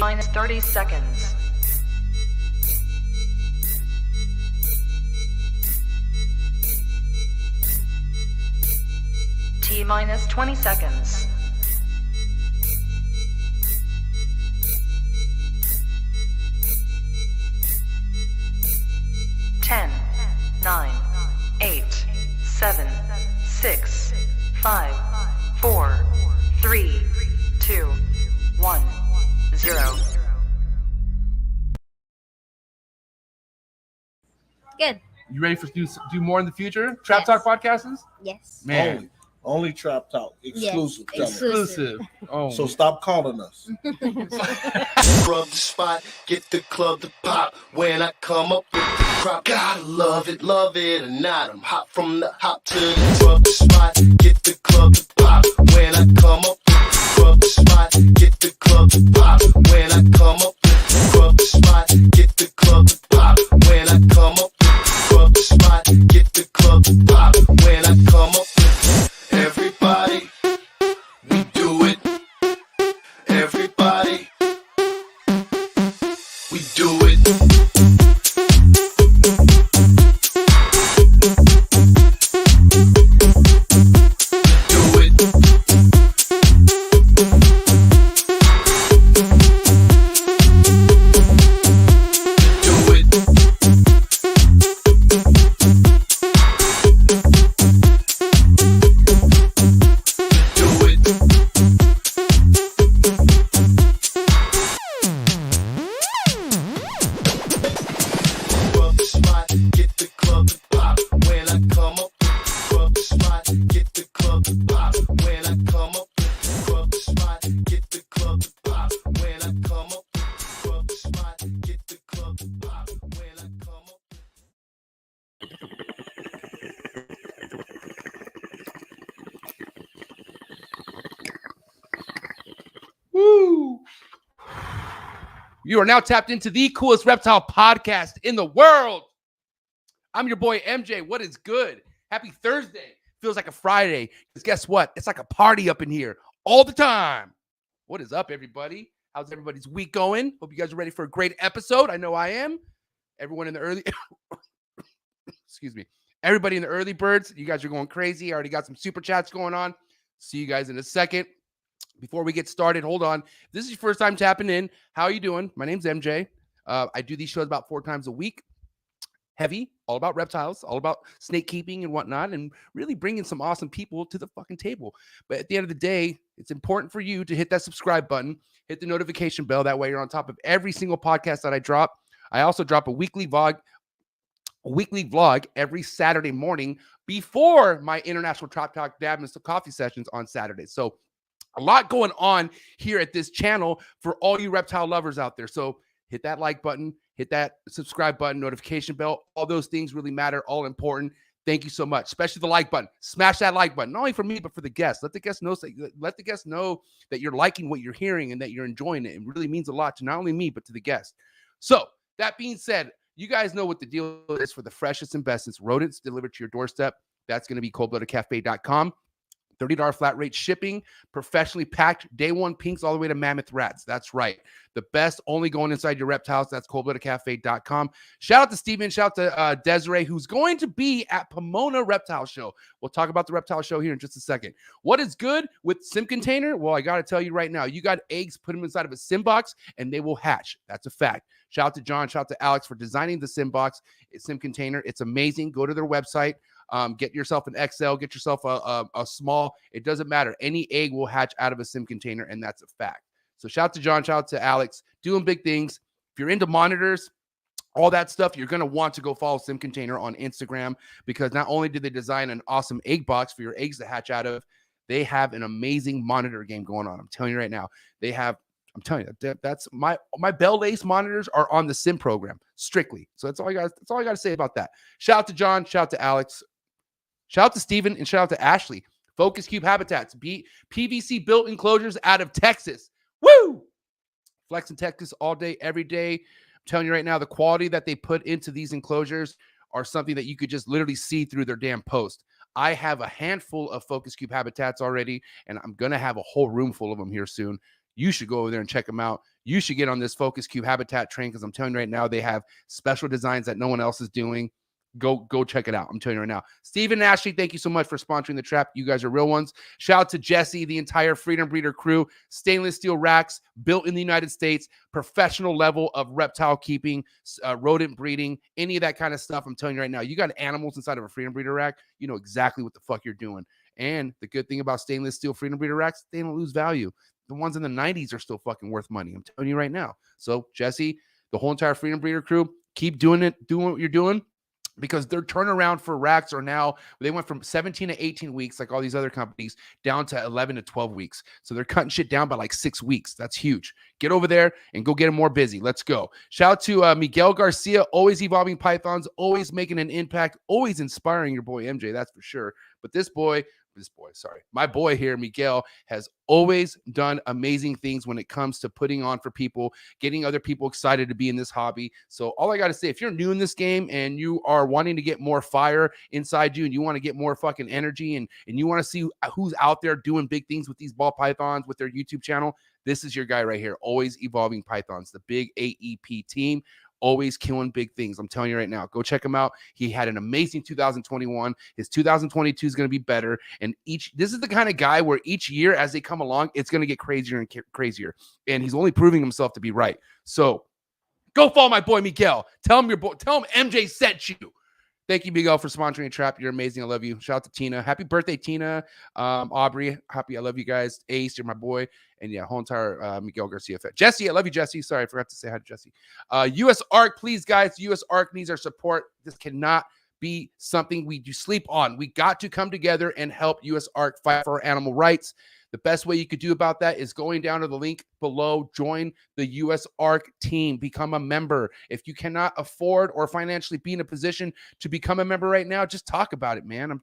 minus 30 seconds. T minus 20 seconds. 10, 9, 8, 7, 6, 5, 4, 3, 2, 1, 0. Good. You ready for do more in the future? Trap Talk podcasts? Yes. Man. Only Trap Talk. Exclusive. Yes. Exclusive. Oh. So stop calling us. Rub the spot, get the club to pop. When I come up with the crop, gotta love it or not. I'm hot from the hop to the rub the spot, get the club to pop. When I come up with the rub the spot, get the club to pop. When I come up with the rub the spot, get the club to pop. When I come up with the rub the spot, get the club to pop. When I come up with everybody, we do it. Everybody, we do it. Do it. Do it. Do it. Rub the spot, get the club to pop. When I come up with the rub the spot, get the club to pop. When I come up with the rub the spot, get the club to pop. When I come up with the rub the spot, get the club to pop. When I come up Woo! You are now tapped into the coolest reptile podcast in the world. I'm your boy MJ. What is good? Happy Thursday. Feels like a Friday. Because guess what? It's like a party up in here all the time. What is up, everybody? How's everybody's week going? Hope you guys are ready for a great episode. I know I am. Everyone in the early... Excuse me. Everybody in the early birds, you guys are going crazy. I already got some super chats going on. See you guys in a second. Before we get started, hold on. If this is your first time tapping in, how are you doing? My name's MJ. I do these shows about 4 times a week. Heavy, all about reptiles, all about snake keeping and whatnot, and really bringing some awesome people to the fucking table. But at the end of the day, it's important for you to hit that subscribe button, hit the notification bell. That way you're on top of every single podcast that I drop. I also drop a weekly vlog every Saturday morning before my International Trap Talk Dab and Coffee sessions on Saturdays. So a lot going on here at this channel for all you reptile lovers out there. So hit that like button, hit that subscribe button, notification bell. All those things really matter, all important. Thank you so much, especially the like button. Smash that like button, not only for me, but for the guests. Let the guests know that you're liking what you're hearing and that you're enjoying it. It really means a lot to not only me, but to the guests. So that being said, you guys know what the deal is for the freshest and bestest rodents delivered to your doorstep. That's going to be coldbloodedcafe.com. $30 flat rate shipping, professionally packed day one pinks all the way to mammoth rats. That's right. The best only going inside your reptiles. That's coldbloodedcafe.com. Shout out to Steven. Shout out to Desiree, who's going to be at Pomona Reptile Show. We'll talk about the reptile show here in just a second. What is good with sim container? Well, I got to tell you right now, you got eggs, put them inside of a sim box, and they will hatch. That's a fact. Shout out to John. Shout out to Alex for designing the sim box, sim container. It's amazing. Go to their website. Get yourself an XL, get yourself a small. It doesn't matter. Any egg will hatch out of a sim container, and that's a fact. So shout out to John, shout out to Alex, doing big things. If you're into monitors, all that stuff, you're going to want to go follow Sim Container on Instagram, because not only did they design an awesome egg box for your eggs to hatch out of, they have an amazing monitor game going on. I'm telling you right now, I'm telling you, that's my Bell Lace monitors are on the Sim program strictly. So that's all I got to say about that. Shout out to John, shout out to Alex. Shout out to Steven, and shout out to Ashley. Focus Cube Habitats, PVC built enclosures out of Texas. Woo! Flex in Texas all day, every day. I'm telling you right now, the quality that they put into these enclosures are something that you could just literally see through their damn post. I have a handful of Focus Cube Habitats already, and I'm going to have a whole room full of them here soon. you should go over there and check them out. You should get on this Focus Cube habitat train because I'm telling you right now, they have special designs that no one else is doing. Go check it out. I'm telling you right now. Stephen and Ashley, thank you so much for sponsoring the trap. You guys are real ones. Shout out to Jesse, the entire Freedom Breeder crew. Stainless steel racks built in the United States, professional level of reptile keeping, rodent breeding, any of that kind of stuff. I'm telling you right now, you got animals inside of a Freedom Breeder rack, you know exactly what the fuck you're doing. And the good thing about stainless steel Freedom Breeder racks, they don't lose value. The ones in the 90s are still fucking worth money. I'm telling you right now. So Jesse, the whole entire Freedom Breeder crew, keep doing it, doing what you're doing. Because their turnaround for racks are now, they went from 17 to 18 weeks, like all these other companies, down to 11 to 12 weeks. So they're cutting shit down by like 6 weeks. That's huge. Get over there and go get them more busy. Let's go. Shout out to Miguel Garcia, always evolving pythons, always making an impact, always inspiring your boy MJ, that's for sure. But my boy here, Miguel, has always done amazing things when it comes to putting on for people, getting other people excited to be in this hobby. So all I got to say, if you're new in this game and you are wanting to get more fire inside you and you want to get more fucking energy and you want to see who's out there doing big things with these ball pythons with their YouTube channel, this is your guy right here. Always Evolving Pythons, the big AEP team. Always killing big things. I'm telling you right now, go check him out. He had an amazing 2021. His 2022 is going to be better. And this is the kind of guy where each year as they come along, it's going to get crazier and crazier. And he's only proving himself to be right. So go follow my boy Miguel. Tell him MJ sent you. Thank you, Miguel, for sponsoring a trap. You're amazing. I love you. Shout out to Tina. Happy birthday, Tina. Aubrey, happy. I love you guys. Ace, you're my boy. And yeah, whole entire Miguel Garcia fan. Jesse, I love you, Jesse. Sorry, I forgot to say hi to Jesse. US Arc, please, guys. US Arc needs our support. This cannot be something we do sleep on. We got to come together and help US Arc fight for our animal rights. The best way you could do about that is going down to the link below, join the US Arc team, become a member. If you cannot afford or financially be in a position to become a member right now, just talk about it, man.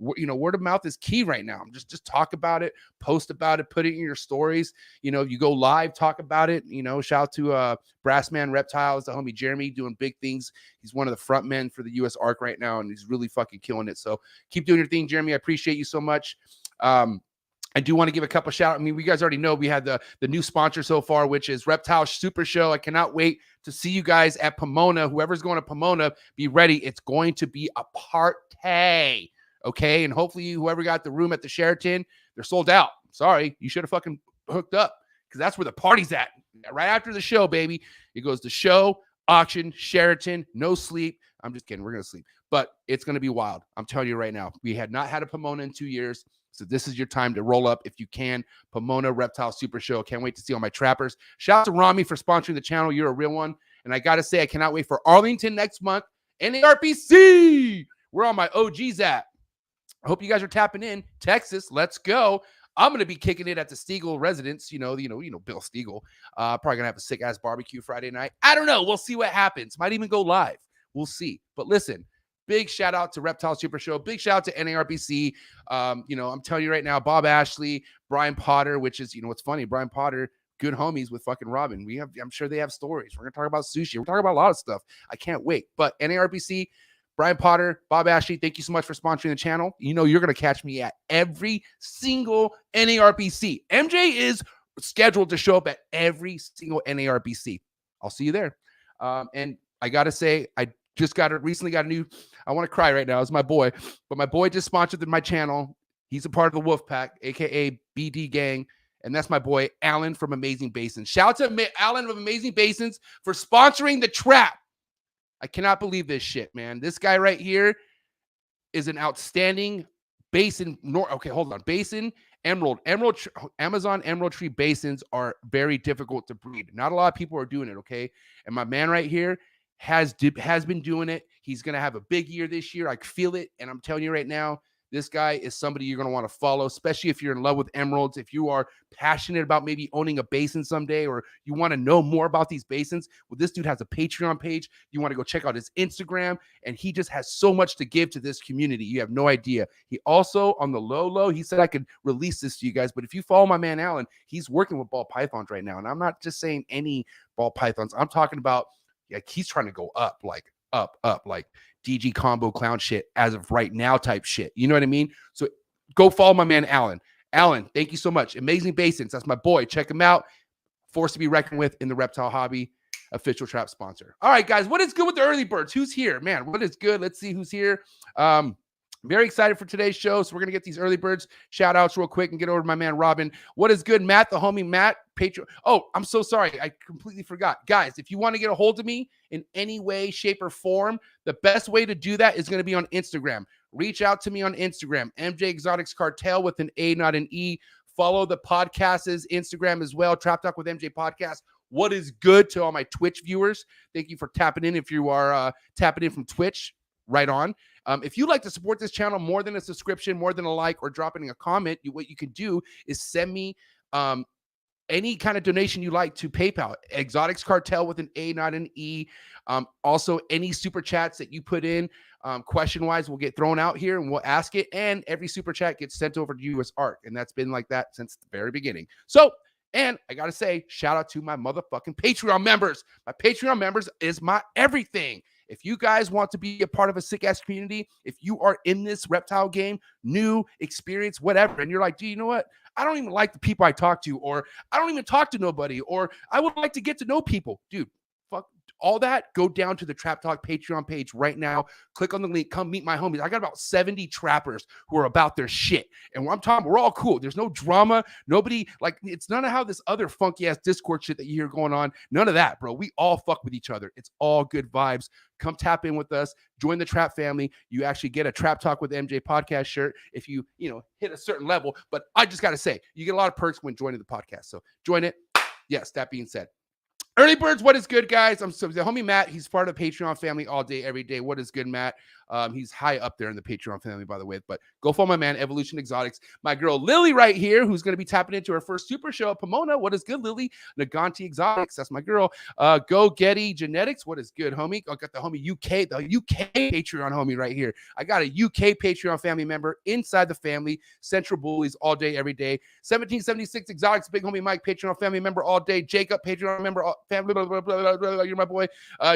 Word of mouth is key right now. Just talk about it, post about it, put it in your stories. You go live, talk about it. Shout out to Brassman Reptiles, the homie Jeremy, doing big things. He's one of the front men for the US Arc right now, and he's really fucking killing it. So keep doing your thing, Jeremy. I appreciate you so much. I do want to give a couple shout out. We guys already know we had the new sponsor so far, which is Reptile Super Show. I cannot wait to see you guys at Pomona. Whoever's going to Pomona, be ready. It's going to be a party. Okay. And hopefully whoever got the room at the Sheraton, they're sold out. Sorry. You should have fucking hooked up because that's where the party's at. Right after the show, baby. It goes to show, auction, Sheraton, no sleep. I'm just kidding. We're going to sleep, but it's going to be wild. I'm telling you right now, we had not had a Pomona in 2 years. So this is your time to roll up if you can. Pomona Reptile Super Show. Can't wait to see all my trappers. Shout out to Rami for sponsoring the channel. You're a real one. And I got to say, I cannot wait for Arlington next month. NARPC. We're on my OGs app. I hope you guys are tapping in. Texas, let's go. I'm going to be kicking it at the Stiegel residence. Bill Stiegel. Probably going to have a sick-ass barbecue Friday night. I don't know. We'll see what happens. Might even go live. We'll see. But listen. Big shout out to Reptile Super Show. Big shout out to NARPC. I'm telling you right now, Bob Ashley, Brian Potter, which is, what's funny, Brian Potter, good homies with fucking Robyn. I'm sure they have stories. We're going to talk about sushi. We're talking about a lot of stuff. I can't wait. But NARPC, Brian Potter, Bob Ashley, thank you so much for sponsoring the channel. You're going to catch me at every single NARPC. MJ is scheduled to show up at every single NARPC. I'll see you there. And I got to say, I recently got a new, I want to cry right now. It's my boy, but my boy just sponsored my channel. He's a part of the Wolf Pack, aka BD Gang, and that's my boy Alan from Amazing Basins. Shout out to Alan from Amazing Basins for sponsoring the trap. I cannot believe this shit, man. This guy right here is an outstanding basin. Basin emerald, Amazon emerald tree basins are very difficult to breed. Not a lot of people are doing it. Okay, and my man right here has been doing it. He's going to have a big year this year. I feel it. And I'm telling you right now, this guy is somebody you're going to want to follow, especially if you're in love with emeralds, if you are passionate about maybe owning a basin someday, or you want to know more about these basins. Well, this dude has a Patreon page. You want to go check out his Instagram, and he just has so much to give to this community. You have no idea. He also, on the low, he said I could release this to you guys, but if you follow my man Alan, he's working with ball pythons right now. And I'm not just saying any ball pythons. I'm talking about he's trying to go up, like DG combo clown shit as of right now type shit. You know what I mean? So go follow my man Alan Alan, thank you so much. Amazing Basics. That's my boy. Check him out. Force to be reckoned with in the reptile hobby. Official trap sponsor. All right, guys. What is good with the early birds? Who's here? Man, what is good? Let's see who's here. Very excited for today's show. So we're going to get these early birds shout outs real quick and get over to my man, Robyn. What is good, Matt, the homie Matt, Patreon. Oh, I'm so sorry. I completely forgot. Guys, if you want to get a hold of me in any way, shape, or form, the best way to do that is going to be on Instagram. Reach out to me on Instagram, mjexoticscartal with an A, not an E. Follow the podcast's Instagram as well, Trap Talk with MJ Podcast. What is good to all my Twitch viewers? Thank you for tapping in. If you are tapping in from Twitch, right on. If you'd like to support this channel more than a subscription, more than a like, or dropping a comment, what you can do is send me any kind of donation you like to PayPal. Exoticscartal with an A, not an E. Also, any super chats that you put in, question-wise, will get thrown out here and we'll ask it. And every super chat gets sent over to US Art. And that's been like that since the very beginning. So, and I got to say, shout out to my motherfucking Patreon members. My Patreon members is my everything. If you guys want to be a part of a sick-ass community, if you are in this reptile game, new experience, whatever, and you're like, do you know what? I don't even like the people I talk to, or I don't even talk to nobody, or I would like to get to know people. Dude, fuck all that. Go down to the Trap Talk Patreon page right now. Click on the link. Come meet my homies. I got about 70 trappers who are about their shit. And I'm talking, we're all cool. There's no drama. Nobody, like, it's none of how this other funky ass Discord shit that you hear going on. None of that, bro. We all fuck with each other. It's all good vibes. Come tap in with us. Join the Trap family. You actually get a Trap Talk with MJ podcast shirt if you hit a certain level. But I just got to say, you get a lot of perks when joining the podcast. So join it. Yes, that being said. Early birds, what is good, guys? I'm so the homie Matt. He's part of the Patreon family all day, every day. What is good, Matt? He's high up there in the Patreon family, by the way. But go follow my man, Evolution Exotics. My girl Lily right here, who's going to be tapping into her first super show at Pomona. What is good, Lily? Naganti Exotics. That's my girl. Go Getty Genetics. What is good, homie? I got the homie UK, the UK Patreon homie right here. I got a UK Patreon family member inside the family. Central Bullies all day, every day. 1776 Exotics, big homie Mike, Patreon family member all day. Jacob, Patreon member, family, blah, blah, blah, blah, blah, blah. You're my boy.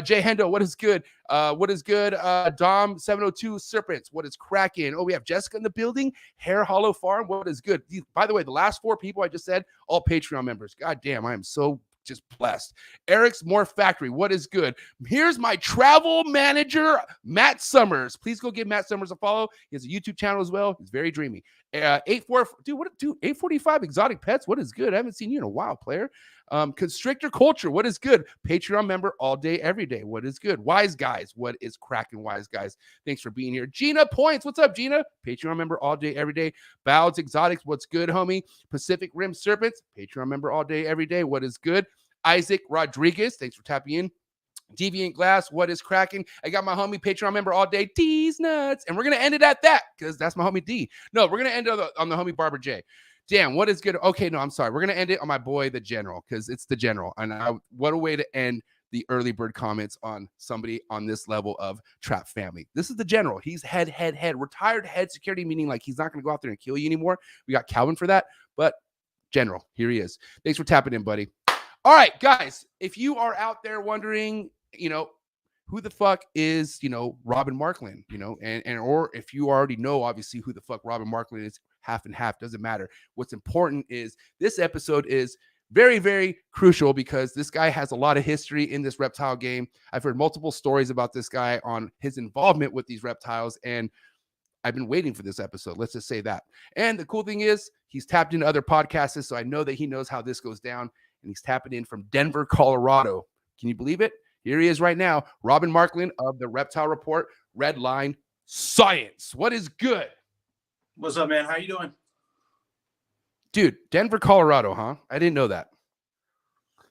Jay Hendo, what is good? What is good? Dom 702 Serpents, what is cracking? Oh, we have Jessica in the building. Hair Hollow Farm, what is good? By the way, the last 4 people I just said, all Patreon members. God damn, I am so just blessed. Eric's More Factory, what is good? Here's my travel manager, Matt Summers. Please go give Matt Summers a follow. He has a YouTube channel as well. He's very dreamy. 845 Exotic Pets, what is good? I haven't seen you in a while, player. Constrictor Culture, what is good? Patreon member all day, every day. What is good? Wise Guys, what is cracking, Wise Guys? Thanks for being here. Gina Points, what's up, Gina? Patreon member all day, every day. Bowds Exotics, what's good, homie? Pacific Rim Serpents, Patreon member all day, every day. What is good? Isaac Rodriguez, thanks for tapping in. Deviant Glass, what is cracking? I got my homie Patreon member all day, D's Nuts. And we're going to end it at that because that's my homie D. No, we're going to end it on the homie Barbara J. Damn, what is good? Okay, no, I'm sorry. We're going to end it on my boy, the General, because it's the General. And what a way to end the early bird comments on somebody on this level of Trap family. This is the General. He's head, retired head security, meaning like he's not going to go out there and kill you anymore. We got Calvin for that. But General, here he is. Thanks for tapping in, buddy. All right, guys, if you are out there wondering, who the fuck is, Robyn Markland, and or if you already know, obviously, who the fuck Robyn Markland is, half and half, doesn't matter. What's important is this episode is very, very crucial because this guy has a lot of history in this reptile game. I've heard multiple stories about this guy on his involvement with these reptiles, and I've been waiting for this episode. Let's just say that. And the cool thing is he's tapped into other podcasts, so I know that he knows how this goes down, and he's tapping in from Denver, Colorado. Can you believe it? Here he is right now, Robyn Markland of the Reptile Report, Redline Science. What is good? What's up, man? How you doing? Dude, Denver, Colorado, huh? I didn't know that.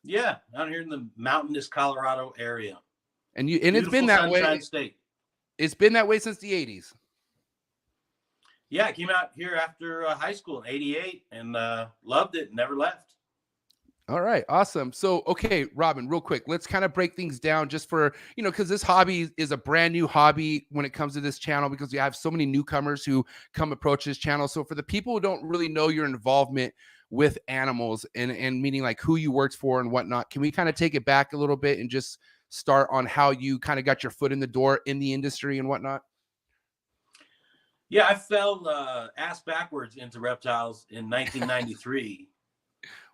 Yeah, down here in the mountainous Colorado area. And it's been that way. State. It's been that way since the 80s. Yeah, I came out here after high school in '88 and loved it. Never left. All right, awesome. So, okay, Robyn, real quick, let's kind of break things down just for, because this hobby is a brand new hobby when it comes to this channel because we have so many newcomers who come approach this channel. So for the people who don't really know your involvement with animals and meaning like who you worked for and whatnot, can we kind of take it back a little bit and just start on how you kind of got your foot in the door in the industry and whatnot? Yeah, I fell ass backwards into reptiles in 1993.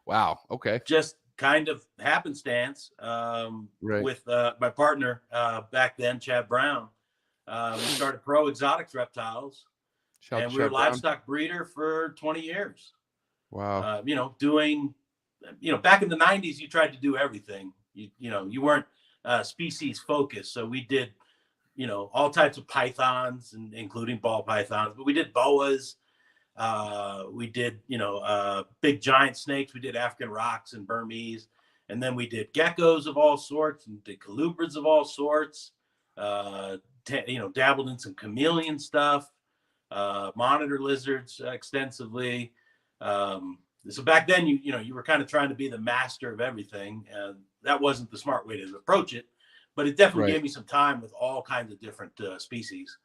Wow. Okay. Just kind of happenstance Right. with my partner back then, Chad Brown. We started Pro Exotics Reptiles, Shout out and to we were a Chad Brown. livestock breeder for 20 years. Wow. Doing, back in the 90s, you tried to do everything. You weren't species focused. So we did, all types of pythons, and including ball pythons, but we did boas. We did, big giant snakes. We did African rocks and Burmese. And then we did geckos of all sorts and did colubrids of all sorts. Dabbled in some chameleon stuff, monitor lizards extensively. So back then, you were kind of trying to be the master of everything. And that wasn't the smart way to approach it, but it definitely Right. gave me some time with all kinds of different species.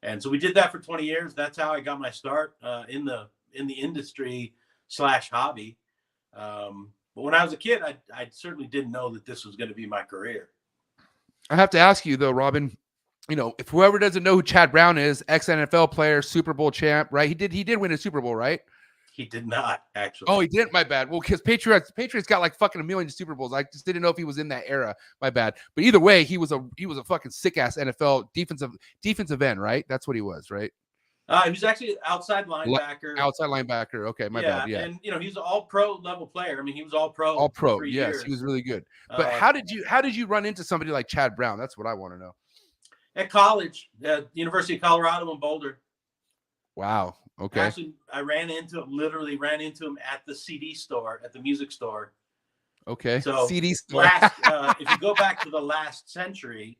And so we did that for 20 years. That's how I got my start in the industry / hobby. But when I was a kid, I certainly didn't know that this was going to be my career. I have to ask you though, Robyn, if whoever doesn't know who Chad Brown is, ex-NFL player, Super Bowl champ, right? He did win a Super Bowl, right? He did not, actually. Oh, he didn't. My bad. Well, because Patriots got like fucking 1 million Super Bowls. I just didn't know if he was in that era. My bad. But either way, he was a fucking sick ass NFL defensive end, right? That's what he was, right? He was actually outside linebacker. Outside linebacker. Okay, my bad. Yeah, and he was an all-pro level player. I mean, he was all-pro. all pro. For 3 Yes, years. he was really good. But how did you run into somebody like Chad Brown? That's what I want to know. At college, at University of Colorado in Boulder. Wow. Okay. Actually, I literally ran into him at the CD store, at the music store. Okay. So CD if you go back to the last century,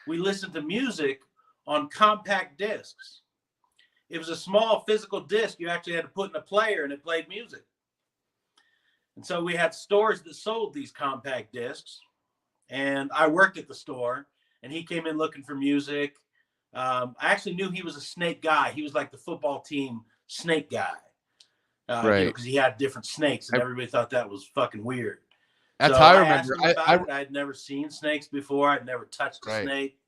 we listened to music on compact discs. It was a small physical disc you actually had to put in a player, and it played music. And so we had stores that sold these compact discs, and I worked at the store, and he came in looking for music. I actually knew he was a snake guy. He was like the football team snake guy. Right. Because he had different snakes, and everybody thought that was fucking weird. That's So how I asked remember. him about it. I'd never seen snakes before. I'd never touched a snake.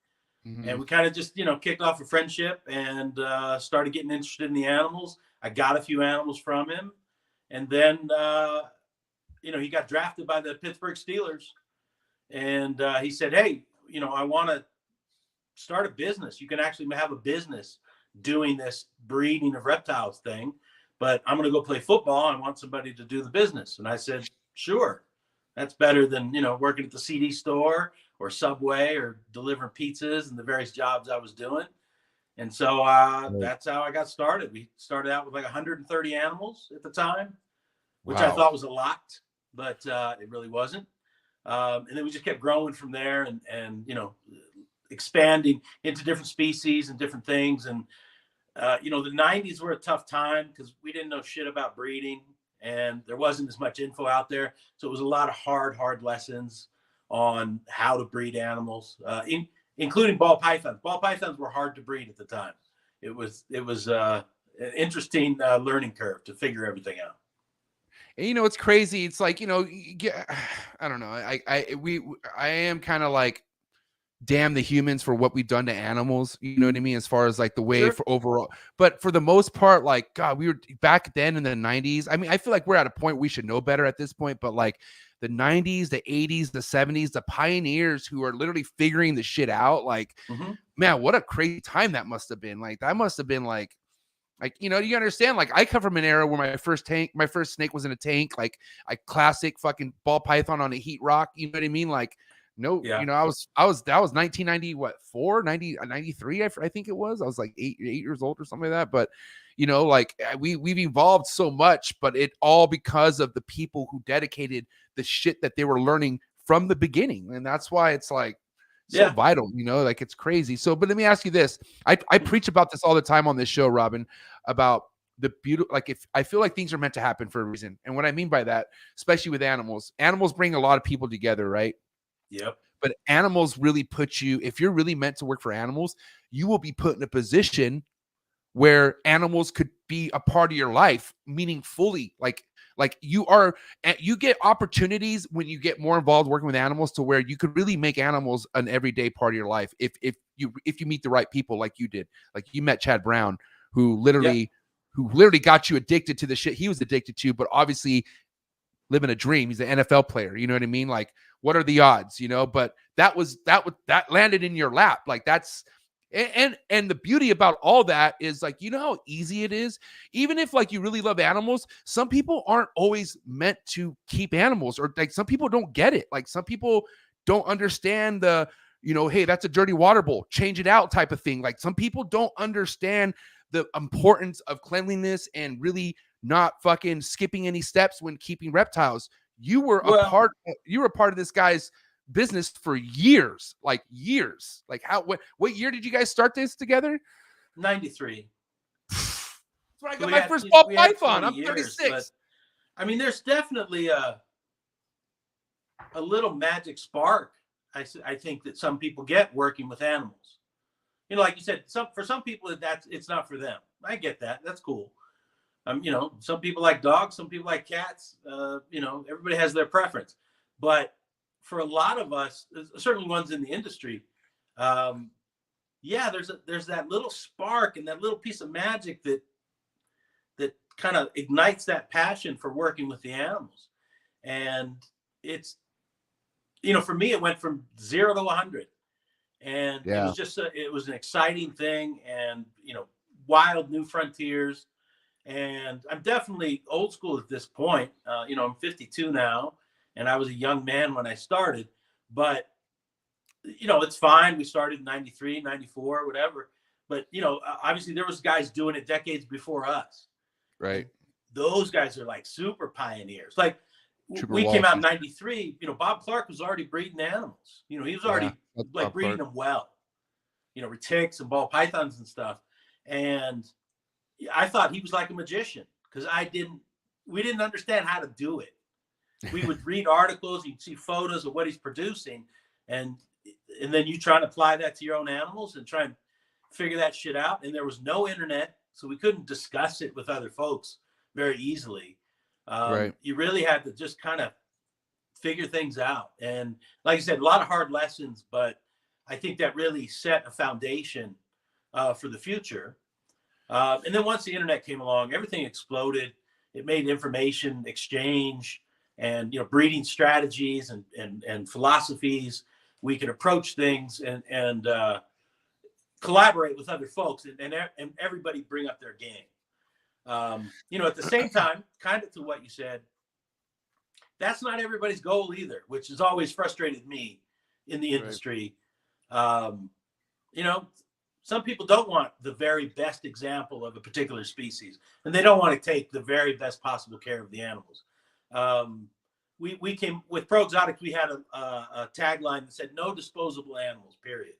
Mhm. And we kind of just, kicked off a friendship and started getting interested in the animals. I got a few animals from him. And then, he got drafted by the Pittsburgh Steelers. And he said, hey, I want to start a business. You can actually have a business doing this breeding of reptiles thing. But I'm going to go play football. I want somebody to do the business. And I said, sure. That's better than, working at the CD store or Subway or delivering pizzas and the various jobs I was doing. And so that's how I got started. We started out with like 130 animals at the time, which I thought was a lot, but it really wasn't. And then we just kept growing from there and expanding into different species and different things. And, the 90s were a tough time because we didn't know shit about breeding. And there wasn't as much info out there. So it was a lot of hard lessons on how to breed animals, including ball pythons. Ball pythons were hard to breed at the time. It was an interesting learning curve to figure everything out. And it's crazy. It's like, I don't know. I am kind of like, damn the humans for what we've done to animals. You know what I mean? As far as like the way for overall, but for the most part, like, God, we were back then in the 90s. I mean, I feel like we're at a point we should know better at this point, but like the 90s, the 80s, the 70s, the pioneers who are literally figuring the shit out. Like, man, what a crazy time that must have been. Like, that must have been like, you understand, like I come from an era where my first snake was in a tank, like classic fucking ball python on a heat rock. You know what I mean? Like, no, Yeah. that was 1990, 93, I think it was. I was like 8 years old or something like that. But, like we've evolved so much, but it all because of the people who dedicated the shit that they were learning from the beginning. And that's why it's like so vital, like it's crazy. So, but let me ask you this. I preach about this all the time on this show, Robyn, about the beauty. Like if I feel like things are meant to happen for a reason. And what I mean by that, especially with animals bring a lot of people together, right? Yep. But animals really put you, if you're really meant to work for animals, you will be put in a position where animals could be a part of your life, meaning fully. Like you get opportunities when you get more involved working with animals to where you could really make animals an everyday part of your life if you meet the right people like you did. Like you met Chad Brown, who literally got you addicted to the shit he was addicted to, but obviously living a dream. He's an NFL player. You know what I mean? Like, what are the odds, you know? But that landed in your lap. Like, that's, and the beauty about all that is, like, you know how easy it is. Even if, like, you really love animals, some people aren't always meant to keep animals, or like some people don't get it. Like, some people don't understand the, you know, hey, that's a dirty water bowl, change it out type of thing. Like, some people don't understand the importance of cleanliness and really not fucking skipping any steps when keeping reptiles. You were a part of this guy's business for years. Like, what year did you guys start this together? 93. That's when I got my first ball python. I'm 36. But, I mean, there's definitely a little magic spark, I think, that some people get working with animals. You know, like you said, for some people it's not for them. I get that. That's cool. You know, some people like dogs, some people like cats. You know, everybody has their preference. But for a lot of us, certainly ones in the industry, yeah, there's that little spark and that little piece of magic that kind of ignites that passion for working with the animals. And it's, you know, for me, it went from 0 to 100. And it was just, it was an exciting thing, and, you know, wild new frontiers. And I'm definitely old school at this point. You know, I'm 52 now, and I was a young man when I started, but, you know, it's fine. We started in 93, 94, whatever. But, you know, obviously there was guys doing it decades before us. Right. Those guys are like super pioneers. Like, we came out in 93, you know, Bob Clark was already breeding animals. You know, he was already like breeding them well, you know, retics and ball pythons and stuff. And I thought he was like a magician, because we didn't understand how to do it. We would read articles, you'd see photos of what he's producing, and then you try to apply that to your own animals and try and figure that shit out. And there was no internet, so we couldn't discuss it with other folks very easily. You really had to just kind of figure things out. And like I said, a lot of hard lessons, but I think that really set a foundation for the future. And then once the internet came along, everything exploded. It made information exchange and, you know, breeding strategies and philosophies. We could approach things and collaborate with other folks, and everybody bring up their game. You know, at the same time, kind of to what you said, that's not everybody's goal either, which has always frustrated me in the industry. You know, some people don't want the very best example of a particular species, and they don't want to take the very best possible care of the animals. We came with Pro Exotics. We had a tagline that said "No disposable animals," period.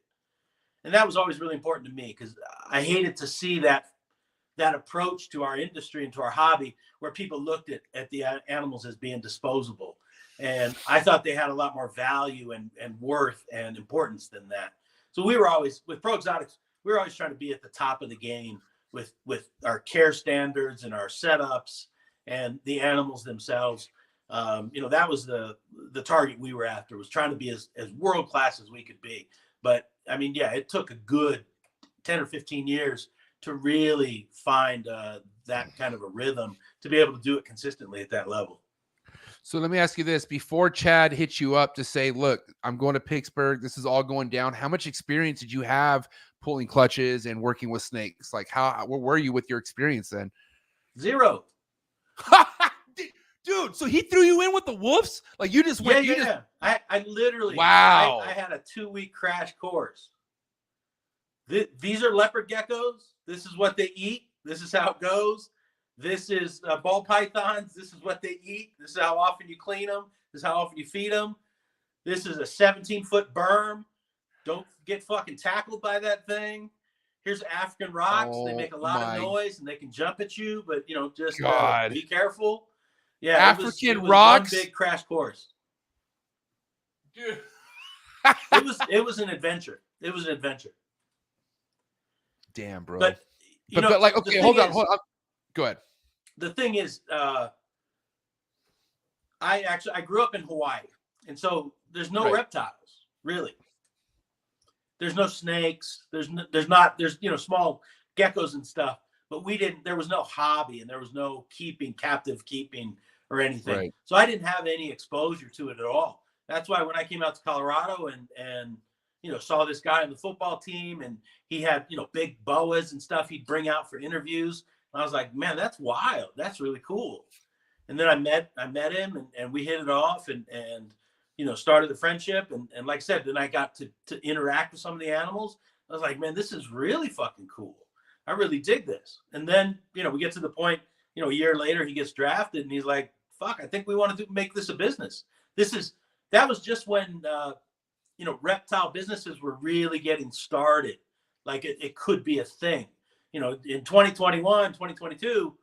And that was always really important to me, because I hated to see that approach to our industry and to our hobby, where people looked at the animals as being disposable. And I thought they had a lot more value and worth and importance than that. So we were always, with Pro Exotics, we were always trying to be at the top of the game with our care standards and our setups and the animals themselves. You know, that was the target we were after, was trying to be as world-class as we could be. But I mean, yeah, it took a good 10 or 15 years to really find that kind of a rhythm to be able to do it consistently at that level. So let me ask you this: before Chad hit you up to say, look, I'm going to Pittsburgh, this is all going down, how much experience did you have pulling clutches and working with snakes? Like, where were you with your experience then? 0. Dude, so he threw you in with the wolves? Like, you just went? Yeah. I literally, wow. I had a 2-week crash course. These are leopard geckos. This is what they eat. This is how it goes. This is ball pythons. This is what they eat. This is how often you clean them. This is how often you feed them. This is a 17-foot berm. Don't get fucking tackled by that thing. Here's African rocks. They make a lot of noise and they can jump at you, but, you know, just be careful. Yeah, African rocks. One big crash course. Dude. it was an adventure. It was an adventure. Damn, bro. But like, okay, hold on. Go ahead. The thing is, I grew up in Hawaii, and so there's no reptiles, really. There's no snakes. There's you know, small geckos and stuff, but there was no hobby and there was no captive keeping or anything. Right. So I didn't have any exposure to it at all. That's why when I came out to Colorado and saw this guy on the football team, and he had, big boas and stuff he'd bring out for interviews. And I was like, man, that's wild. That's really cool. And then I met him and we hit it off and started the friendship. And like I said, then I got to interact with some of the animals. I was like, man, this is really fucking cool. I really dig this. And then, we get to the point, a year later, he gets drafted and he's like, fuck, I think we want to make this a business. That was just when, reptile businesses were really getting started. Like it could be a thing, in 2021, 2022,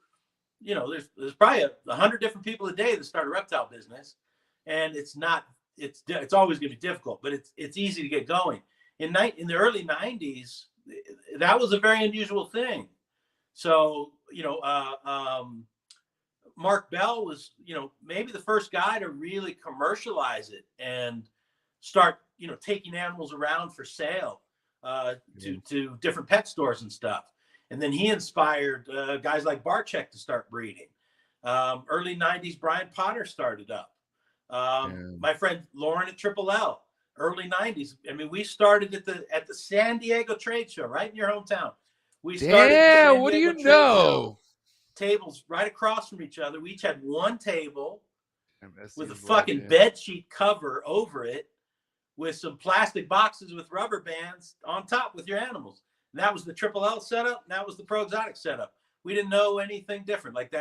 there's probably 100 different people a day that start a reptile business, and it's always going to be difficult, but it's easy to get going. In the early 90s, that was a very unusual thing. So, Mark Bell was, maybe the first guy to really commercialize it and start, taking animals around for sale to different pet stores and stuff. And then he inspired guys like Barczyk to start breeding. Early 90s, Brian Potter started up. My friend Lauren at Triple L, early 90s. I mean, we started at the San Diego trade show, right in your hometown. We started what do you know? Tables right across from each other. We each had one table with a fucking bed sheet cover over it, with some plastic boxes with rubber bands on top with your animals. And that was the Triple L setup. And that was the Pro Exotic setup. We didn't know anything different. Like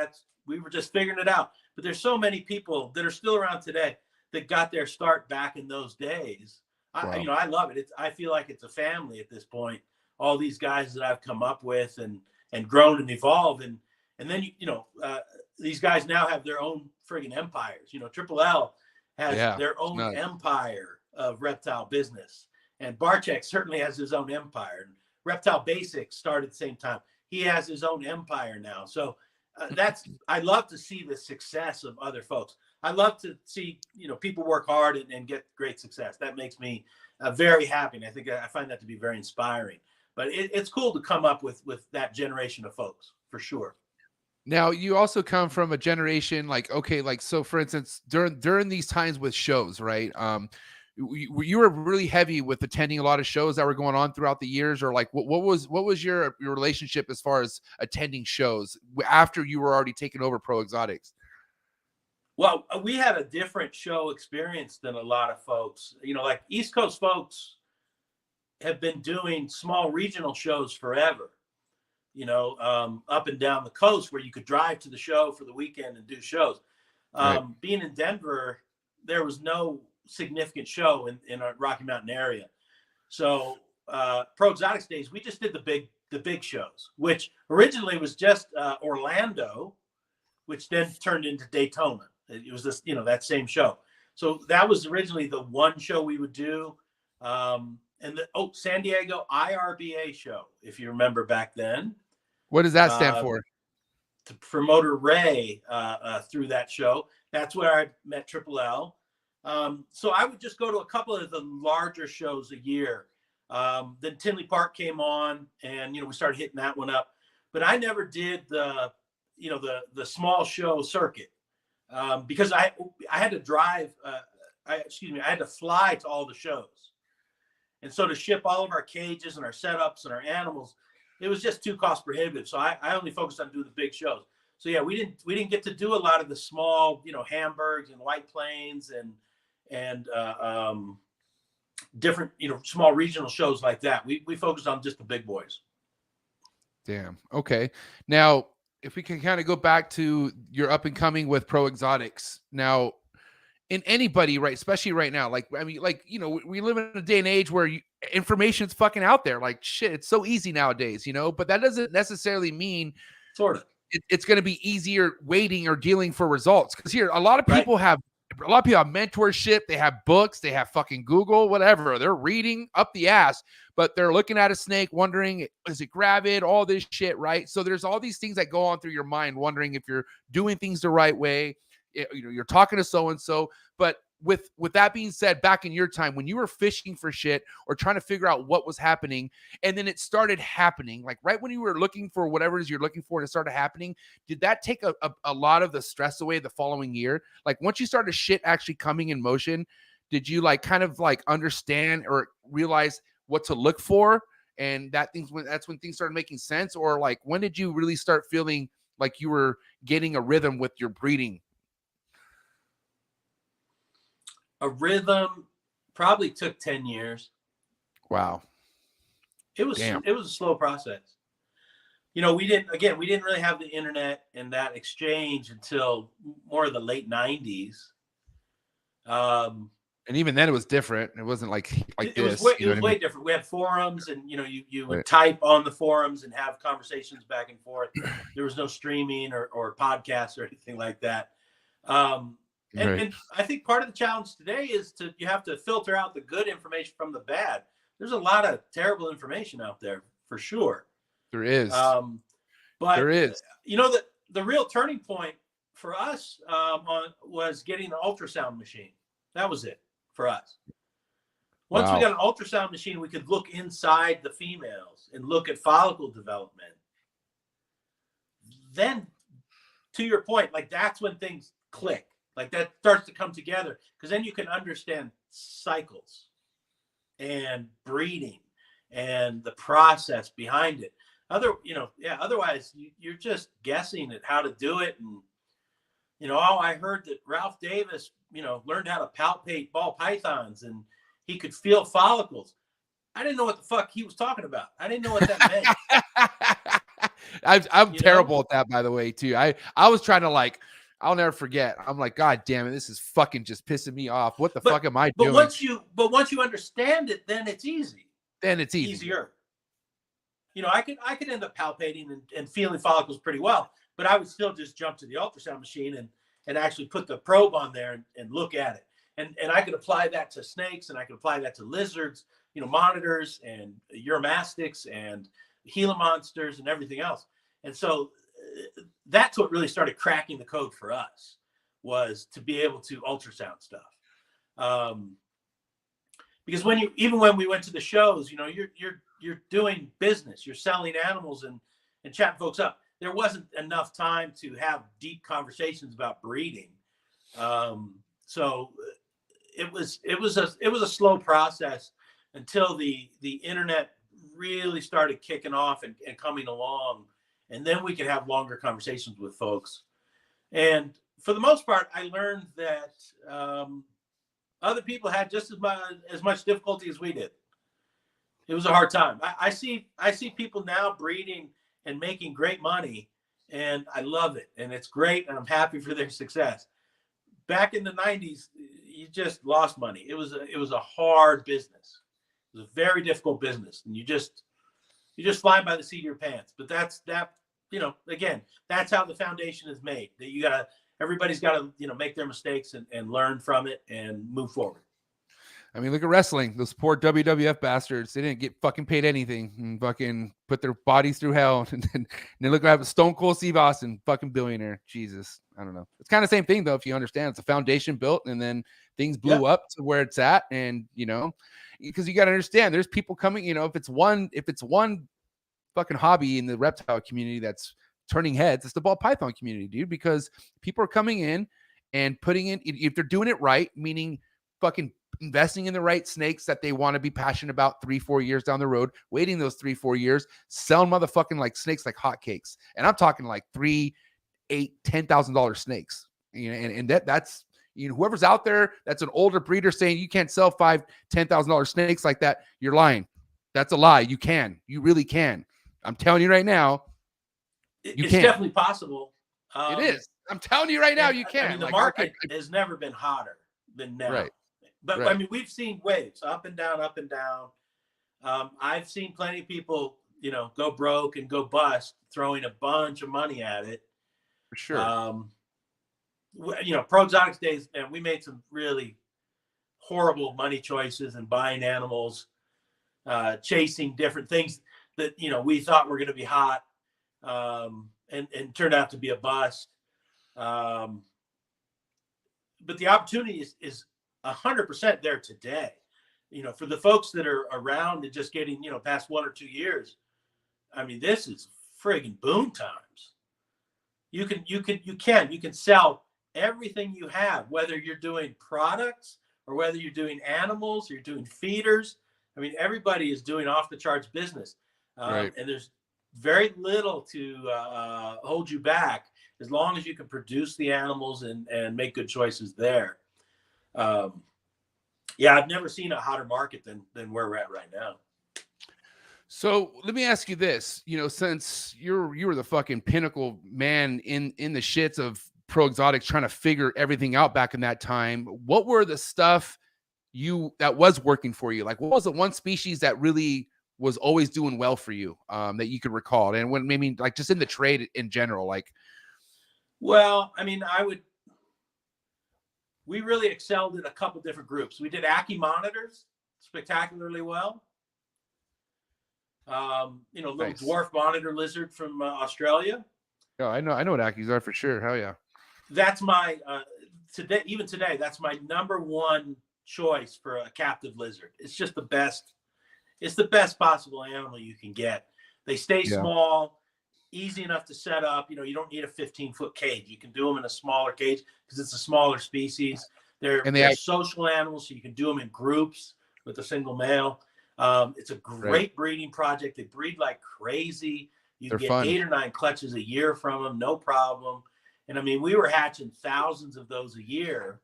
we were just figuring it out. But there's so many people that are still around today that got their start back in those days. Wow. I love it. I feel like it's a family at this point. All these guys that I've come up with and grown and evolved. And then, these guys now have their own friggin' empires. Triple L has their own empire of reptile business. And Barczyk certainly has his own empire. Reptile Basics started at the same time. He has his own empire now. So I love to see the success of other folks. I love to see, people work hard and get great success. That makes me very happy. And I find that to be very inspiring. But it's cool to come up with that generation of folks, for sure. Now, you also come from a generation so for instance, during these times with shows, right? You were really heavy with attending a lot of shows that were going on throughout the years, or like what was your relationship as far as attending shows after you were already taking over Pro Exotics? Well, we had a different show experience than a lot of folks. Like East Coast folks have been doing small regional shows forever. Up and down the coast where you could drive to the show for the weekend and do shows. Right. Being in Denver, there was no significant show in our Rocky Mountain area. So Pro Exotics days, we just did the big shows, which originally was just Orlando, which then turned into Daytona. It was this, that same show. So that was originally the one show we would do. And San Diego IRBA show, if you remember back then. What does that stand for? To promoter Ray through that show. That's where I met Triple L. So I would just go to a couple of the larger shows a year. Then Tinley Park came on, and we started hitting that one up. But I never did the small show circuit because I had to drive. I had to fly to all the shows. And so to ship all of our cages and our setups and our animals, it was just too cost prohibitive. So I only focused on doing the big shows. So yeah, we didn't get to do a lot of the small, Hamburgs and White Plains and different, small regional shows like that. We focused on just the big boys. Damn. Okay. Now, if we can kind of go back to your up and coming with Pro Exotics. Now, in anybody, right, especially right now, we live in a day and age where information's fucking out there. Like shit, it's so easy nowadays, but that doesn't necessarily mean sort of it's going to be easier waiting or dealing for results. Because here, a lot of people have mentorship, they have books, they have fucking Google, whatever. They're reading up the ass, but they're looking at a snake, wondering, is it gravid? All this shit, right? So there's all these things that go on through your mind, wondering if you're doing things the right way. You're talking to so-and-so, but with that being said, back in your time when you were fishing for shit or trying to figure out what was happening, and then it started happening, like right when you were looking for whatever it is you're looking for and it started happening, did that take a lot of the stress away the following year? Like once you started shit actually coming in motion, did you like kind of like understand or realize what to look for? And that's when things started making sense? Or like when did you really start feeling like you were getting a rhythm with your breeding? A rhythm probably took 10 years. Wow. It was a slow process. You know, we didn't really have the internet and that exchange until more of the late 90s. And even then it was different. It wasn't like it this. Was way different. We had forums, and you would type on the forums and have conversations back and forth. There was no streaming or podcasts or anything like that. And I think part of the challenge today is you have to filter out the good information from the bad. There's a lot of terrible information out there for sure. There is. But there is. You know, the real turning point for us was getting the ultrasound machine. That was it for us. Once we got an ultrasound machine, we could look inside the females and look at follicle development. Then, to your point, like that's when things click. Like that starts to come together, because then you can understand cycles and breeding and the process behind it. Otherwise you're just guessing at how to do it. And I heard that Ralph Davis, learned how to palpate ball pythons and he could feel follicles. I didn't know what the fuck he was talking about. I didn't know what that meant. I'm terrible at that, by the way, too. I was trying to I'll never forget. I'm like, God damn it, this is fucking just pissing me off. What the fuck am I doing? But once you understand it, then it's easy. Then it's easier. I could end up palpating and feeling follicles pretty well, but I would still just jump to the ultrasound machine and actually put the probe on there and look at it. And I could apply that to snakes, and I could apply that to lizards, monitors and uromastics and Gila monsters and everything else. And so that's what really started cracking the code for us, was to be able to ultrasound stuff. Because when we went to the shows, you're doing business, you're selling animals and chatting folks up. There wasn't enough time to have deep conversations about breeding. So it was a slow process until the internet really started kicking off and coming along. And then we could have longer conversations with folks. And for the most part, I learned that other people had just as much difficulty as we did. It was a hard time. I see people now breeding and making great money, and I love it, and it's great, and I'm happy for their success. Back in the 90s, you just lost money. It was a hard business. It was a very difficult business, and you just fly by the seat of your pants. But again, that's how the foundation is made. That everybody's got to make their mistakes and learn from it and move forward. I mean, look at wrestling. Those poor WWF bastards. They didn't get fucking paid anything and fucking put their bodies through hell. And then look at Stone Cold Steve Austin, fucking billionaire. Jesus. I don't know. It's kind of the same thing, though, if you understand. It's a foundation built, and then things blew up to where it's at. And, because you got to understand, there's people coming, if it's one fucking hobby in the reptile community that's turning heads, it's the ball python community, dude, because people are coming in and putting in, if they're doing it right, meaning fucking investing in the right snakes that they want to be passionate about 3-4 years down the road, waiting those 3-4 years, selling motherfucking snakes like hotcakes. And I'm talking like $3,000, $8,000, $10,000 snakes. And that's whoever's out there that's an older breeder saying you can't sell $5,000, $10,000 snakes like that, you're lying. That's a lie. You really can. I'm telling you right now, it's definitely possible. It is. I'm telling you right now, you can. I mean, the market has never been hotter than now. Right. But I mean, we've seen waves up and down, up and down. I've seen plenty of people, go broke and go bust, throwing a bunch of money at it. For sure. Pro Exotics days, and we made some really horrible money choices and buying animals, chasing different things that we thought were going to be hot, and turned out to be a bust. But the opportunity is 100% there today. For the folks that are around and just getting, past 1 or 2 years, I mean, this is friggin' boom times. You can sell everything you have, whether you're doing products or whether you're doing animals, or you're doing feeders. I mean, everybody is doing off the charts business. Right. And there's very little to hold you back as long as you can produce the animals and make good choices there. Yeah, I've never seen a hotter market than where we're at right now. So let me ask you this, since you were the fucking pinnacle man in the shits of pro exotics, trying to figure everything out back in that time, what were the stuff that was working for you? Like, what was the one species that really was always doing well for you, that you could recall? And when, maybe like just in the trade in general, like. Well, I mean, we really excelled in a couple different groups. We did Ackie monitors spectacularly well. Little Nice. dwarf monitor lizard from Australia. Oh, I know what Ackies are for sure. Hell yeah. That's my today, that's my number one choice for a captive lizard. It's just the best. It's the best possible animal you can get. They stay small, easy enough to set up. You don't need a 15-foot cage. You can do them in a smaller cage because it's a smaller species. They're social animals, so you can do them in groups with a single male. It's a great breeding project. They breed like crazy. You can get fun. 8 or 9 clutches a year from them, no problem. And I mean, we were hatching thousands of those a year,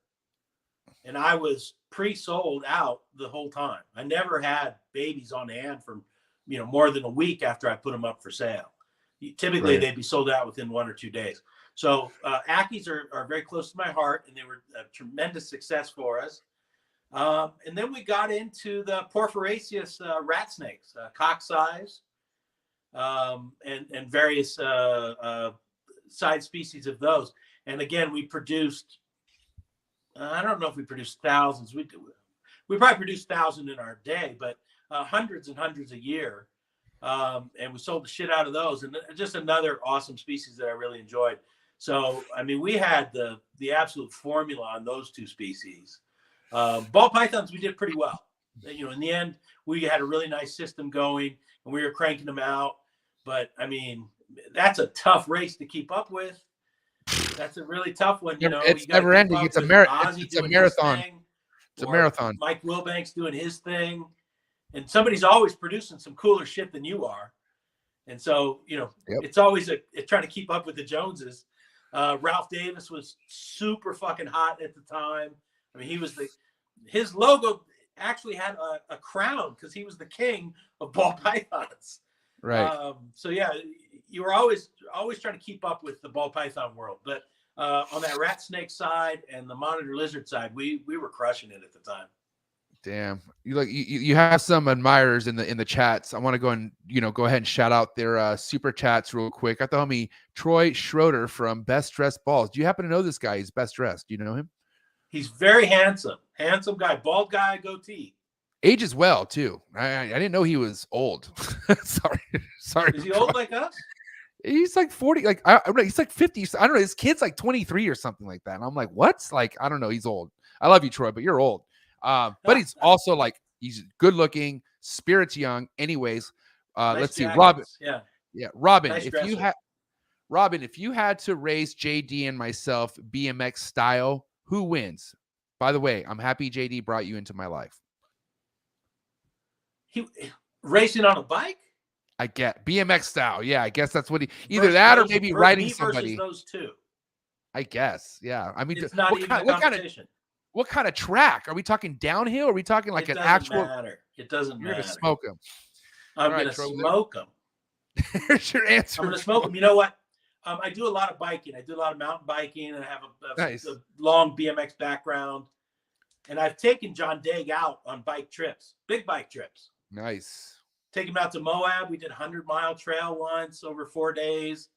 and I was pre-sold out the whole time. I never had babies on hand for, more than a week after I put them up for sale. Typically, they'd be sold out within 1 or 2 days. So Ackies are very close to my heart, and they were a tremendous success for us. And then we got into the porphyraceous rat snakes, cock size, and various side species of those. And again, we produced, I don't know if we produced thousands. We probably produced 1,000 in our day, but hundreds and hundreds a year. And we sold the shit out of those. And just another awesome species that I really enjoyed. So, I mean, we had the absolute formula on those 2 species. Ball pythons, we did pretty well. In the end, we had a really nice system going, and we were cranking them out. But I mean, that's a tough race to keep up with. That's a really tough one. It's never ending. It's a marathon. It's a marathon. It's a marathon. Mike Wilbank's doing his thing, and somebody's always producing some cooler shit than you are. And so, it's always it's trying to keep up with the Joneses. Ralph Davis was super fucking hot at the time. I mean, his logo actually had a crown because he was the king of ball pythons. Right. So yeah, you were always trying to keep up with the ball python world. But on that rat snake side and the monitor lizard side, we were crushing it at the time. Damn, you have some admirers in the chats. I want to go and go ahead and shout out their super chats real quick. Got the homie Troy Schroeder from Best Dressed Balls. Do you happen to know this guy? He's best dressed. Do you know him? He's very handsome guy, bald guy, goatee. Ages well too. I didn't know he was old. Sorry. Is he old like us? He's like 40. Like he's like 50. I don't know. His kid's like 23 or something like that. And I'm like, what? Like, I don't know. He's old. I love you, Troy, but you're old. But he's also like, he's good looking, spirits young. Anyways, nice let's see, jackets. Robyn. Yeah, Robyn. Nice if you had to race JD and myself BMX style, who wins? By the way, I'm happy JD brought you into my life. He racing on a bike? I get BMX style. Yeah, I guess that's what either that or maybe riding somebody. Those 2. I guess. Yeah. I mean, it's not even a competition. What kind of track? Are we talking downhill? Or are we talking like an actual? It doesn't matter. You're gonna smoke him. I'm gonna smoke him. Here's your answer. I'm gonna smoke him. You know what? I do a lot of biking. I do a lot of mountain biking, and I have a long BMX background. And I've taken John Daig out on bike trips, big bike trips. Nice. Take him out to Moab. We did a 100-mile trail once over 4 days.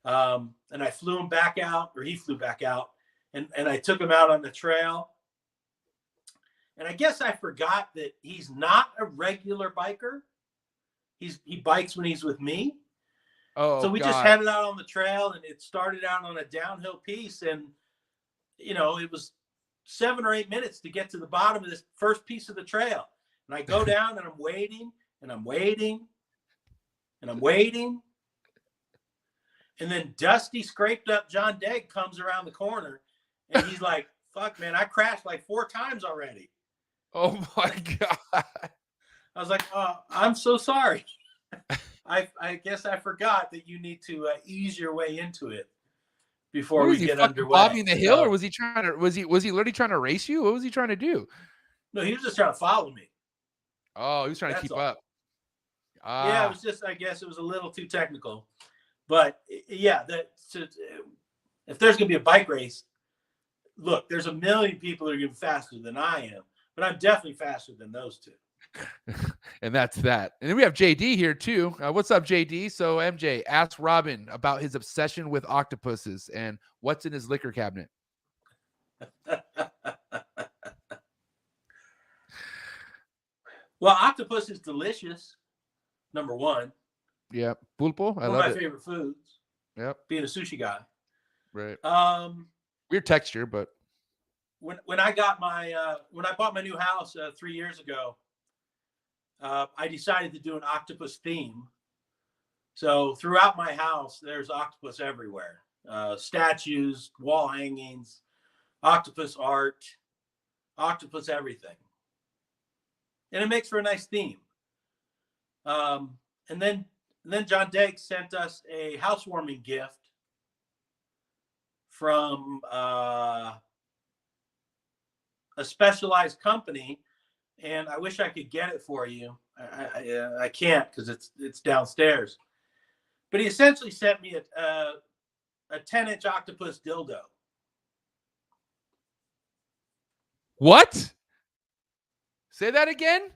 And I flew him back out, or he flew back out, and I took him out on the trail. And I guess I forgot that he's not a regular biker. He bikes when he's with me. Oh, so we just headed out on the trail, and it started out on a downhill piece, and it was 7 or 8 minutes to get to the bottom of this first piece of the trail. And I go down and I'm waiting and I'm waiting and I'm waiting. And then Dusty scraped up John Degg comes around the corner and he's like, fuck, man, I crashed like 4 times already. Oh my God. I was like, oh, I'm so sorry. I guess I forgot that you need to ease your way into it before we get underway. Bobbing the hill, or was he trying to? Was he literally trying to race you? What was he trying to do? No, he was just trying to follow me. Oh, he was trying to keep up. Yeah, it was just. I guess it was a little too technical, but yeah, if there's gonna be a bike race, look, there's a million people that are getting faster than I am, but I'm definitely faster than those two. And that's that. And then we have JD here too. What's up, JD? So MJ asked Robyn about his obsession with octopuses and what's in his liquor cabinet. Well, octopus is delicious. Number one. Yeah, pulpo. I love it. One of my favorite foods. Yep. Being a sushi guy. Right. Weird texture, but when I got my when I bought my new house 3 years ago, I decided to do an octopus theme. So throughout my house, there's octopus everywhere. Statues, wall hangings, octopus art, octopus everything. And it makes for a nice theme. And then John Degg sent us a housewarming gift from a specialized company. And I wish I could get it for you. I can't because it's downstairs. But he essentially sent me a 10-inch octopus dildo. What? Say that again?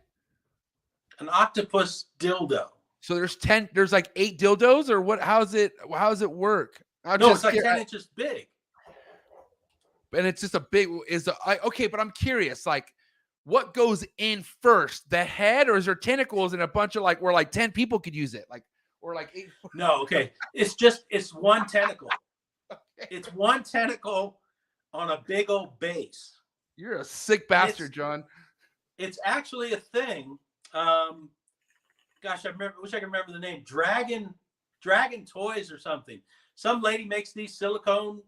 An octopus dildo. So there's like 8 dildos, or what? How does it work? No, it's like 10 inches big. And it's just a big okay, but I'm curious, like, what goes in first, the head, or is there tentacles and a bunch of like where like 10 people could use it, like, or like 8? No, okay, it's one tentacle. Okay. It's one tentacle on a big old base. You're a sick bastard, John. It's actually a thing. Gosh, wish I could remember the name. Dragon Toys or something. Some lady makes these silicone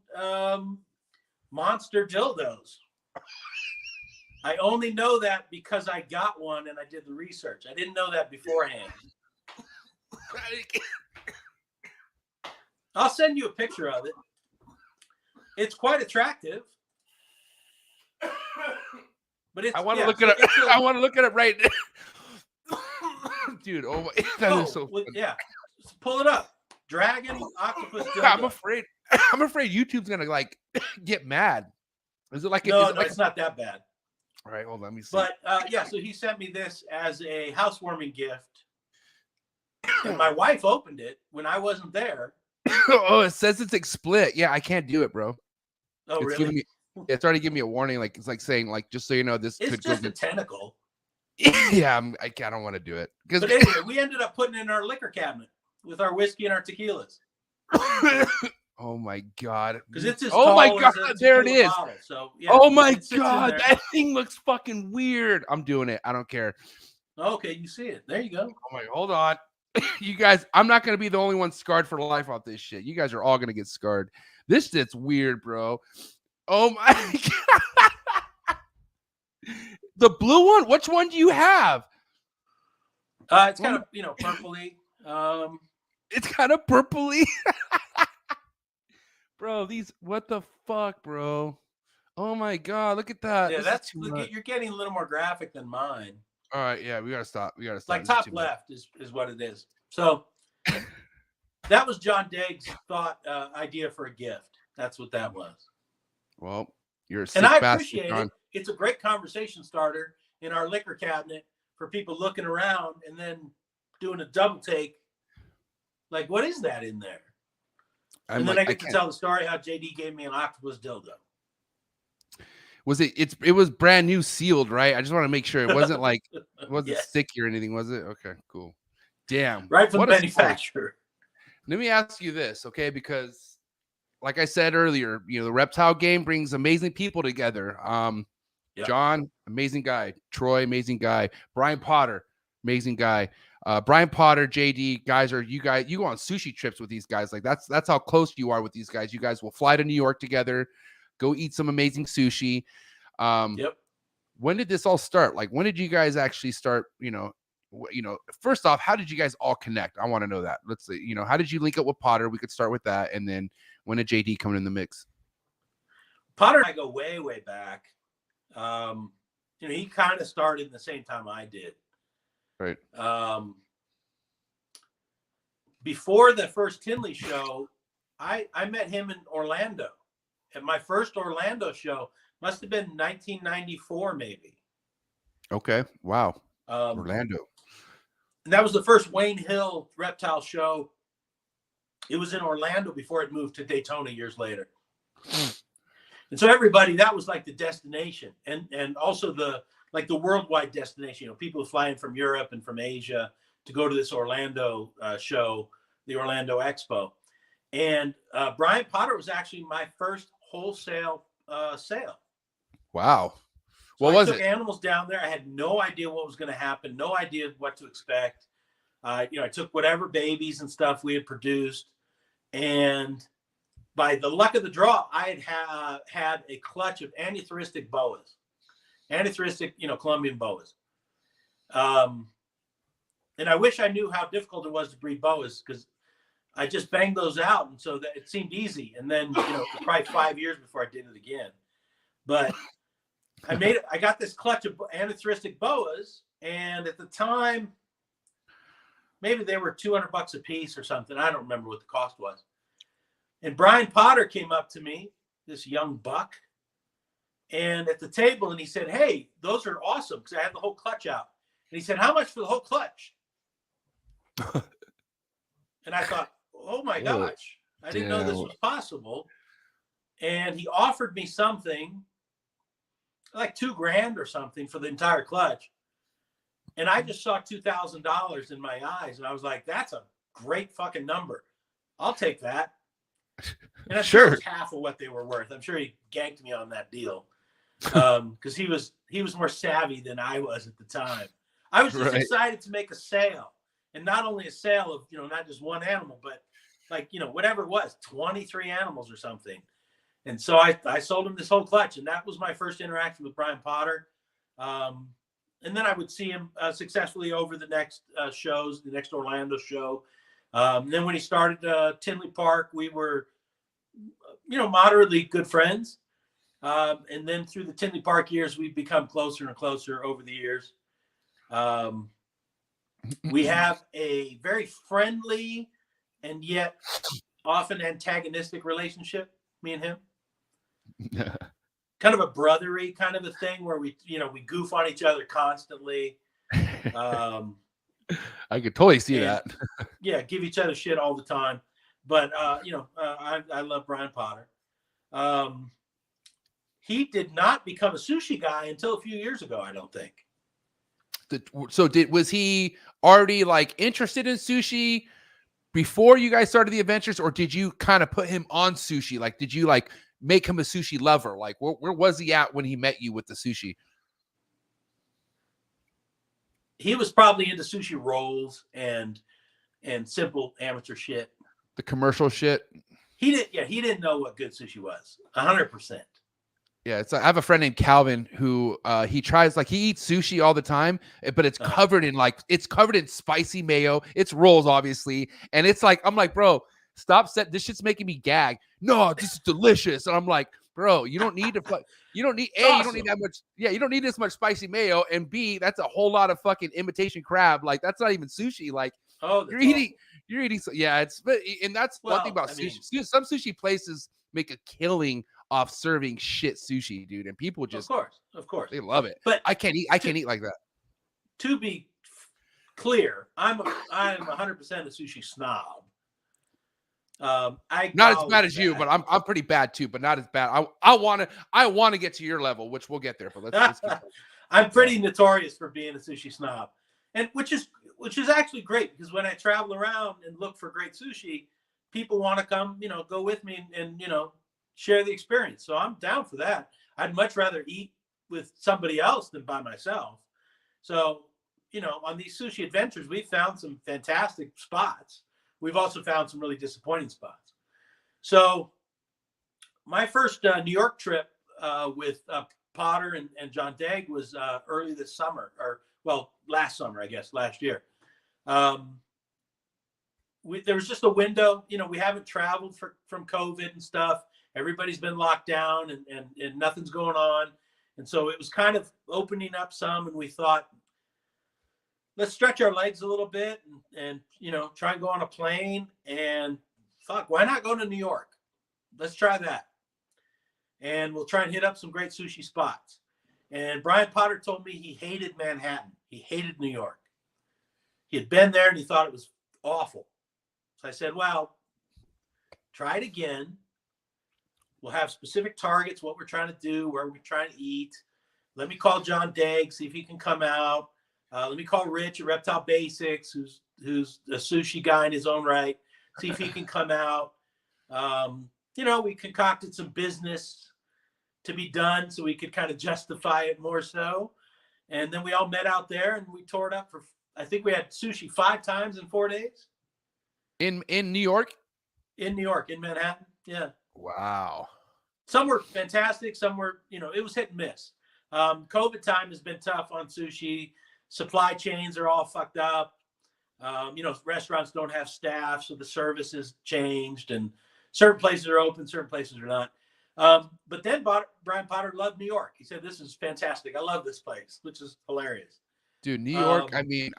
monster dildos. I only know that because I got one and I did the research. I didn't know that beforehand. I'll send you a picture of it. It's quite attractive. But it's, I want to look at it. I want to look at it right now. Dude, oh my, that is so funny. Yeah. Just pull it up. Dragon octopus dildo. I'm afraid YouTube's gonna like get mad. Is it like no, it's not that bad. All right, hold on, let me see. But yeah, so he sent me this as a housewarming gift. And my wife opened it when I wasn't there. Oh, it says it's explicit. Yeah, I can't do it, bro. Oh, really? It's already giving me a warning. Like, it's like saying, like, just so you know, this it's could just go a tentacle. Yeah, I don't want to do it. But anyway, we ended up putting it in our liquor cabinet with our whiskey and our tequilas. Oh my god! Because it's as oh my tall god! as a There it is. Bottle, so, yeah, oh my god! That thing looks fucking weird. I'm doing it. I don't care. Okay, you see it. There you go. Oh my! Hold on, you guys. I'm not gonna be the only one scarred for life off this shit. You guys are all gonna get scarred. This shit's weird, bro. Oh my god! The blue one. Which one do you have? It's kind of purpley. It's kind of purpley. Bro, what the fuck, bro? Oh my god, look at that. Yeah, you're getting a little more graphic than mine. All right, yeah, we gotta stop. Like top left is what it is. So that was John Degg's idea for a gift. That's what that was. Well, you're a sick and I bastard, appreciate John. it. It's a great conversation starter in our liquor cabinet for people looking around and then doing a double take. Like, what is that in there? And then I get to tell the story how JD gave me an octopus dildo. Was it? It was brand new, sealed, right? I just want to make sure it wasn't like it wasn't Yes. sticky or anything, was it? Okay, cool. Damn, Right from what the a story. manufacturer. Let me ask you this, okay? Because like I said earlier, the reptile game brings amazing people together. Yep. John, amazing guy. Troy, amazing guy. Brian Potter, amazing guy. Brian Potter, JD, you go on sushi trips with these guys. Like that's how close you are with these guys. You guys will fly to New York together, go eat some amazing sushi. Yep. When did this all start? Like, when did you guys actually start? First off, how did you guys all connect? I want to know that. Let's see. How did you link up with Potter? We could start with that, and then when did JD come in the mix? Potter and I go way, way back. He kind of started the same time I did. Right. Before the first Tinley show, I met him in Orlando. At my first Orlando show, must have been 1994, maybe. Okay. Wow. Orlando. And that was the first Wayne Hill reptile show. It was in Orlando before it moved to Daytona years later. And so everybody, that was like the destination, and also the worldwide destination. People flying from Europe and from Asia to go to this Orlando show, the Orlando Expo. And Brian Potter was actually my first wholesale sale. Wow. So What was it? I took animals down there. I had no idea what was going to happen, no idea what to expect. I took whatever babies and stuff we had produced, and by the luck of the draw, I had a clutch of anithuristic boas, Colombian boas. And I wish I knew how difficult it was to breed boas, because I just banged those out, and so that it seemed easy. And then, probably 5 years before I did it again. But I got this clutch of anithuristic boas, and at the time, maybe they were $200 a piece or something. I don't remember what the cost was. And Brian Potter came up to me, this young buck, and at the table, and he said, "Hey, those are awesome," because I had the whole clutch out. And he said, "How much for the whole clutch?" And I thought, oh my gosh, I didn't know this was possible. And he offered me something like $2,000 or something for the entire clutch. And I just saw $2,000 in my eyes, and I was like, that's a great fucking number. I'll take that. And I'm sure it was half of what they were worth. I'm sure he ganked me on that deal, because he was more savvy than I was at the time. I was just excited to make a sale, and not only a sale of not just one animal, but whatever it was, 23 animals or something. And so I sold him this whole clutch, and that was my first interaction with Brian Potter. And then I would see him successfully over the next shows, the next Orlando show. And then when he started Tinley Park, we were, moderately good friends. And then through the Tinley Park years, we've become closer and closer over the years. We have a very friendly and yet often antagonistic relationship, me and him. Kind of a brotherly kind of a thing where we goof on each other constantly. I could totally see that. Yeah, give each other shit all the time. But I love Brian Potter. He did not become a sushi guy until a few years ago, I don't think. So was he already interested in sushi before you guys started the adventures, or did you kind of put him on sushi? Did you make him a sushi lover? Where was he at when he met you with the sushi? He was probably into sushi rolls and simple amateur shit. The commercial shit. He didn't know what good sushi was. 100%. Yeah, I have a friend named Calvin who he tries he eats sushi all the time, but it's covered in spicy mayo. It's rolls, obviously, and it's I'm like, bro, stop! This shit's making me gag. No, this is delicious, and I'm like, bro, you don't need to. You don't need you don't need that much. Yeah, you don't need this much spicy mayo, and B, that's a whole lot of fucking imitation crab. That's not even sushi. You're eating. You're eating. Yeah, and that's one thing about sushi. Some sushi places make a killing off serving shit sushi, dude, and people just of course they love it. But I can't eat like that. To be clear, I'm 100% a sushi snob. Not as bad as you, but I'm pretty bad too, but not as bad. I want to get to your level, which we'll get there. But let's keep I'm pretty notorious for being a sushi snob, and which is actually great, because when I travel around and look for great sushi, people want to come, you know, go with me and, you know, share the experience. So I'm down for that. I'd much rather eat with somebody else than by myself. So, you know, on these sushi adventures, we've found some fantastic spots. We've also found some really disappointing spots. So my first New York trip with Potter and John Dagg was early this summer, or well, last summer, I guess, last year. There was just a window, you know, we haven't traveled from COVID and stuff. Everybody's been locked down and nothing's going on. And so it was kind of opening up some, and we thought, let's stretch our legs a little bit and you know, try and go on a plane, and fuck, why not go to New York? Let's try that. And we'll try and hit up some great sushi spots. And Brian Potter told me he hated Manhattan. He hated New York. He had been there and he thought it was awful. So I said, well, try it again. We'll have specific targets, what we're trying to do, where we're trying to eat. Let me call John Dagg, see if he can come out. Let me call Rich at Reptile Basics, who's a sushi guy in his own right, see if he can come out. You know, we concocted some business to be done so we could kind of justify it more so. And then we all met out there and we tore it up for, I think we had sushi 5 times in 4 days. In New York? In New York, in Manhattan. Yeah. Wow. Some were fantastic. Some were, you know, it was hit and miss. COVID time has been tough on sushi. Supply chains are all fucked up. You know, restaurants don't have staff, so the service has changed, and certain places are open, certain places are not. But then Brian Potter loved New York. He said, this is fantastic. I love this place, which is hilarious. Dude, New York, I mean,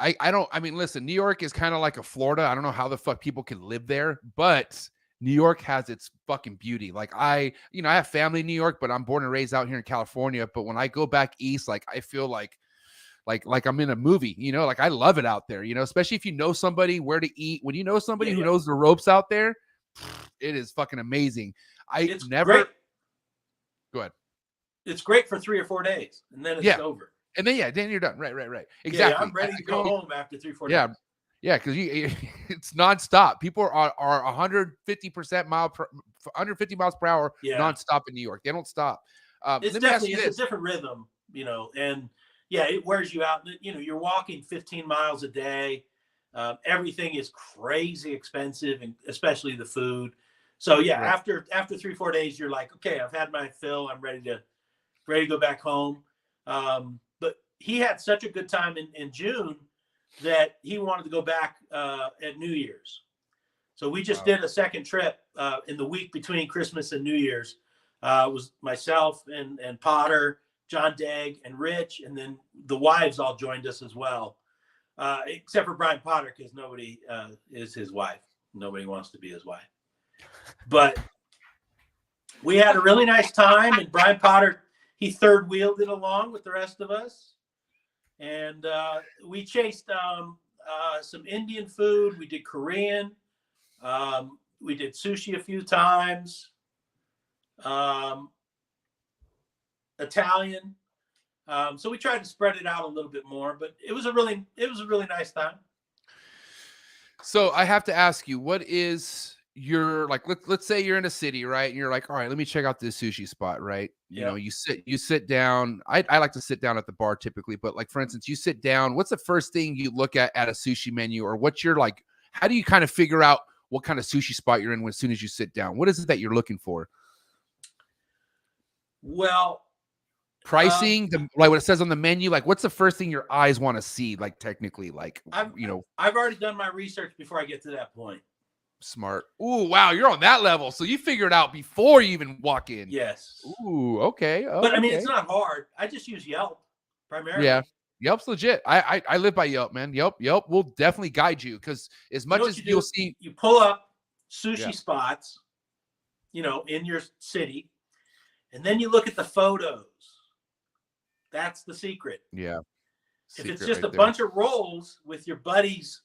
listen, New York is kind of like a Florida. I don't know how the fuck people can live there, but New York has its fucking beauty. Like I have family in New York, but I'm born and raised out here in California. But when I go back east, like I feel like I'm in a movie, you know, like I love it out there, you know, especially if you know somebody where to eat. When you know somebody who knows the ropes out there, it is fucking amazing. It's never great. Go ahead. It's great for 3 or 4 days, and then it's over. And then you're done. Right. Exactly. Yeah, I'm ready to go home after 3 or 4 days. Yeah, because it's nonstop. People are 150 miles per hour nonstop in New York. They don't stop. It's definitely a different rhythm, you know, and yeah, it wears you out. You know, you're walking 15 miles a day. Everything is crazy expensive, and especially the food. So yeah, after 3 or 4 days, you're like, okay, I've had my fill. I'm ready to go back home. But he had such a good time in June that he wanted to go back at New Year's. So we just did a second trip in the week between Christmas and New Year's. It was myself and Potter, John Dagg, and Rich, and then the wives all joined us as well, except for Brian Potter, because nobody is his wife. Nobody wants to be his wife. But we had a really nice time, and Brian Potter, he third wheeled it along with the rest of us. And we chased some Indian food. We did Korean. We did sushi a few times. Italian. So we tried to spread it out a little bit more, but it was a really nice time. So I have to ask you, what is your, like, let's say you're in a city, right? And you're like, all right, let me check out this sushi spot, right? You know, you sit down. I like to sit down at the bar typically, but like, for instance, you sit down, what's the first thing you look at a sushi menu, or what's your, like, how do you kind of figure out what kind of sushi spot you're in as soon as you sit down? What is it that you're looking for? Well, pricing, like what it says on the menu, like what's the first thing your eyes want to see, like technically, like, I've already done my research before I get to that point. Smart. Ooh, wow, you're on that level. So you figure it out before you even walk in. Yes. Ooh, okay. But I mean, it's not hard. I just use Yelp primarily. Yeah. Yelp's legit. I live by Yelp, man. Yelp will definitely guide you, because as much as you'll see, you pull up sushi spots, you know, in your city, and then you look at the photos. That's the secret. Yeah. If it's just a bunch of rolls with your buddies,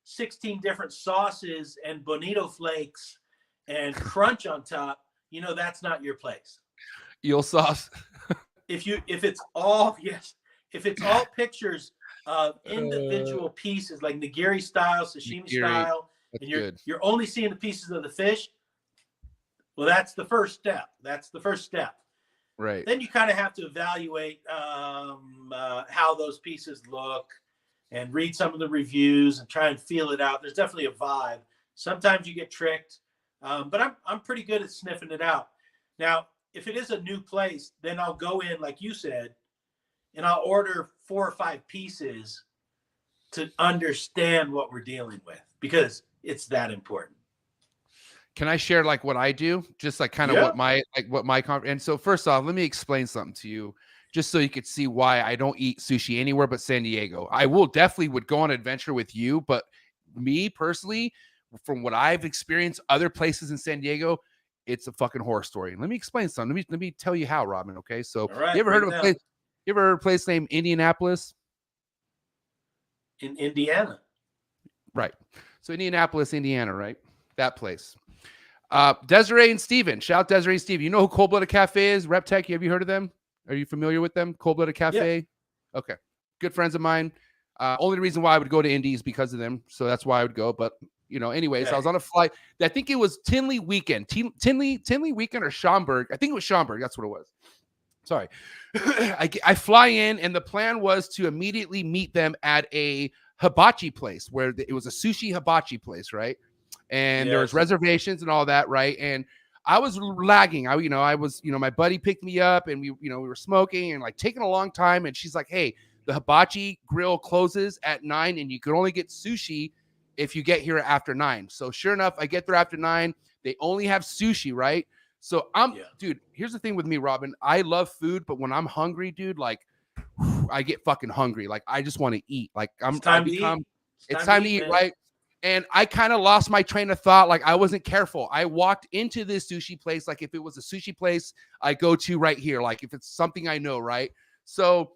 16 different sauces and bonito flakes and crunch on top, you know, that's not your place. Eel sauce. If it's all pictures of individual pieces, like nigiri style, sashimi style, and good. you're only seeing the pieces of the fish, well, that's the first step. Right. Then you kind of have to evaluate how those pieces look and read some of the reviews and try and feel it out. There's definitely a vibe. Sometimes you get tricked, but I'm pretty good at sniffing it out. Now, if it is a new place, then I'll go in, like you said, and I'll order 4 or 5 pieces to understand what we're dealing with, because it's that important. Can I share like what I do? Just like kind of and so first off, let me explain something to you, just so you could see why I don't eat sushi anywhere but San Diego. I will definitely would go on an adventure with you, but me personally, from what I've experienced other places in San Diego, it's a fucking horror story. Let me explain something. Let me tell you how, Robyn. Okay, so you ever heard of a place? You ever heard of a place named Indianapolis? In Indiana. Right. So Indianapolis, Indiana, right? That place. Desiree and Steven. Shout out Desiree and Steven. You know who Cold Blooded Cafe is? Reptile. Have you heard of them? Are you familiar with them? Cold Blooded Cafe? Yeah. Okay. Good friends of mine. Only reason why I would go to Indy is because of them. So that's why I would go. But, you know, anyways, I was on a flight. I think it was Tinley weekend. Tinley weekend or Schaumburg. I think it was Schaumburg. That's what it was. Sorry. I fly in, and the plan was to immediately meet them at a hibachi place where it was a sushi hibachi place, right? And there was reservations and all that, right? And I was lagging. My buddy picked me up, and we were smoking and like taking a long time. And she's like, "Hey, the hibachi grill closes at 9, and you can only get sushi if you get here after 9." So sure enough, I get there after 9. They only have sushi, right? So dude, here's the thing with me, Robyn. I love food, but when I'm hungry, dude, like I get fucking hungry. Like I just want to eat. Like it's time to eat, right? And I kind of lost my train of thought. Like I wasn't careful. I walked into this sushi place. Like if it was a sushi place I go to right here, like if it's something I know, right? So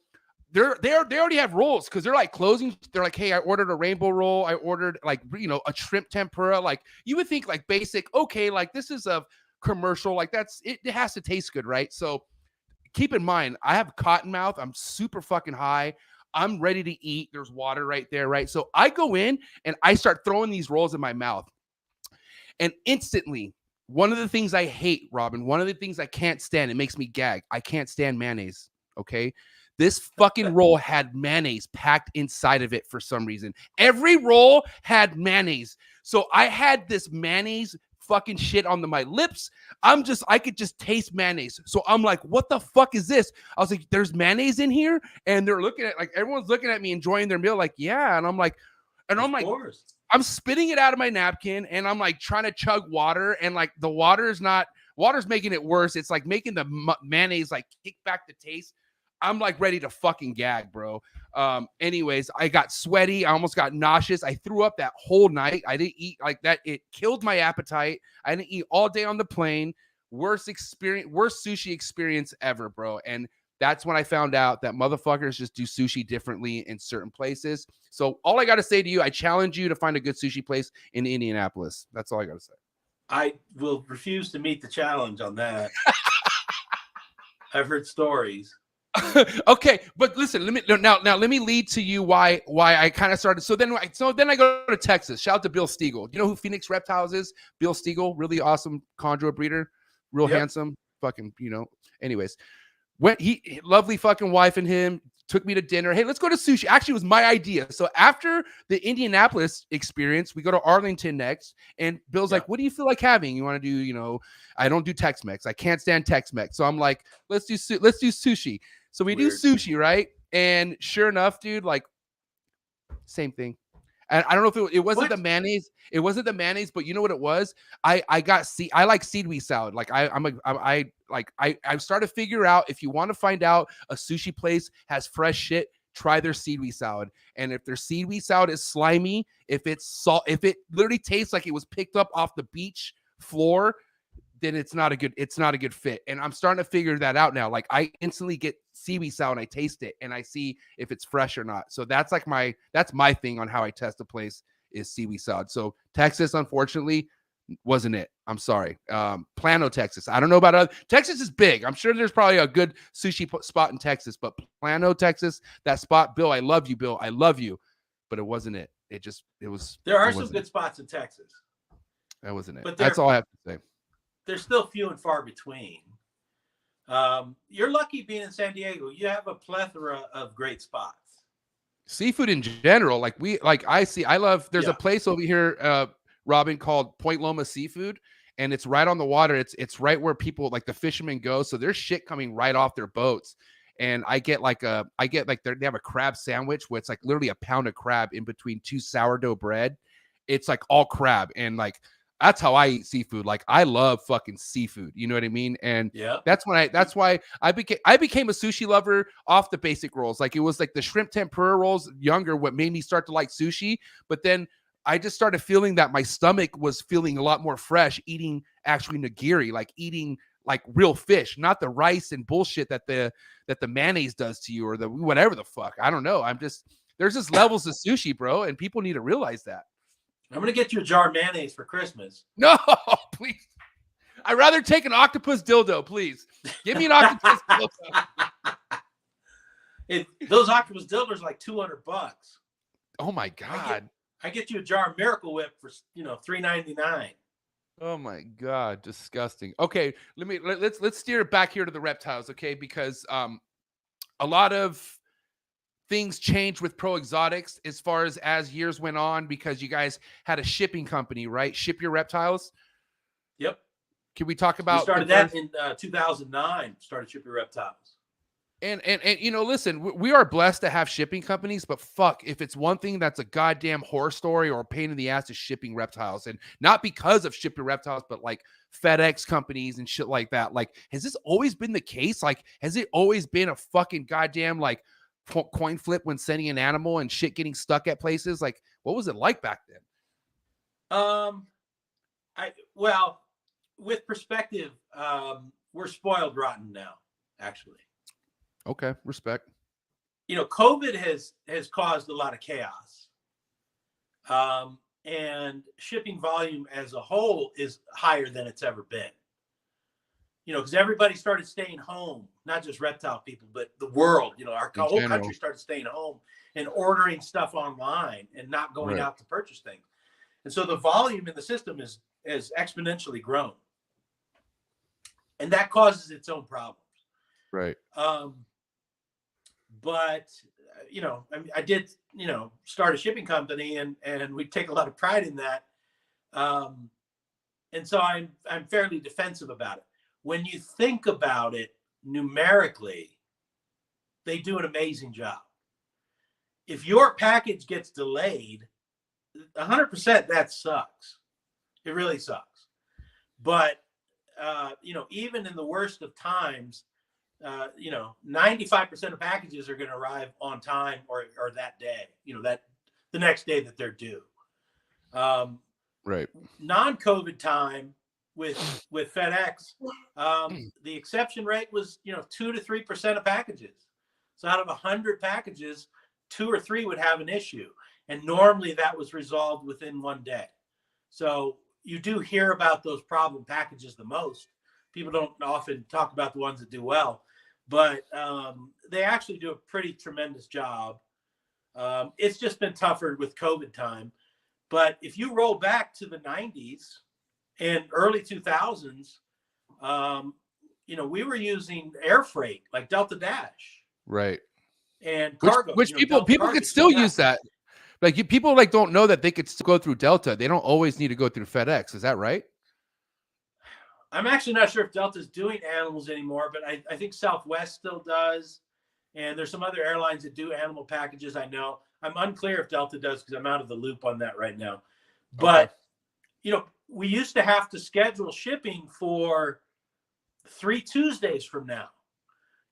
they already have rolls because they're like closing. They're like, "Hey, I ordered a rainbow roll. I ordered like, a shrimp tempura." Like you would think like basic, okay, like this is a commercial, like it has to taste good, right? So keep in mind, I have cotton mouth. I'm super fucking high. I'm ready to eat. There's water right there, right? So I go in and I start throwing these rolls in my mouth. And instantly, one of the things I hate, Robyn, one of the things I can't stand, it makes me gag. I can't stand mayonnaise, okay? This fucking roll had mayonnaise packed inside of it for some reason. Every roll had mayonnaise. So I had this mayonnaise fucking shit on my lips. I could just taste mayonnaise. So I'm like, what the fuck is this? I was like, there's mayonnaise in here? And they're looking at, like, everyone's looking at me enjoying their meal. Like, yeah. And I'm like, I'm spitting it out of my napkin, and I'm like trying to chug water, and like the water's making it worse. It's like making the mayonnaise like kick back the taste. I'm like ready to fucking gag, bro. Anyways, I got sweaty. I almost got nauseous. I threw up that whole night. I didn't eat like that. It killed my appetite. I didn't eat all day on the plane. Worst sushi experience ever, bro. And that's when I found out that motherfuckers just do sushi differently in certain places. So all I got to say to you, I challenge you to find a good sushi place in Indianapolis. That's all I got to say. I will refuse to meet the challenge on that. I've heard stories. Okay, but listen, let me lead to you why I kind of started. So then I go to Texas. Shout out to Bill Stiegel. You know who Phoenix Reptiles is? Bill Stiegel, really awesome chondro breeder, real handsome, fucking, anyways. Lovely fucking wife and him took me to dinner. Hey, let's go to sushi. Actually, it was my idea. So after the Indianapolis experience, we go to Arlington next. And Bill's like, what do you feel like having? You want to do, I don't do Tex-Mex. I can't stand Tex-Mex. So I'm like, let's do sushi. So we do sushi, right? And sure enough, dude, like same thing. And I don't know if it wasn't the mayonnaise. It wasn't the mayonnaise, but you know what it was? I like seaweed salad. Like I started to figure out, if you want to find out a sushi place has fresh shit, try their seaweed salad. And if their seaweed salad is slimy, if it literally tastes like it was picked up off the beach floor, then it's not a good fit. And I'm starting to figure that out now. Like I instantly get seaweed salad and I taste it and I see if it's fresh or not. So that's my thing on how I test a place is seaweed salad. So Texas, unfortunately, wasn't it. I'm sorry. Plano, Texas. I don't know about other. Texas is big. I'm sure there's probably a good sushi spot in Texas, but Plano, Texas, that spot, Bill, I love you, Bill. I love you. But it wasn't it. it was. There are it some wasn't good it. spots in Texas, That wasn't it. but That's all I have to say. they're still few and far between. You're lucky being in San Diego. You have a plethora of great spots. Seafood in general, I love. There's Yeah. a place over here, Robyn, called Point Loma Seafood, and it's right on the water. It's right where people like the fishermen go. So there's shit coming right off their boats. And they have a crab sandwich where it's like literally a pound of crab in between 2 sourdough bread. It's like all crab. And like, that's how I eat seafood. Like, I love fucking seafood. You know what I mean? And Yeah. that's why I became a sushi lover off the basic rolls. Like, it was like the shrimp tempura rolls younger, what made me start to like sushi. But then I just started feeling that my stomach was feeling a lot more fresh eating actually nigiri, like eating like real fish, not the rice and bullshit that the mayonnaise does to you or the whatever the fuck. I don't know. There's just levels of sushi, bro, and people need to realize that. I'm gonna get you a jar of mayonnaise for Christmas. No, please. I'd rather take an octopus dildo, please. Give me an octopus dildo. Those octopus dildos are like $200. Oh my God. I get you a jar of Miracle Whip for $3.99. Oh my God, disgusting. Okay, let's steer it back here to the reptiles, okay? Because a lot of things changed with Pro Exotics as far as years went on, because you guys had a shipping company, right? Ship Your Reptiles. Yep. Can we talk about? We started that in 2009. Started Ship Your Reptiles. And listen, we are blessed to have shipping companies, but fuck, if it's one thing that's a goddamn horror story or a pain in the ass, is shipping reptiles. And not because of Ship Your Reptiles, but like FedEx companies and shit like that. Like, has this always been the case? Like, has it always been a fucking goddamn like coin flip when sending an animal and shit getting stuck at places? Like, what was it like back then? With perspective, we're spoiled rotten now, actually. Okay, respect. COVID has caused a lot of chaos. And shipping volume as a whole is higher than it's ever been. Because everybody started staying home, not just reptile people, but the world, our whole country started staying home and ordering stuff online and not going out to purchase things. And so the volume in the system has exponentially grown. And that causes its own problems. Right. But I did, start a shipping company, and we take a lot of pride in that. And so I'm fairly defensive about it. When you think about it numerically, they do an amazing job. If your package gets delayed, 100% that sucks. It really sucks. But even in the worst of times, 95% of packages are going to arrive on time or that day, that the next day that they're due. Right. Non-COVID time with FedEx, the exception rate was, 2 to 3% of packages. So out of 100 packages, 2 or 3 would have an issue. And normally that was resolved within one day. So you do hear about those problem packages the most. People don't often talk about the ones that do well, but they actually do a pretty tremendous job. It's just been tougher with COVID time. But if you roll back to the 90s and early 2000s, we were using air freight like Delta Dash. Right. And cargo. Which people could still use that. Like, people don't know that they could still go through Delta. They don't always need to go through FedEx. Is that right? I'm actually not sure if Delta's doing animals anymore, but I think Southwest still does. And there's some other airlines that do animal packages, I know. I'm unclear if Delta does because I'm out of the loop on that right now. But, we used to have to schedule shipping for 3 Tuesdays from now.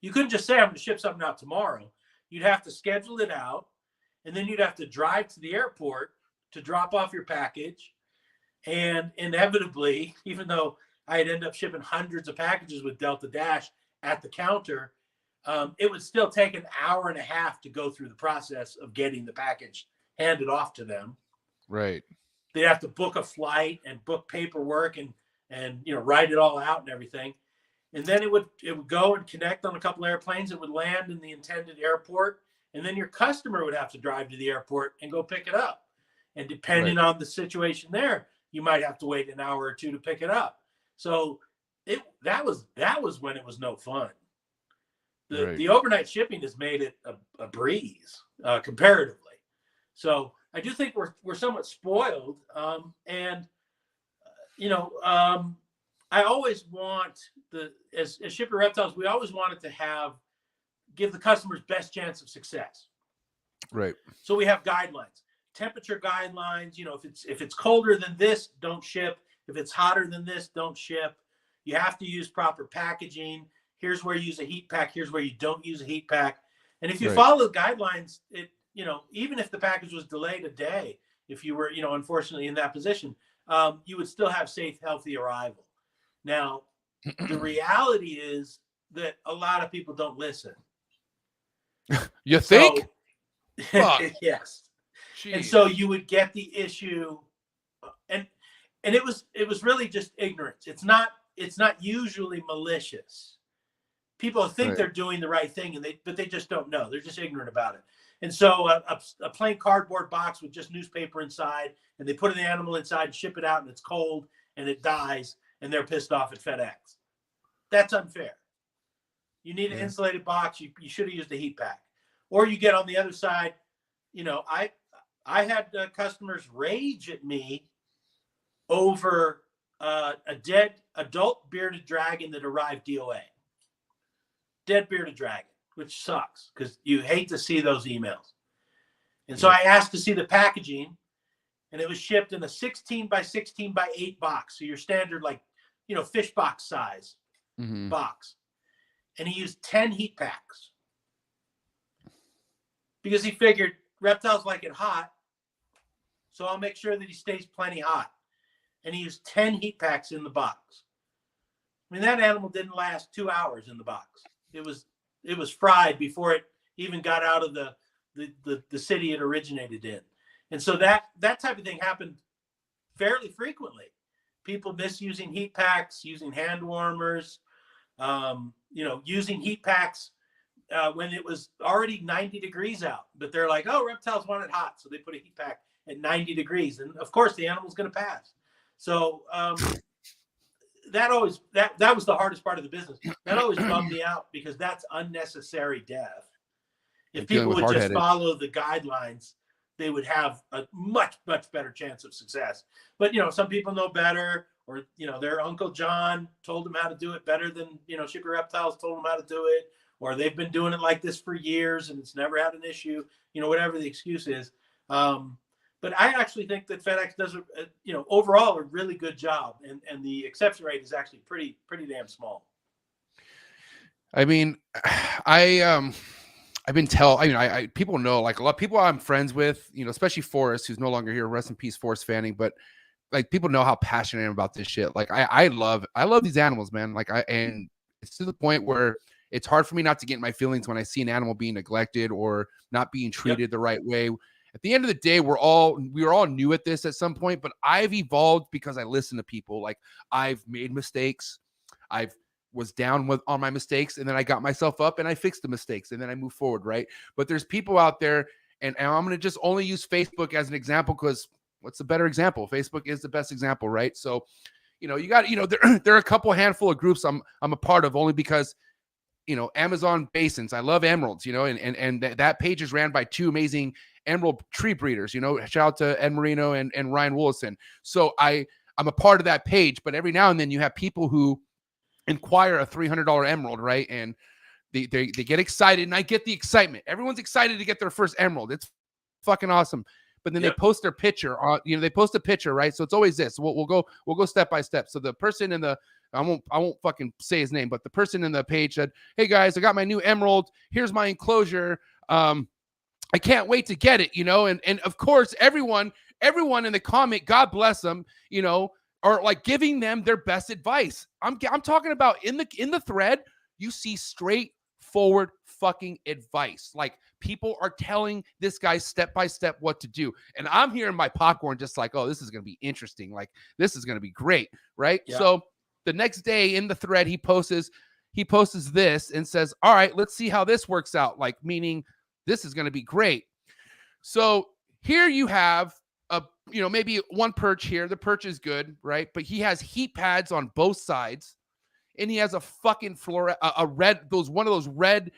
You couldn't just say, I'm going to ship something out tomorrow. You'd have to schedule it out, and then you'd have to drive to the airport to drop off your package. And inevitably, even though I'd end up shipping hundreds of packages with Delta Dash at the counter, it would still take an hour and a half to go through the process of getting the package handed off to them. Right. They'd have to book a flight and book paperwork and write it all out and everything. And then it would go and connect on a couple of airplanes. It would land in the intended airport. And then your customer would have to drive to the airport and go pick it up. And depending on the situation there, you might have to wait an hour or two to pick it up. So that was when it was no fun. The overnight shipping has made it a breeze comparatively. So I do think we're somewhat spoiled. I always want as Shipper Reptiles, we always wanted to give the customers best chance of success. Right. So we have guidelines, temperature guidelines. If it's colder than this, don't ship. If it's hotter than this, don't ship. You have to use proper packaging. Here's where you use a heat pack. Here's where you don't use a heat pack. And if you follow the guidelines, even if the package was delayed a day, if you were, unfortunately in that position, you would still have safe, healthy arrival. Now, the reality is that a lot of people don't listen. You think? Yes. Jeez. And so you would get the issue, and it was really just ignorance. It's not usually malicious. People think they're doing the right thing, but they just don't know. They're just ignorant about it. And so a plain cardboard box with just newspaper inside, and they put an animal inside and ship it out, and it's cold and it dies, and they're pissed off at FedEx. That's unfair. You need an insulated box. You should have used a heat pack. Or you get on the other side. I had customers rage at me over a dead adult bearded dragon that arrived DOA. Dead bearded dragon, which sucks because you hate to see those emails. And so I asked to see the packaging, and it was shipped in a 16 by 16 by 8 box. So your standard, fish box size box. And he used 10 heat packs because he figured reptiles like it hot. So I'll make sure that he stays plenty hot. And he used 10 heat packs in the box. I mean, that animal didn't last 2 hours in the box. It was fried before it even got out of the city it originated in. And so that type of thing happened fairly frequently. People misusing heat packs, using hand warmers, using heat packs when it was already 90 degrees out. But they're like, oh, reptiles want it hot, so they put a heat pack at 90 degrees. And of course, the animal's going to pass. So that was the hardest part of the business. That always bummed me out because that's unnecessary death. If people would just follow the guidelines, they would have a much, much better chance of success. But, some people know better, or, their Uncle John told them how to do it better than, Shipper Reptiles told them how to do it, or they've been doing it like this for years and it's never had an issue, whatever the excuse is. But I actually think that FedEx does, overall a really good job, and the exception rate is actually pretty damn small. I mean, people know, like a lot of people I'm friends with, especially Forrest, who's no longer here. Rest in peace, Forrest Fanning. But like, people know how passionate I am about this shit. Like, I love these animals, man. Like, and it's to the point where it's hard for me not to get in my feelings when I see an animal being neglected or not being treated the right way. At the end of the day, we were all new at this at some point, but I've evolved because I listen to people. Like, I've made mistakes. I've was down on my mistakes, and then I got myself up and I fixed the mistakes, and then I move forward. Right. But there's people out there, and I'm going to just only use Facebook as an example, because what's the better example? Facebook is the best example. Right. So, you got, there are a couple handful of groups I'm a part of, only because, Amazon basins. I love emeralds, and that page is ran by two amazing emerald tree breeders, shout out to Ed Marino and Ryan Willison. So I'm a part of that page, but every now and then you have people who inquire a $300 emerald, right? And they get excited, and I get the excitement. Everyone's excited to get their first emerald. It's fucking awesome. But then they post their picture on, they post a picture, right? So it's always this. We'll go step by step. So the person in the, I won't fucking say his name, but the person in the page said, "Hey guys, I got my new emerald. Here's my enclosure. I can't wait to get it," and of course, everyone in the comment, God bless them, are like giving them their best advice. I'm talking about in the thread, you see straightforward fucking advice. Like, people are telling this guy step by step what to do. And I'm hearing my popcorn just like, oh, this is going to be interesting. Like, this is going to be great. Right. Yeah. So the next day in the thread, he posts this and says, all right, let's see how this works out. Like, meaning this is going to be great. So here you have maybe one perch here. The perch is good, right? But he has heat pads on both sides, and he has a fucking one of those red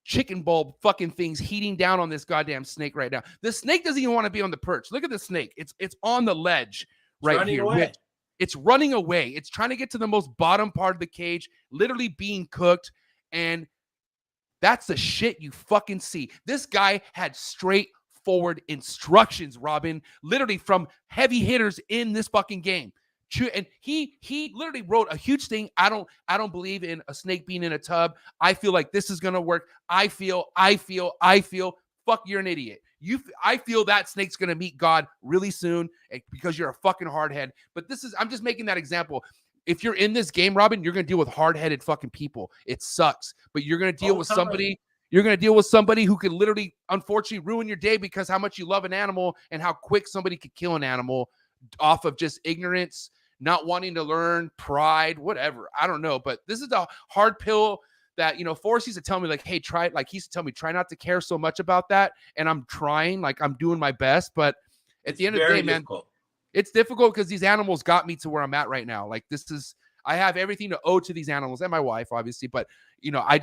chicken bulb fucking things heating down on this goddamn snake right now. The snake doesn't even want to be on the perch. Look at the snake. It's on the ledge right here. It's running away. It's trying to get to the most bottom part of the cage, literally being cooked. And that's the shit you fucking see. This guy had straightforward instructions, Robyn, literally from heavy hitters in this fucking game. And he literally wrote a huge thing. I don't believe in a snake being in a tub. I feel like this is gonna work. I feel. Fuck, you're an idiot. I feel that snake's gonna meet God really soon because you're a fucking hardhead. But I'm just making that example. If you're in this game, Robyn, you're gonna deal with hard-headed fucking people. It sucks, but you're gonna deal with somebody. You're gonna deal with somebody who can literally, unfortunately, ruin your day because how much you love an animal and how quick somebody could kill an animal off of just ignorance, not wanting to learn, pride, whatever. I don't know, but this is a hard pill that, Forrest used to tell me, like, hey, try it. Like, he used to tell me, try not to care so much about that. And I'm trying, like, I'm doing my best. But at the end of the day, man, it's difficult because these animals got me to where I'm at right now. Like, I have everything to owe to these animals and my wife, obviously. But, I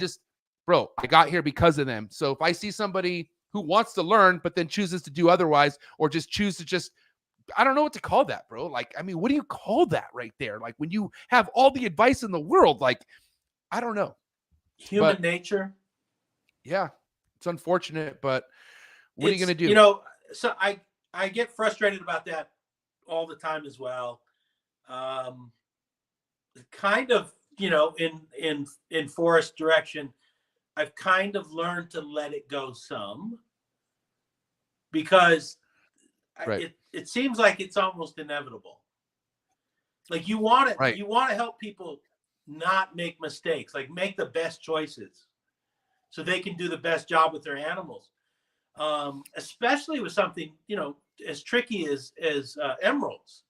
got here because of them. So if I see somebody who wants to learn, but then chooses to do otherwise, or I don't know what to call that, bro. Like, I mean, what do you call that right there? Like, when you have all the advice in the world, like, I don't know. Human nature. Yeah, it's unfortunate, but what are you going to do? So I get frustrated about that all the time as well. Kind of, in Forrest's direction, I've kind of learned to let it go some because it seems like it's almost inevitable. Like you want to help people not make mistakes, like make the best choices so they can do the best job with their animals. Especially with something, as tricky as emeralds.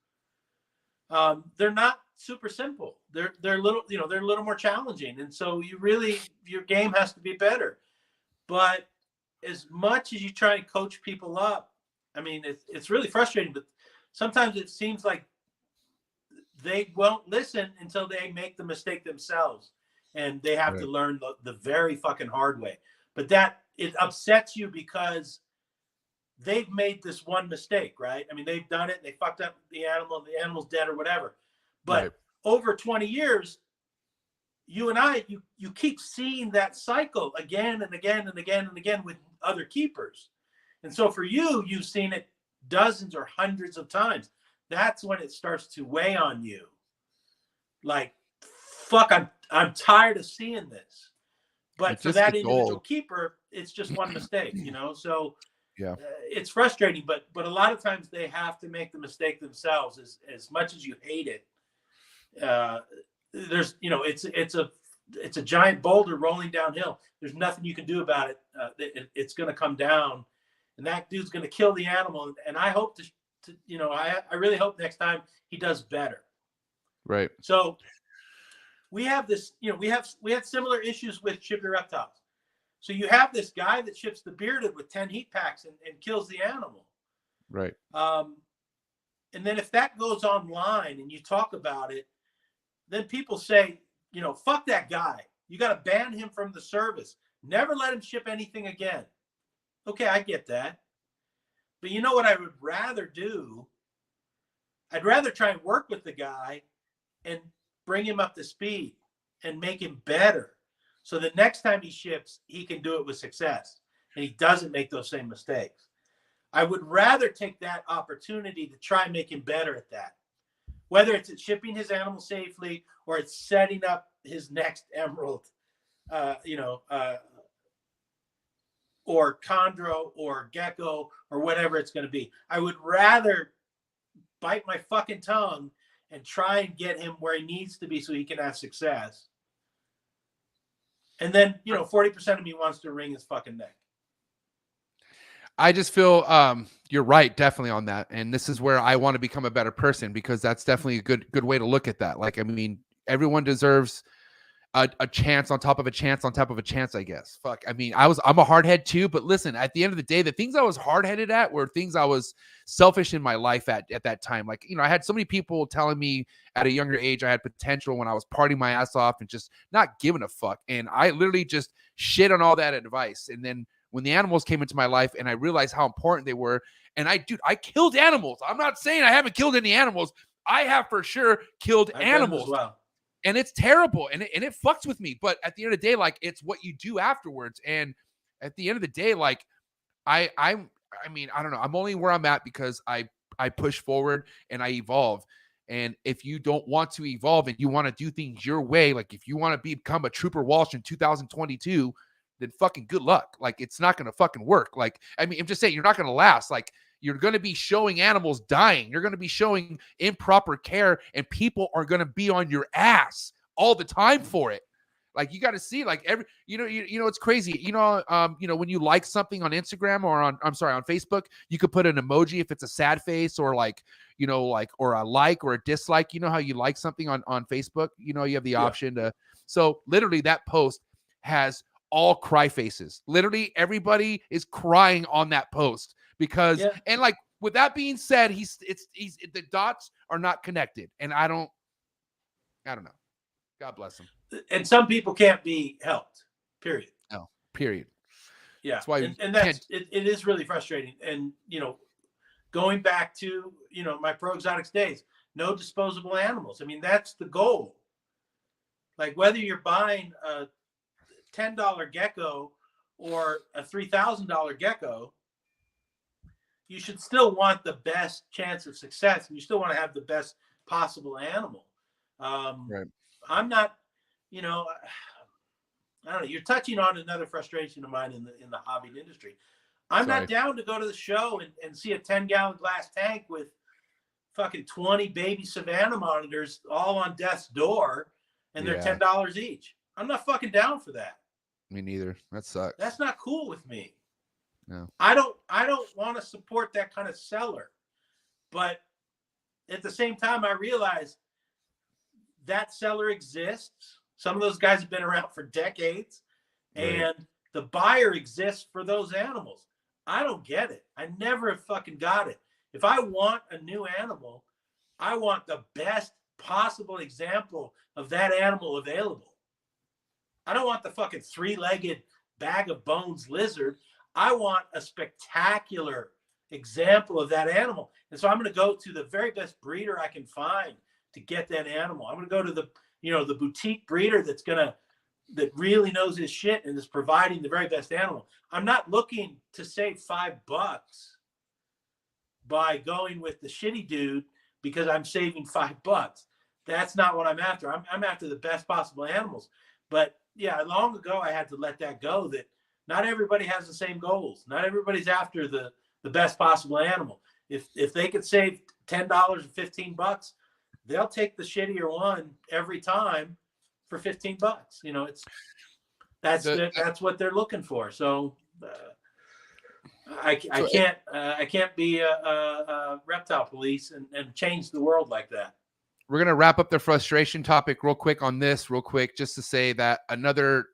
They're not super simple. They're a little more challenging. And so your game has to be better. But as much as you try and coach people up, I mean, it's really frustrating, but sometimes it seems like they won't listen until they make the mistake themselves, and they have to learn the very fucking hard way. But it upsets you because they've made this one mistake, right? I mean, they've done it, they fucked up the animal's dead or whatever. But over 20 years, you and I, you keep seeing that cycle again and again and again and again with other keepers. And so for you've seen it dozens or hundreds of times. That's when it starts to weigh on you. Like, fuck, I'm tired of seeing this. But for that individual keeper, it's just one mistake, So it's frustrating. But a lot of times they have to make the mistake themselves. As much as you hate it, there's it's a giant boulder rolling downhill. There's nothing you can do about it. It's going to come down, and that dude's going to kill the animal. And I hope I really hope next time he does better. Right. So we have this, we had similar issues with shipping reptiles. So you have this guy that ships the bearded with 10 heat packs and kills the animal. Right. And then if that goes online and you talk about it, then people say, fuck that guy. You got to ban him from the service. Never let him ship anything again. Okay, I get that. But you know what I would rather do? I'd rather try and work with the guy and bring him up to speed and make him better. So the next time he ships, he can do it with success and he doesn't make those same mistakes. I would rather take that opportunity to try and make him better at that. Whether it's at shipping his animal safely or it's setting up his next emerald, or chondro or gecko or whatever it's going to be. I would rather bite my fucking tongue and try and get him where he needs to be so he can have success. And then, 40% of me wants to wring his fucking neck. I just feel you're right, definitely on that. And this is where I want to become a better person, because that's definitely a good way to look at that. Like, I mean, everyone deserves a chance on top of a chance on top of a chance, I guess. Fuck. I mean, I'm a hardhead too, but listen, at the end of the day, the things I was hardheaded at were things I was selfish in my life at that time. Like, I had so many people telling me at a younger age I had potential when I was partying my ass off and just not giving a fuck. And I literally just shit on all that advice. And then when the animals came into my life and I realized how important they were, and I killed animals. I'm not saying I haven't killed any animals. I have for sure killed animals. As well. And it's terrible, and it fucks with me. But at the end of the day, like, it's what you do afterwards. And at the end of the day, like, I mean, I don't know. I'm only where I'm at because I push forward and I evolve. And if you don't want to evolve and you want to do things your way, like if you want to become a Trooper Walsh in 2022, then fucking good luck. Like, it's not going to fucking work. Like, I mean, I'm just saying, you're not going to last. Like, you're going to be showing animals dying. You're going to be showing improper care, and people are going to be on your ass all the time for it. Like, you got to see, like, it's crazy. When you like something on Instagram or on Facebook, you could put an emoji if it's a sad face or or a like or a dislike. You know how you like something on Facebook? You have the option to. So literally that post has all cry faces. Literally everybody is crying on that post. Because and like, with that being said, the dots are not connected, and I don't know. God bless him. And some people can't be helped. Period. No. Period. Yeah. That's why it is really frustrating. And going back to my pro exotics days, no disposable animals. I mean, that's the goal. Like, whether you're buying a $10 gecko or a $3,000 gecko, you should still want the best chance of success, and you still want to have the best possible animal. Right. I'm not, I don't know. You're touching on another frustration of mine in the hobby industry. I'm not down to go to the show and see a 10-gallon glass tank with fucking 20 baby Savannah monitors all on death's door, and they're $10 each. I'm not fucking down for that. Me neither. That sucks. That's not cool with me. No. I don't want to support that kind of seller. But at the same time, I realize that seller exists. Some of those guys have been around for decades, and the buyer exists for those animals. I don't get it. I never have fucking got it. If I want a new animal, I want the best possible example of that animal available. I don't want the fucking 3-legged bag of bones lizard. I want a spectacular example of that animal. And so I'm going to go to the very best breeder I can find to get that animal. I'm going to go to the boutique breeder that really knows his shit and is providing the very best animal. I'm not looking to save $5 by going with the shitty dude because I'm saving $5. That's not what I'm after. I'm after the best possible animals. But yeah, long ago I had to let that go, that not everybody has the same goals. Not everybody's after the best possible animal. If they could save $10 or $15, they'll take the shittier one every time for $15. That's what they're looking for. So I can't be a reptile police and change the world like that. We're going to wrap up the frustration topic real quick, just to say that another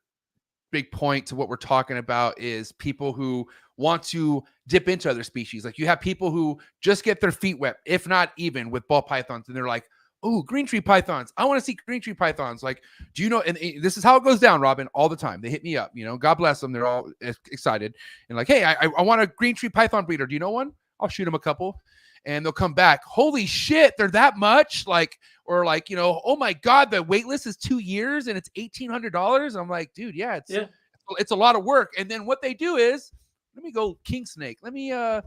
big point to what we're talking about is people who want to dip into other species. Like, you have people who just get their feet wet, if not even, with ball pythons, and they're like, oh, green tree pythons. I want to see green tree pythons. Like, do you know? And this is how it goes down, Robyn, all the time. They hit me up, God bless them. They're all excited and like, hey, I want a green tree python breeder. Do you know one? I'll shoot them a couple. And they'll come back. Holy shit, they're that much? Oh my God, the wait list is 2 years and it's $1,800. I'm like, dude, it's a lot of work. And then what they do is, let me go king snake. Let me wow,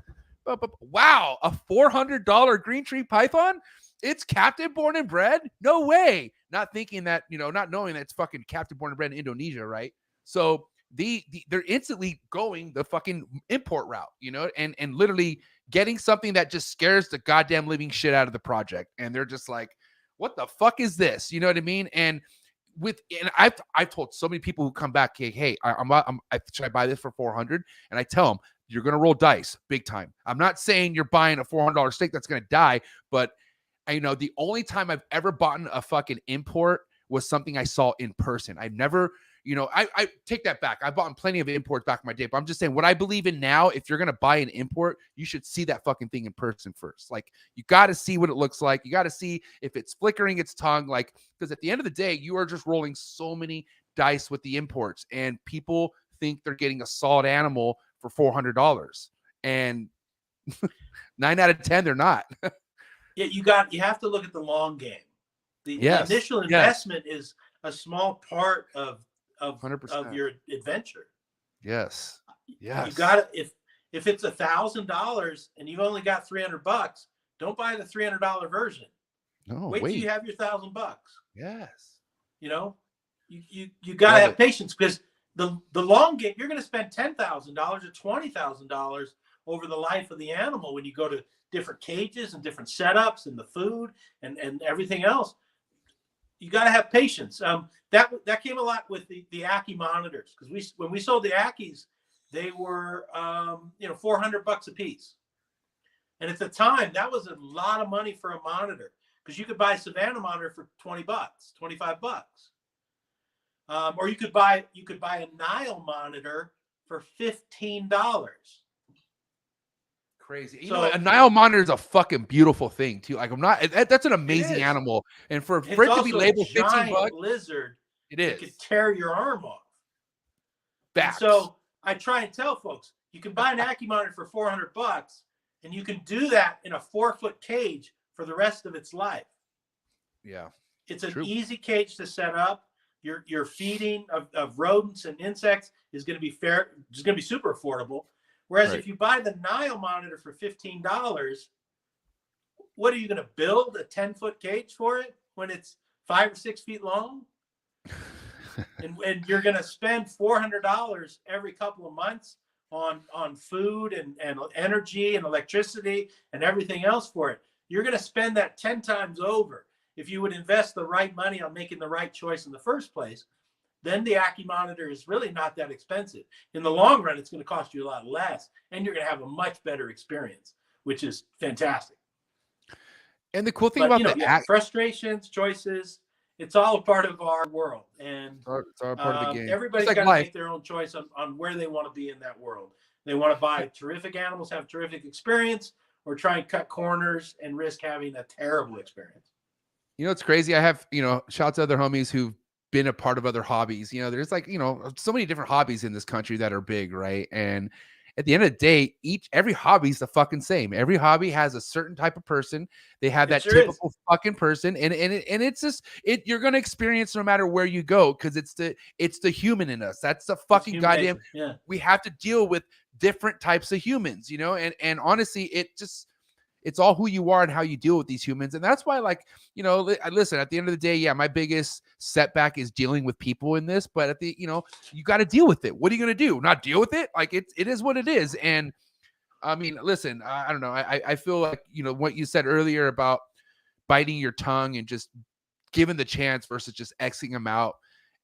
a $400 green tree python? It's captive born and bred? No way. Not thinking that, not knowing that it's fucking captive born and bred in Indonesia, right? So they're instantly going the fucking import route, and literally getting something that just scares the goddamn living shit out of the project. And they're just like, what the fuck is this? You know what I mean? And I've told so many people who come back, hey, should I buy this for $400? And I tell them, you're going to roll dice big time. I'm not saying you're buying a $400 steak that's going to die, but the only time I've ever bought a fucking import was something I saw in person. I've never, I take that back. I bought plenty of imports back in my day, but I'm just saying what I believe in now, if you're going to buy an import, you should see that fucking thing in person first. Like, you got to see what it looks like. You got to see if it's flickering its tongue, like, because at the end of the day, you are just rolling so many dice with the imports, and people think they're getting a solid animal for $400, and 9 out of 10, they're not. Yeah, you have to look at the long game. The initial investment is a small part of 100%. your adventure. Yes. You got to, if it's $1,000 and you've only got $300, don't buy the $300 version. No, wait till you have your $1,000. Yes. You got to have patience, because the long game, you're going to spend $10,000 or $20,000 over the life of the animal when you go to different cages and different setups and the food and everything else. You got to have patience. That came a lot with the Ackie monitors, because when we sold the Ackies, they were $400 a piece, and at the time that was a lot of money for a monitor, because you could buy a Savannah monitor for $20, $25, or you could buy a Nile monitor for $15. Crazy. A Nile monitor is a fucking beautiful thing too. Like, that's an amazing animal. And for it to be labeled $15, lizard, it is. It could tear your arm off. Facts. So I try and tell folks, you can buy an Ackie monitor for $400, and you can do that in a 4-foot cage for the rest of its life. Yeah. It's an easy cage to set up. Your feeding of rodents and insects is going to be fair. It's going to be super affordable. Whereas if you buy the Nile monitor for $15, what are you going to build a 10-foot cage for it when it's 5 or 6 feet long? and you're going to spend $400 every couple of months on food and energy and electricity and everything else for it. You're going to spend that 10 times over if you would invest the right money on making the right choice in the first place. Then the Ackie monitor is really not that expensive. In the long run, it's going to cost you a lot less, and you're going to have a much better experience, which is fantastic. And the cool thing about frustrations, choices, it's all a part of our world. And it's all part of the game. Everybody's got to make their own choice on where they want to be in that world. They want to buy terrific animals, have terrific experience, or try and cut corners and risk having a terrible experience. It's crazy. I have, shout out to other homies who've been a part of other hobbies. There's so many different hobbies in this country that are big, right? And at the end of the day, every hobby is the fucking same. Every hobby has a certain type of person. They have that typical fucking person, and it's just you're gonna experience no matter where you go, because it's the human in us. That's the fucking goddamn. Yeah. We have to deal with different types of humans, and honestly, it's all who you are and how you deal with these humans. And that's why, listen, at the end of the day, my biggest setback is dealing with people in this, but you got to deal with it. What are you going to do? Not deal with it? Like, it is what it is. And I mean, listen, I don't know. I feel like, what you said earlier about biting your tongue and just giving the chance versus just Xing them out.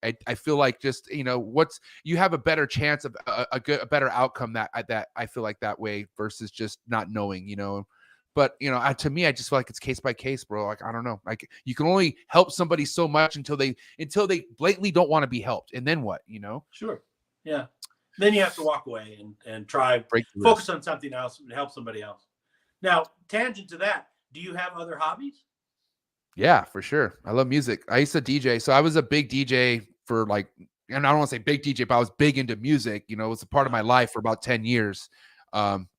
I feel like just, you have a better chance of a better outcome that I feel like that way versus just not knowing, But, to me, I just feel like it's case by case, bro. Like, I don't know. Like, you can only help somebody so much until they blatantly don't want to be helped. And then what, Sure. Yeah. Then you have to walk away and try focus on something else and help somebody else. Now, tangent to that, do you have other hobbies? Yeah, for sure. I love music. I used to DJ. So I was a big DJ for and I don't want to say big DJ, but I was big into music. It was a part of my life for about 10 years.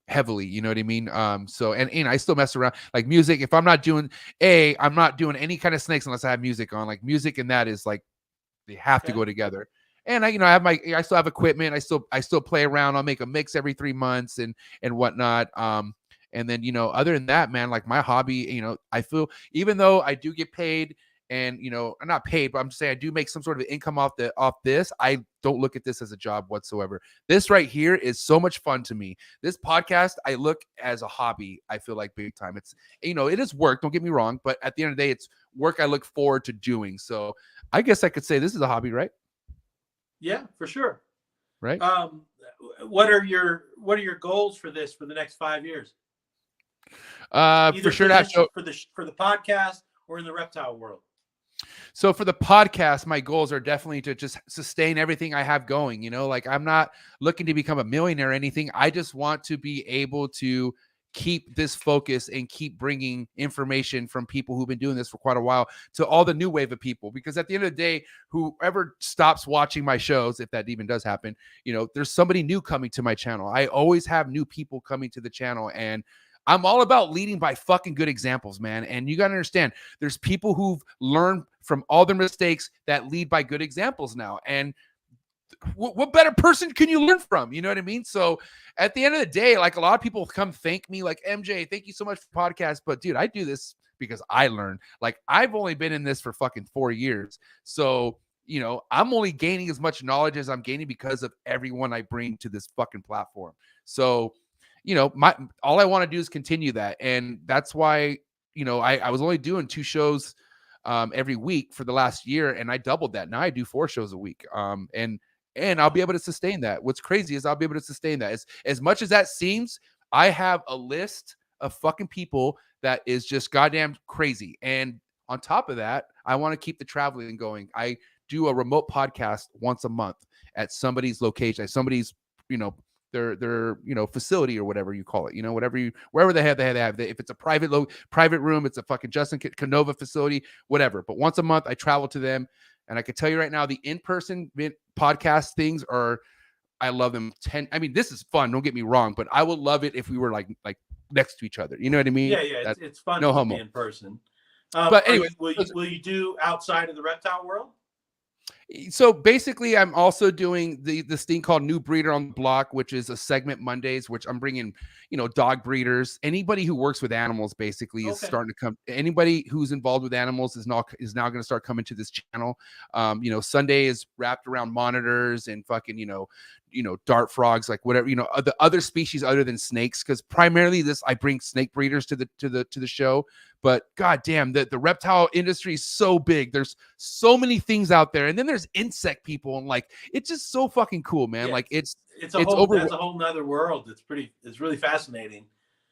Heavily, you know what I mean? So and I still mess around like music. If I'm not doing I'm not doing any kind of snakes unless I have music on. Like, music and that is like they have to go together. And I still have equipment. I still play around. I'll make a mix every 3 months and whatnot. And then other than that, man, like my hobby, I feel even though I do get paid. And, I'm not paid, but I'm just saying I do make some sort of income off this. I don't look at this as a job whatsoever. This right here is so much fun to me. This podcast, I look as a hobby. I feel like big time. It's, it is work. Don't get me wrong. But at the end of the day, it's work I look forward to doing. So I guess I could say this is a hobby, right? Yeah, for sure. Right. What are your goals for this for the next 5 years? For sure to have for the podcast or in the reptile world. So for the podcast, my goals are definitely to just sustain everything I have going. Like I'm not looking to become a millionaire or anything. I just want to be able to keep this focus and keep bringing information from people who've been doing this for quite a while to all the new wave of people. Because at the end of the day, whoever stops watching my shows, if that even does happen, there's somebody new coming to my channel. I always have new people coming to the channel, and I'm all about leading by fucking good examples, man. And you got to understand, there's people who've learned from all their mistakes that lead by good examples now. And what better person can you learn from? You know what I mean? So at the end of the day, like a lot of people come thank me like, MJ, thank you so much for the podcast. But dude, I do this because I learned. Like I've only been in this for fucking 4 years. So, I'm only gaining as much knowledge as I'm gaining because of everyone I bring to this fucking platform. So, all I want to do is continue that. And that's why, I was only doing 2 shows every week for the last year, and I doubled that. Now I do 4 shows a week. And I'll be able to sustain that. What's crazy is I'll be able to sustain that. As much as that seems, I have a list of fucking people that is just goddamn crazy. And on top of that, I want to keep the traveling going. I do a remote podcast once a month at somebody's location, at somebody's, their facility or whatever you call it, wherever they have, if it's a private room, it's a fucking Justin Canova facility, whatever. But once a month I travel to them, and I can tell you right now, the in-person podcast things I love them. This is fun, don't get me wrong, but I would love it if we were like next to each other. You know what I mean? Yeah. It's fun no to homo. be in person. But anyway, will you do outside of the reptile world? So basically, I'm also doing this thing called New Breeder on the Block, which is a segment Mondays, which I'm bringing, dog breeders, anybody who works with animals basically is starting to come. Anybody who's involved with animals is now going to start coming to this channel. Sunday is wrapped around monitors and fucking, dart frogs, like whatever, the other species other than snakes, because primarily I bring snake breeders to the show. But goddamn, the reptile industry is so big. There's so many things out there, and then there's insect people, and like it's just so fucking cool, man. Yeah, like that's a whole nother world. It's really fascinating.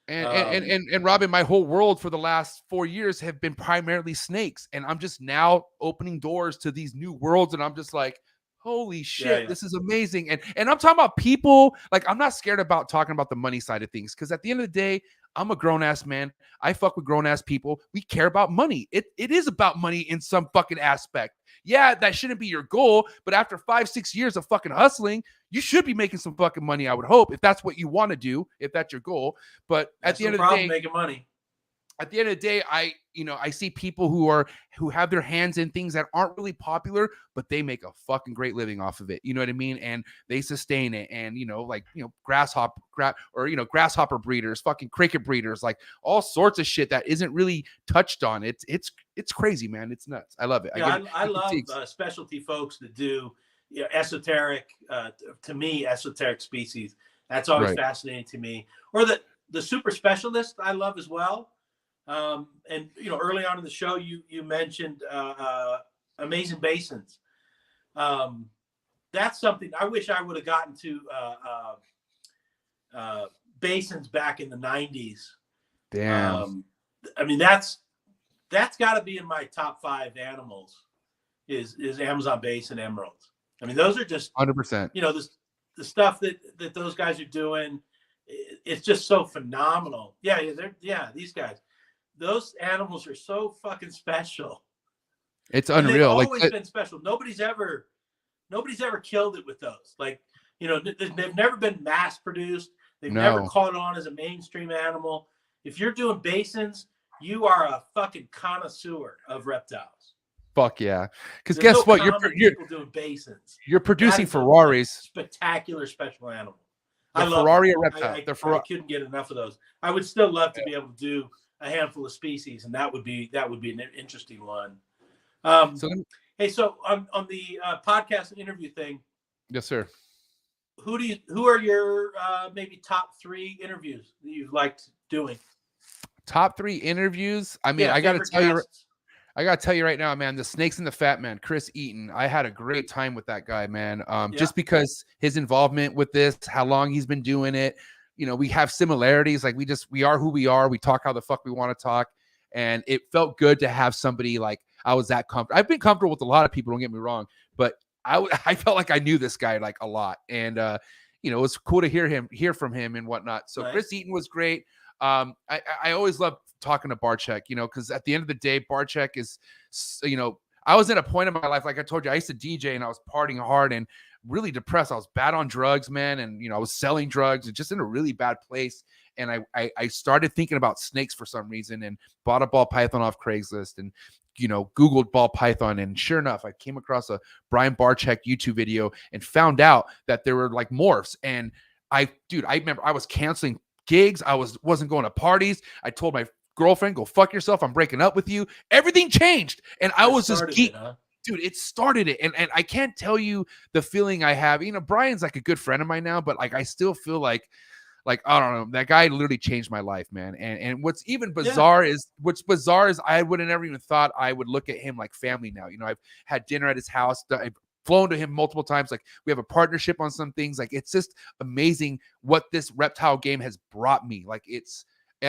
And Robyn, my whole world for the last 4 years have been primarily snakes, and I'm just now opening doors to these new worlds, and I'm just like, holy shit, this is amazing. And I'm talking about people, like I'm not scared about talking about the money side of things, because at the end of the day, I'm a grown-ass man. I fuck with grown-ass people. We care about money. It is about money in some fucking aspect. Yeah, that shouldn't be your goal, but after 5-6 years of fucking hustling, you should be making some fucking money, I would hope, if that's what you want to do, if that's your goal. But at the end of the day, making money. At the end of the day, I see people who have their hands in things that aren't really popular, but they make a fucking great living off of it. You know what I mean? And they sustain it. And grasshopper breeders, fucking cricket breeders, like all sorts of shit that isn't really touched on. It's crazy, man. It's nuts. I love it. Yeah, I love specialty folks that do esoteric, to me, esoteric species. That's always fascinating to me. Or the super specialist I love as well. And early on in the show, you mentioned amazing basins. That's something I wish I would have gotten to basins back in the 90s. Damn. That's got to be in my top 5 animals. Is Amazon basin emeralds. Those are just 100%. The stuff that those guys are doing. It's just so phenomenal. These guys. Those animals are so fucking special. It's unreal. They've always been special. Nobody's ever killed it with those. Like, they've never been mass produced. They've never caught on as a mainstream animal. If you're doing basins, you are a fucking connoisseur of reptiles. Fuck yeah. Because guess what? You're doing basins. You're producing Ferraris. Spectacular special animal. The Ferrari or reptile. I couldn't get enough of those. I would still love to be able to do a handful of species, and that would be an interesting one. So on the podcast and interview thing, yes, sir. Who are your maybe top 3 interviews that you've liked doing? Top 3 interviews. I gotta tell you right now, man, the Snakes and the Fat Man, Chris Eaton. I had a great time with that guy, man. Just because his involvement with this, how long he's been doing it. We have similarities. Like we are who we are. We talk how the fuck we want to talk. And it felt good to have somebody like I was that comfortable. I've been comfortable with a lot of people, don't get me wrong, but I felt like I knew this guy like a lot. And you know, it was cool to hear from him and whatnot. So Nice. Chris Eaton was great. I always love talking to Barczyk, you know, because at the end of the day, Barczyk is, you know, I was in a point in my life, like I told you, I used to DJ and I was partying hard and really depressed. I was bad on drugs, man. And, you know, I was selling drugs and just in a really bad place. And I started thinking about snakes for some reason and bought a ball python off Craigslist and, you know, Googled ball python. And sure enough, I came across a Brian Barczyk YouTube video and found out that there were like morphs. And I remember I was canceling gigs. I wasn't going to parties. I told my girlfriend, go fuck yourself. I'm breaking up with you. Everything changed. And I was just geek. Dude, it started it. And I can't tell you the feeling I have. You know, Brian's like a good friend of mine now, but like I still feel like I don't know, that guy literally changed my life, man. And what's even bizarre is I would have never even thought I would look at him like family now. You know, I've had dinner at his house. I've flown to him multiple times. Like we have a partnership on some things. Like it's just amazing what this reptile game has brought me. Like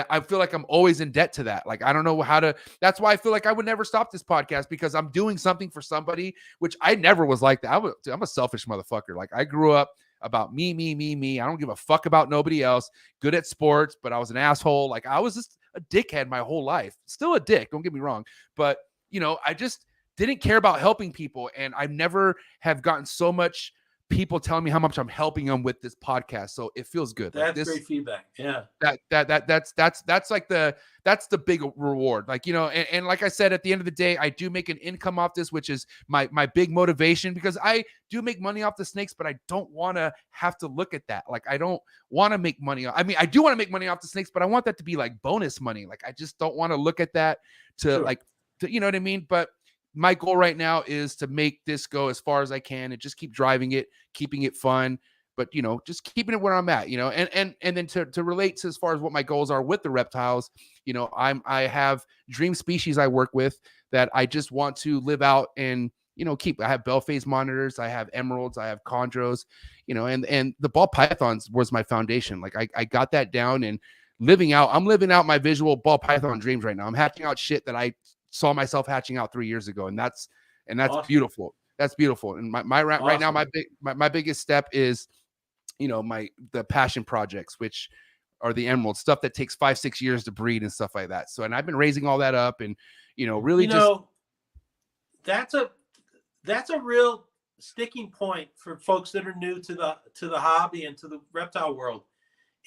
I feel like I'm always in debt to that. Like, I don't know how to, that's why I feel like I would never stop this podcast because I'm doing something for somebody, which I never was like that. I'm a selfish motherfucker. Like I grew up about me. I don't give a fuck about nobody else. Good at sports, but I was an asshole. Like I was just a dickhead my whole life. Still a dick. Don't get me wrong. But you know, I just didn't care about helping people. And I never have gotten so much people telling me how much I'm helping them with this podcast. So it feels good. That's like great feedback. Yeah. That's like that's the big reward. Like, you know, and like I said, at the end of the day, I do make an income off this, which is my big motivation because I do make money off the snakes, but I don't want to have to look at that. Like, I don't want to make money. I mean, I do want to make money off the snakes, but I want that to be like bonus money. Like, I just don't want to look at that to you know what I mean? But my goal right now is to make this go as far as I can and just keep driving it, keeping it fun, but you know, just keeping it where I'm at, you know, and then to relate to as far as what my goals are with the reptiles, you know, I have dream species I work with that I just want to live out and, you know, I have bell phase monitors, I have emeralds, I have chondros, you know, and the ball pythons was my foundation. Like I got that down and I'm living out my visual ball python dreams right now. I'm hatching out shit that I saw myself hatching out 3 years ago. And that's awesome. Beautiful. That's beautiful. And right now, my biggest step is, you know, the passion projects, which are the emerald stuff that takes 5-6 years to breed and stuff like that. So, and I've been raising all that up and, you know, really that's a real sticking point for folks that are new to the hobby and to the reptile world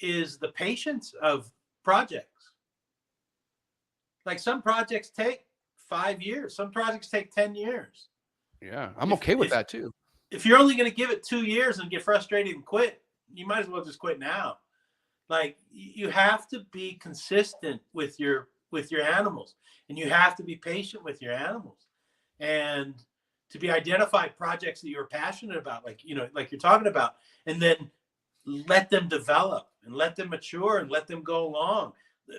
is the patience of projects. Like some projects take 5 years. Some projects take 10 years. Yeah, I'm okay with that too. If you're only going to give it 2 years and get frustrated and quit, you might as well just quit now. Like you have to be consistent with your animals, and you have to be patient with your animals, and to be identified projects that you're passionate about, like, you know, like you're talking about, and then let them develop and let them mature and let them go along.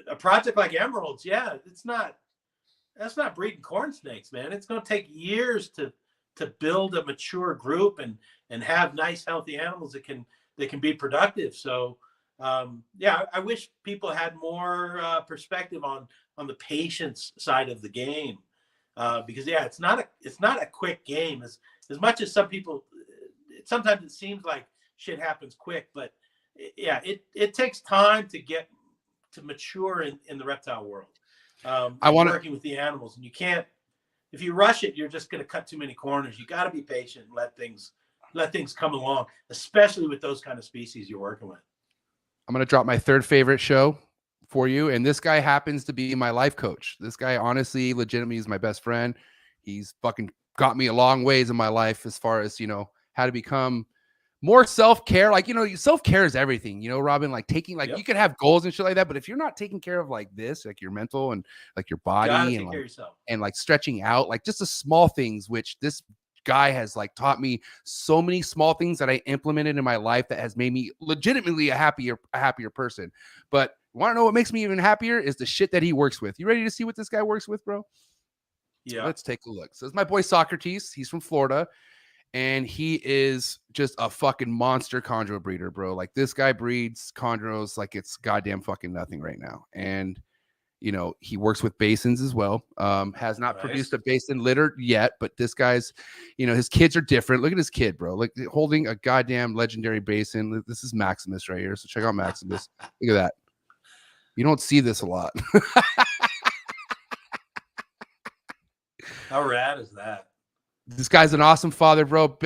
A project like emeralds, that's not breeding corn snakes, man. It's going to take years to build a mature group and have nice, healthy animals that can be productive. So, I wish people had more perspective on the patience side of the game, because it's not a quick game as much as some people. Sometimes it seems like shit happens quick, but it takes time to mature in the reptile world. Working with the animals, and you can't, if you rush it, you're just going to cut too many corners. You got to be patient and let things come along, especially with those kind of species you're working with. I'm going to drop my third favorite show for you. And this guy happens to be my life coach. This guy, honestly, legitimately is my best friend. He's fucking got me a long ways in my life as far as, you know, how to become more self-care. Like, you know, self-care is everything, you know, Robyn, like taking, like, you can have goals and shit like that, but if you're not taking care of like this, like your mental and like your body and like stretching out, like just the small things, which this guy has like taught me so many small things that I implemented in my life that has made me legitimately a happier person. But want to know what makes me even happier is the shit that he works with. You ready to see what this guy works with, bro? Yeah. Let's take a look. So it's my boy Socrates. He's from Florida. And he is just a fucking monster chondro breeder, bro. Like this guy breeds chondros like it's goddamn fucking nothing right now. And You know, he works with basins as well. Has not Nice. produced a basin litter yet, but this guy's, you know, his kids are different. Look at his kid, bro. Like holding a goddamn legendary basin. This is Maximus right here. So check out Maximus. Look at that. You don't see this a lot. How rad is that? This guy's an awesome father, bro.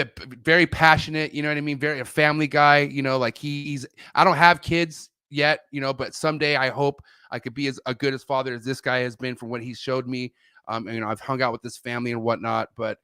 Very passionate, you know what I mean? Very a family guy, you know, like he's I don't have kids yet, you know, but someday I hope I could be as a good as father as this guy has been from what he's showed me. And, you know, I've hung out with this family and whatnot, but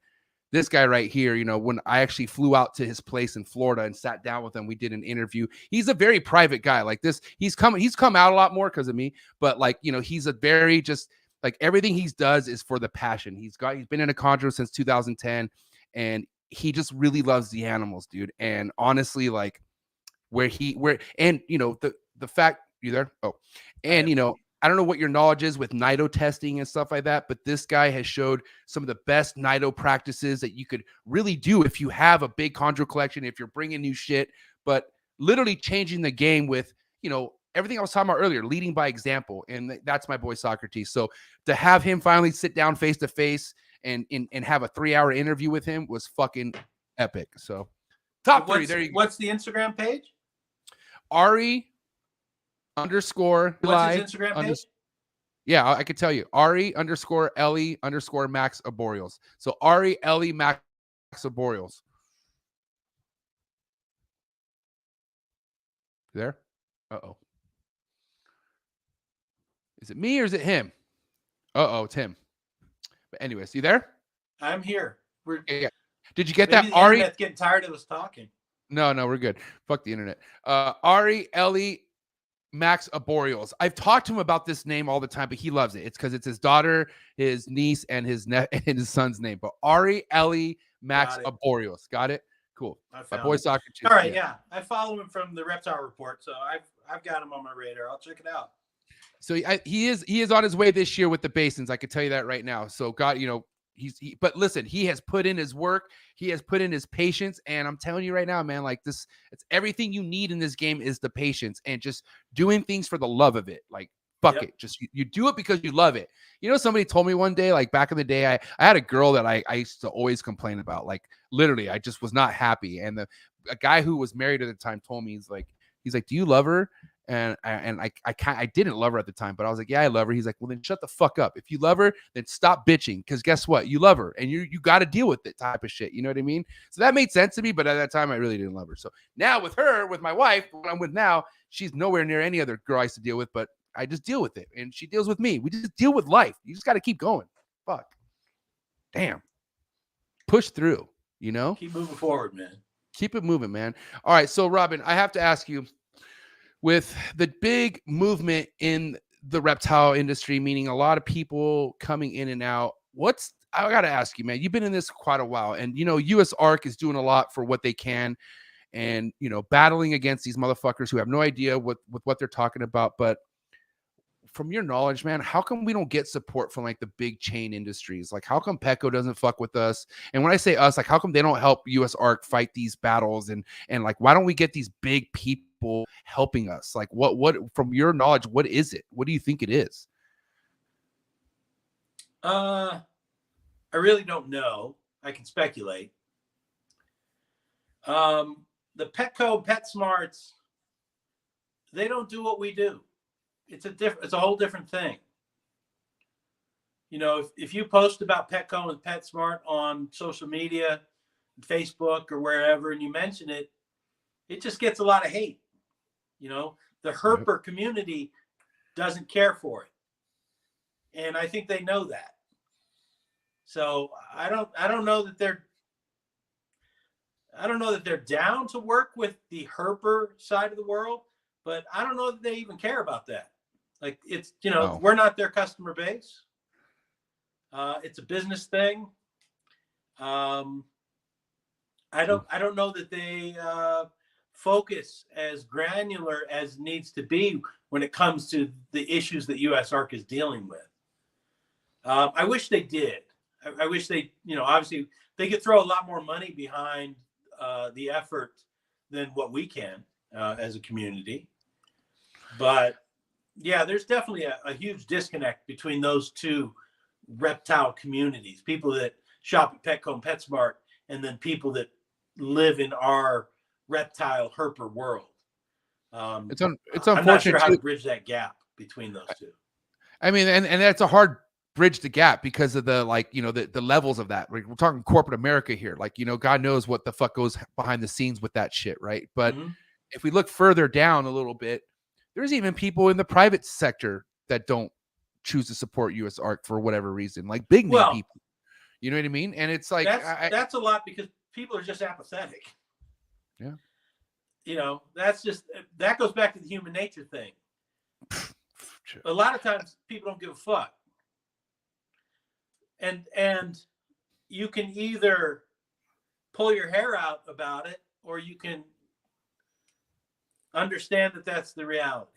this guy right here, you know, when I actually flew out to his place in Florida and sat down with him, we did an interview. He's a very private guy. Like this, he's come out a lot more because of me, but like, you know, he's a very just like everything he does is for the passion. He's been in a chondro since 2010 and he just really loves the animals, dude. And honestly, like and you know, the fact you there? Oh, and you know, I don't know what your knowledge is with nido testing and stuff like that, but this guy has showed some of the best nido practices that you could really do if you have a big chondro collection, if you're bringing new shit, but literally changing the game with, you know, everything I was talking about earlier, leading by example. And that's my boy Socrates. So to have him finally sit down face to face and have a 3-hour interview with him was fucking epic. So top three. There you go. What's the Instagram page? Ari _. What's his Instagram page? Yeah, I could tell you. Ari _ Ellie _ Max Arboreals. So Ari Ellie Max Arboreals. There? Uh-oh. Is it me or is it him? Uh-oh, it's him. But anyways, you there? I'm here. Yeah. Did you get Maybe that, the Ari? internet's getting tired of us talking. No, we're good. Fuck the internet. Ari Ellie Max Arboreals. I've talked to him about this name all the time, but he loves it. It's because it's his daughter, his niece, and his son's name. But Ari Ellie Max Arboreals. Got it? Cool. My boy Socrates. All right, yeah. I follow him from the Reptile Report, so I've got him on my radar. I'll check it out. So he is on his way this year with the basins. I can tell you that right now. So God, you know, but listen, he has put in his work, he has put in his patience, and I'm telling you right now, man, like this, it's everything you need in this game is the patience and just doing things for the love of it. Like fuck it, just you do it because you love it. You know, somebody told me one day, like back in the day, I had a girl that I used to always complain about. Like literally, I just was not happy. And a guy who was married at the time told me, he's like, do you love her? And I didn't love her at the time, but I was like, yeah, I love her. He's like, well, then shut the fuck up. If you love her, then stop bitching. Because guess what? You love her and you got to deal with it type of shit. You know what I mean? So that made sense to me. But at that time, I really didn't love her. So now with her, with my wife, what I'm with now, she's nowhere near any other girl I used to deal with, but I just deal with it. And she deals with me. We just deal with life. You just got to keep going. Fuck. Damn. Push through, you know? Keep moving forward, man. Keep it moving, man. All right. So Robyn, I have to ask you, with the big movement in the reptile industry, meaning a lot of people coming in and out, I got to ask you, man, you've been in this quite a while, and, you know, US ARC is doing a lot for what they can and, you know, battling against these motherfuckers who have no idea what they're talking about. But from your knowledge, man, how come we don't get support from like the big chain industries? Like, how come Petco doesn't fuck with us? And when I say us, like, how come they don't help US ARC fight these battles? And like, why don't we get these big people helping us? Like, what from your knowledge, what is it? What do you think it is? I really don't know. I can speculate. The Petco, PetSmarts, they don't do what we do. It's a whole different thing. You know, if you post about Petco and PetSmart on social media, Facebook or wherever, and you mention it, it just gets a lot of hate. You know, the herper community doesn't care for it. And I think they know that. So I don't know that they're down to work with the herper side of the world, but I don't know that they even care about that. Like, it's, you know, we're not their customer base. It's a business thing. I don't know that they focus as granular as needs to be when it comes to the issues that US ARC is dealing with. I wish they did. I wish they, you know, obviously they could throw a lot more money behind the effort than what we can as a community. But Yeah, there's definitely a huge disconnect between those two reptile communities, people that shop at Petco and PetSmart, and then people that live in our reptile herper world. It's I'm not sure unfortunate how to too. bridge that gap between those two. I mean, and that's a hard bridge the gap because of the, like, you know, the levels of that. Like, we're talking corporate America here. Like, you know, God knows what the fuck goes behind the scenes with that shit, right? But if we look further down a little bit, there's even people in the private sector that don't choose to support US Arc for whatever reason, like big name people. You know what I mean? And it's like that's a lot because people are just apathetic. Yeah. You know, that goes back to the human nature thing. A lot of times people don't give a fuck. And you can either pull your hair out about it, or you can understand that that's the reality.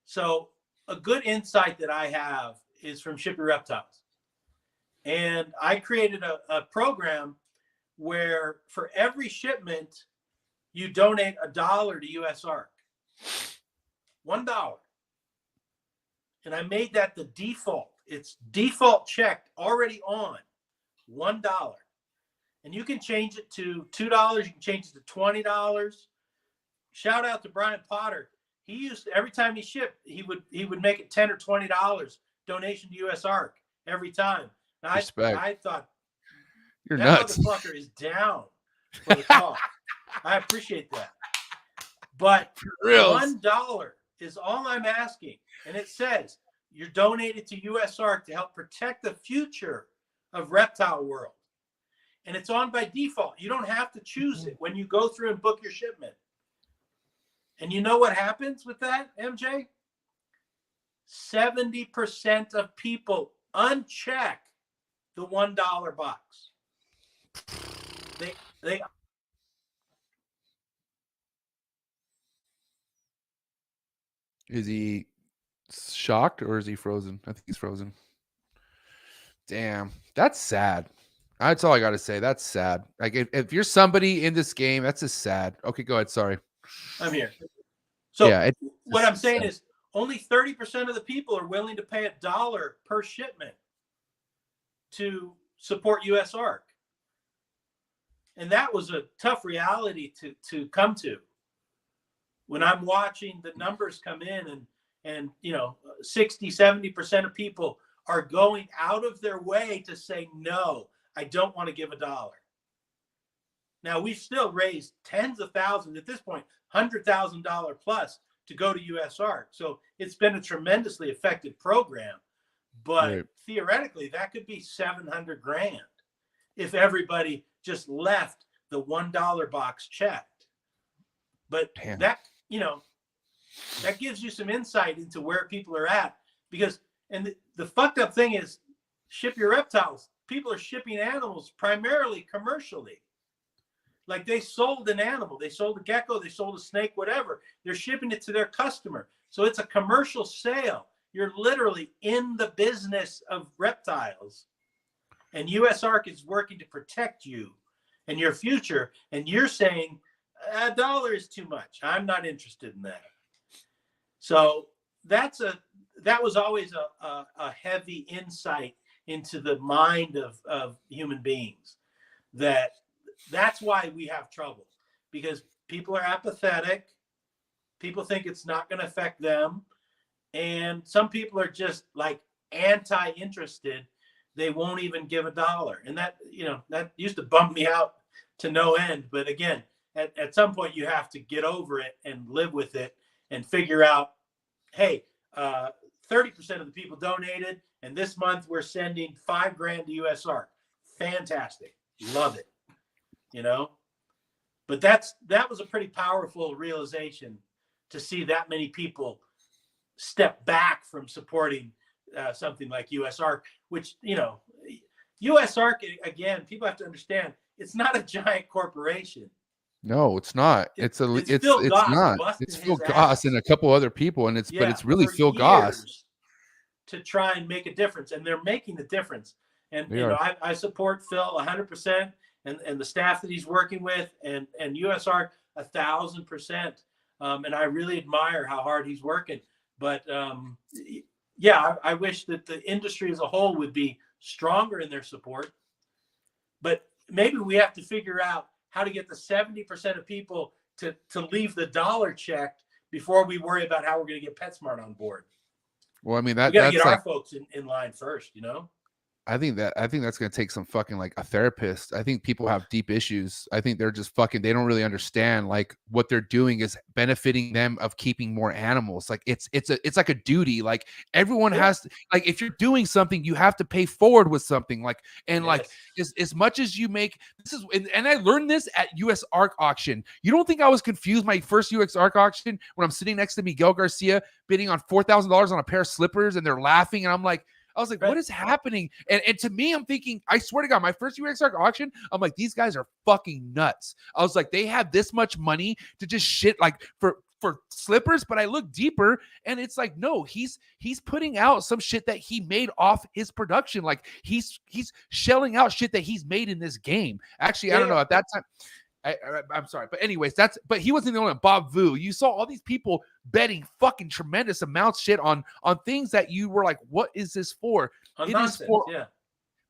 So a good insight that I have is from Ship Your Reptiles. And I created a program where for every shipment, you donate $1 to US Arc. $1. And I made that the default. It's default checked, already on, $1. And you can change it to $2. You can change it to $20. Shout out to Brian Potter. He used to, every time he shipped, he would make it $10 or $20 donation to US Arc every time. And I thought, you're that nuts. motherfucker is down for the cause. I appreciate that. But $1 is all I'm asking. And it says you're donated to US Arc to help protect the future of reptile world. And it's on by default. You don't have to choose it when you go through and book your shipment. And you know what happens with that, MJ? 70% of people uncheck the $1 box. They Is he shocked or is he frozen? I think he's frozen. Damn, that's sad. That's all I got to say. That's sad. Like, if you're somebody in this game, that's just sad. Okay, go ahead. Sorry. I'm here. So yeah, what I'm saying is only 30% of the people are willing to pay $1 per shipment to support US Arc. And that was a tough reality to come to. When I'm watching the numbers come in and you know, 60, 70% of people are going out of their way to say, no, I don't want to give $1. Now, we've still raised tens of thousands, at this point, $100,000 plus to go to US Arc. So it's been a tremendously effective program. But theoretically, that could be $700,000 if everybody just left the $1 box checked. But that, you know, that gives you some insight into where people are at. Because, and the fucked up thing is, Ship Your Reptiles, people are shipping animals primarily commercially. Like, they sold an animal, they sold a gecko, they sold a snake, whatever. They're shipping it to their customer. So it's a commercial sale. You're literally in the business of reptiles. And US Arc is working to protect you and your future. And you're saying $1 is too much. I'm not interested in that. So that was always a heavy insight into the mind of human beings. That's why we have trouble, because people are apathetic. People think it's not going to affect them. And some people are just like anti-interested. They won't even give $1. And that, you know, that used to bum me out to no end. But again, at some point you have to get over it and live with it and figure out, hey, 30% of the people donated, and this month we're sending $5,000 to US Arc. Fantastic. Love it. You know, but that was a pretty powerful realization to see that many people step back from supporting something like US Arc, which, you know, US Arc, again, people have to understand, it's not a giant corporation. No, it's not. It's not. It's Phil Goss and a couple other people, and but it's really Phil Goss to try and make a difference, and they're making the difference. And you know, I support Phil 100%, and the staff that he's working with, and US Arc 1,000%. And I really admire how hard he's working. But yeah, I wish that the industry as a whole would be stronger in their support. But maybe we have to figure out how to get the 70% of people to leave the dollar checked before we worry about how we're going to get PetSmart on board. Well, I mean, We got to that's get like, our folks in line first, you know? I think that's going to take some fucking like a therapist. I think people have deep issues. I think they're just fucking, they don't really understand like what they're doing is benefiting them of keeping more animals. Like it's like a duty. Like everyone has to, like, if you're doing something, you have to pay forward with something like, and like as much as you make, this is, and I learned this at US ARC auction. You don't think I was confused my first US ARC auction when I'm sitting next to Miguel Garcia bidding on $4,000 on a pair of slippers and they're laughing. And I was like, what is happening? And to me, I'm thinking, I swear to God, my first UXR auction, I'm like, these guys are fucking nuts. I was like, they have this much money to just shit like for slippers, but I look deeper and it's like, no, he's putting out some shit that he made off his production. Like he's shelling out shit that he's made in this game. Actually, I don't know, at that time. I'm sorry, but anyways, but he wasn't the only one. Bob Vu, you saw all these people betting fucking tremendous amounts shit on things that you were like, what is this for? It nonsense, is for, yeah.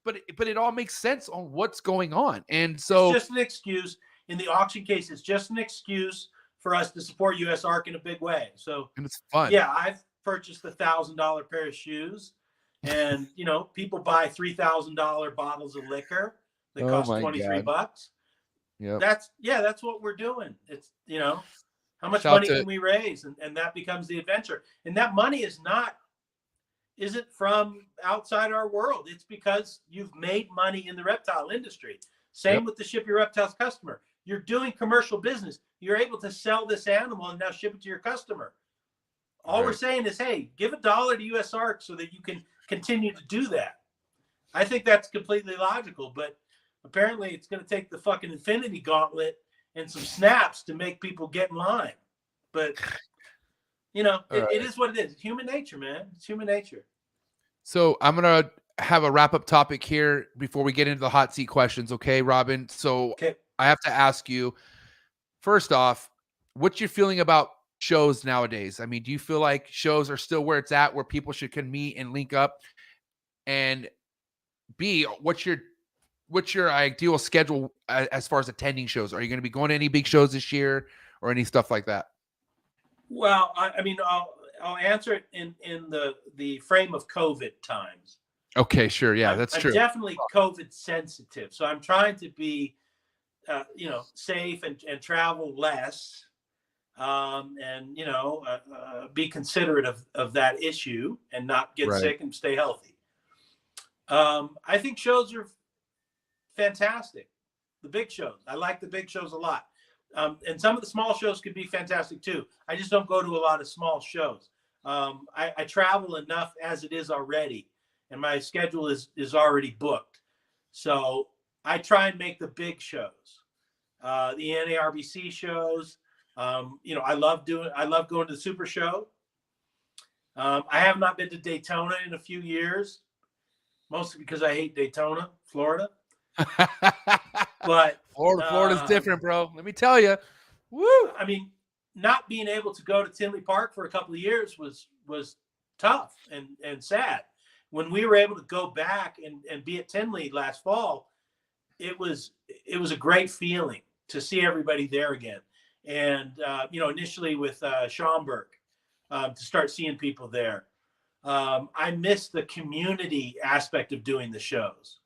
But it all makes sense on what's going on, and so it's just an excuse. In the auction case, it's just an excuse for us to support US ARC in a big way. So, and it's fun. Yeah, I've purchased $1,000 pair of shoes, and you know, people buy $3,000 bottles of liquor that cost $23. Yeah, that's what we're doing. It's, you know, how much money can we raise, and that becomes the adventure. And that money isn't from outside our world. It's because you've made money in the reptile industry. Same with the Ship Your Reptiles customer. You're doing commercial business. You're able to sell this animal and now ship it to your customer. All we're saying is, hey, give $1 to US ARC so that you can continue to do that. I think that's completely logical, but apparently it's going to take the fucking infinity gauntlet and some snaps to make people get in line. But, you know, it is what it is. It's human nature, man. It's human nature. So I'm going to have a wrap-up topic here before we get into the hot seat questions, okay, Robyn? So I have to ask you, first off, what's your feeling about shows nowadays? I mean, do you feel like shows are still where it's at, where people can meet and link up? And B, what's your ideal schedule as far as attending shows? Are you going to be going to any big shows this year or any stuff like that? Well, I mean, I'll answer it in the frame of COVID times. Okay, sure. Yeah, that's true. I'm definitely COVID sensitive. So I'm trying to be, you know, safe and travel less, and, you know, be considerate of that issue and not get sick and stay healthy. I think shows are fantastic. The big shows. I like the big shows a lot. And some of the small shows could be fantastic too. I just don't go to a lot of small shows. I travel enough as it is already, and my schedule is already booked. So I try and make the big shows, the NARBC shows. You know, I love going to the Super Show. I have not been to Daytona in a few years, mostly because I hate Daytona, Florida. But Florida's different, bro. Let me tell you. Woo! I mean, not being able to go to Tinley Park for a couple of years was tough and sad. When we were able to go back and be at Tinley last fall, it was a great feeling to see everybody there again. And you know, initially with Schaumburg, to start seeing people there. I miss the community aspect of doing the shows.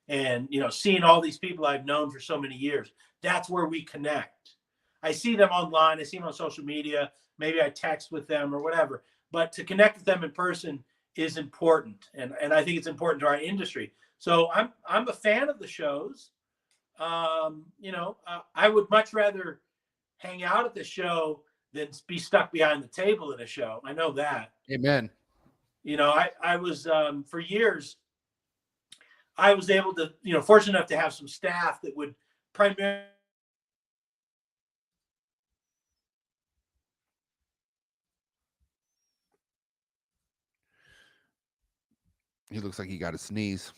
And, you know, seeing all these people I've known for so many years, that's where we connect. I see them online. I see them on social media. Maybe I text with them or whatever. But to connect with them in person is important. And I think it's important to our industry. So I'm a fan of the shows. You know, I would much rather hang out at the show than be stuck behind the table at a show. I know that. Amen. You know, I was, for years, I was able to, you know, fortunate enough to have some staff that would primarily. He looks like he got a sneeze.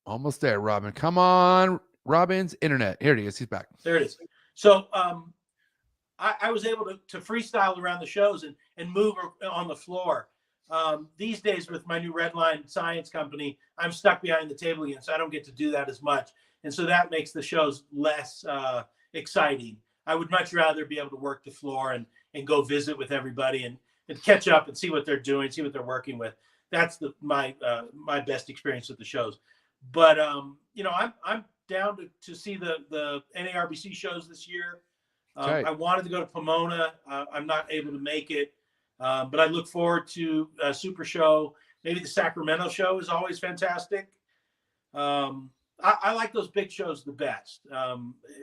Almost there, Robyn. Come on, Robyn's internet. Here it is. He's back. There it is. So I was able to freestyle around the shows and move on the floor. These days with my new Redline science company, I'm stuck behind the table again, so I don't get to do that as much. And so that makes the shows less exciting. I would much rather be able to work the floor and go visit with everybody and catch up and see what they're doing, see what they're working with. That's my best experience with the shows. But you know, I'm down to see the NARBC shows this year. Okay. I wanted to go to Pomona. I'm not able to make it, but I look forward to Super Show. Maybe the Sacramento show is always fantastic. I like those big shows the best.